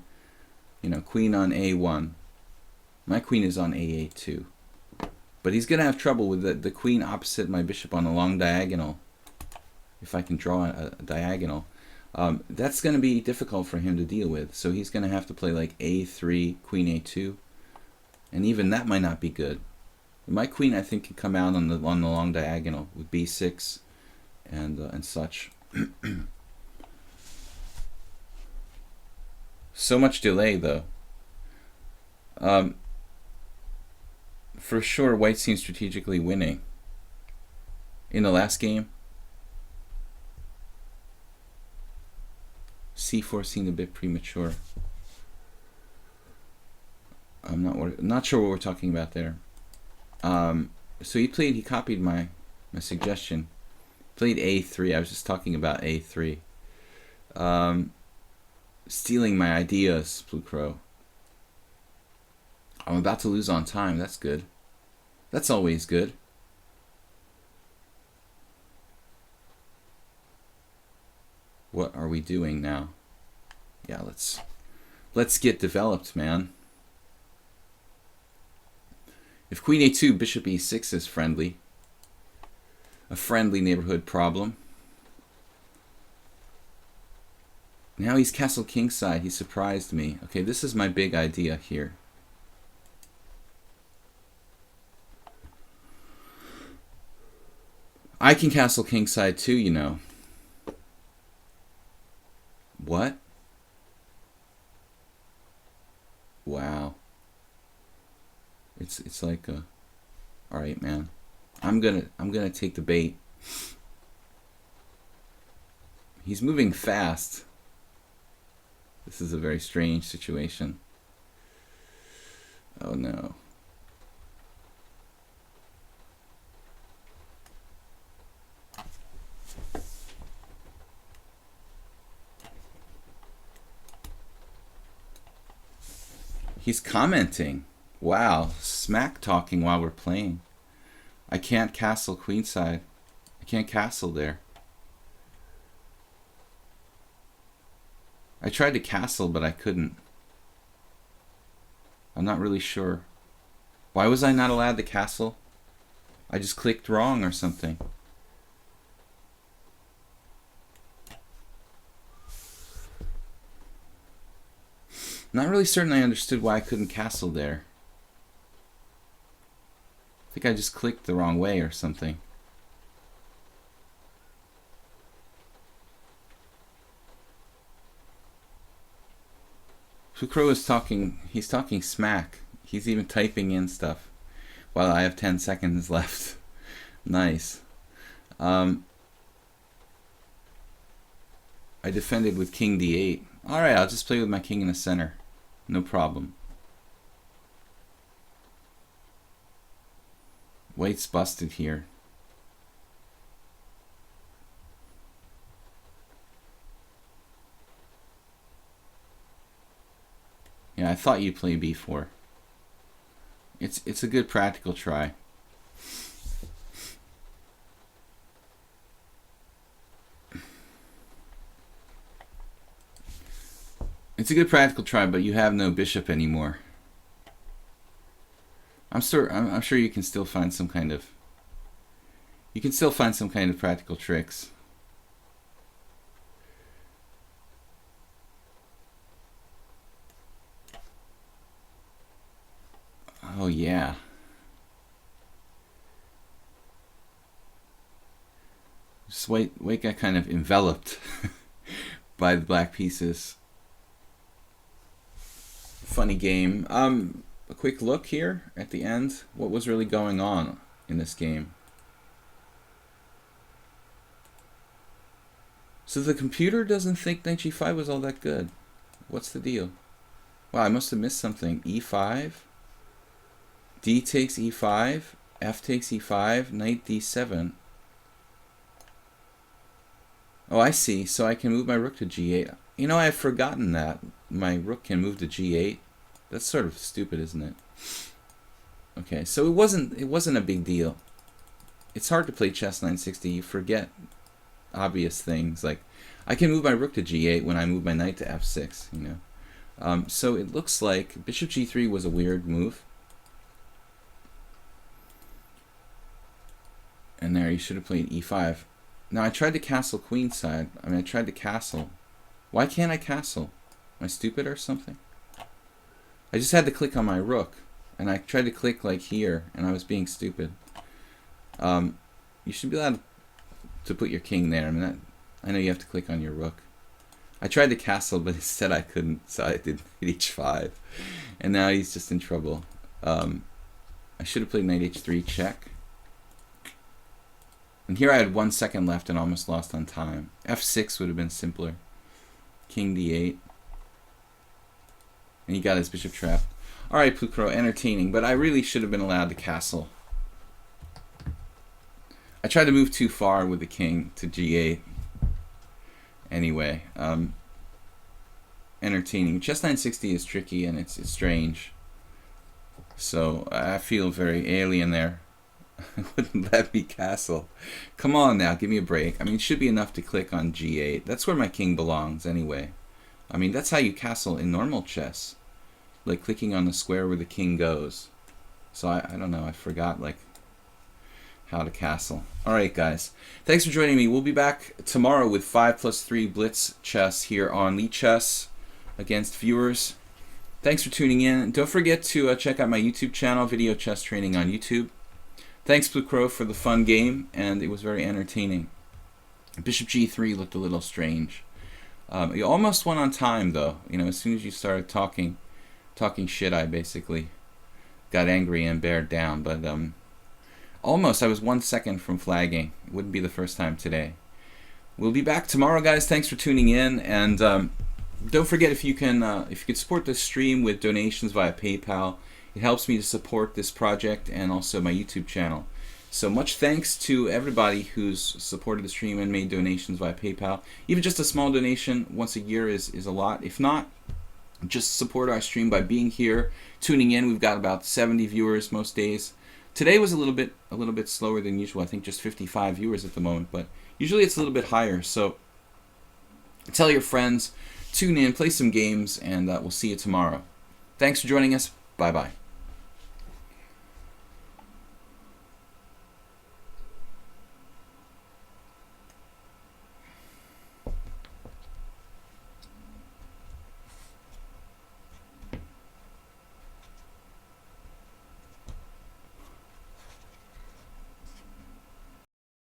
you know, queen on a1. My queen is on a8 too. But he's going to have trouble with the queen opposite my bishop on a long diagonal. If I can draw a diagonal. That's going to be difficult for him to deal with. So he's going to have to play like a3, queen a2. And even that might not be good. My queen, I think, can come out on the long diagonal with b6 and such. So much delay, though. For sure, white seems strategically winning. In the last game, c4 seemed a bit premature. I'm not sure what we're talking about there. So he copied my suggestion. Played a3. I was just talking about a3. Stealing my ideas, Blue Crow. I'm about to lose on time. That's good. That's always good. What are we doing now? Yeah, let's get developed, man. If queen a2, bishop e6 is friendly. A friendly neighborhood problem. Now he's castle kingside. He surprised me. Okay, this is my big idea here. I can castle kingside too, you know. What? Wow. It's like a, all right, man. I'm gonna take the bait. He's moving fast. This is a very strange situation. Oh no. He's commenting. Wow, smack talking while we're playing. I can't castle queenside. I can't castle there. I tried to castle, but I couldn't. I'm not really sure. Why was I not allowed to castle? I just clicked wrong or something. Not really certain I understood why I couldn't castle there. I think I just clicked the wrong way or something. Fukro is talking, he's talking smack. He's even typing in stuff while I have 10 seconds left. Nice. I defended with king d8. Alright, I'll just play with my king in the center. No problem. White's busted here. Yeah, I thought you'd play b4. It's a good practical try. It's a good practical try, but you have no bishop anymore. I'm sure you can still find some kind of. You can still find some kind of practical tricks. Oh yeah. Just White got kind of enveloped by the black pieces. Funny game. A quick look here at the end. What was really going on in this game? So the computer doesn't think knight g5 was all that good. What's the deal? Wow, I must have missed something. e5. D takes e5. F takes e5. Knight d7. Oh, I see. So I can move my rook to g8. You know, I've forgotten that. My rook can move to g8. That's sort of stupid, isn't it? Okay, so it wasn't a big deal. It's hard to play chess 960. You forget obvious things like I can move my rook to g8 when I move my knight to f6. You know, so it looks like bishop g3 was a weird move. And there, you should have played e5. Now I tried to castle queenside. I mean, I tried to castle. Why can't I castle? Am I stupid or something? I just had to click on my rook, and I tried to click like here, and I was being stupid. You should be allowed to put your king there. I mean, I know you have to click on your rook. I tried to castle, but instead I couldn't, so I did knight h5, and now he's just in trouble. I should have played knight h3 check. And here I had 1 second left and almost lost on time. f6 would have been simpler. King d8. And he got his bishop trapped. Alright, Pukro, entertaining, but I really should have been allowed to castle. I tried to move too far with the king to g8. Anyway, entertaining. Chess 960 is tricky and it's strange. So I feel very alien there. Wouldn't let me castle. Come on now, give me a break. I mean, it should be enough to click on g8. That's where my king belongs anyway. I mean, that's how you castle in normal chess. Like clicking on the square where the king goes. So I don't know, I forgot like how to castle. Alright guys, thanks for joining me. We'll be back tomorrow with 5+3 blitz chess here on lichess against viewers. Thanks for tuning in. Don't forget to check out my YouTube channel, Video Chess Training on YouTube. Thanks, Pukro, for the fun game, and it was very entertaining. Bishop g3 looked a little strange. You almost went on time, though. You know, as soon as you started talking shit, I basically got angry and bared down. But almost, I was 1 second from flagging. It wouldn't be the first time today. We'll be back tomorrow, guys. Thanks for tuning in, and don't forget if you could support this stream with donations via PayPal. It helps me to support this project and also my YouTube channel. So much thanks to everybody who's supported the stream and made donations via PayPal. Even just a small donation once a year is a lot. If not, just support our stream by being here, tuning in. We've got about 70 viewers most days. Today was a little bit slower than usual. I think just 55 viewers at the moment, but usually it's a little bit higher. So tell your friends, tune in, play some games, and we'll see you tomorrow. Thanks for joining us. Bye-bye.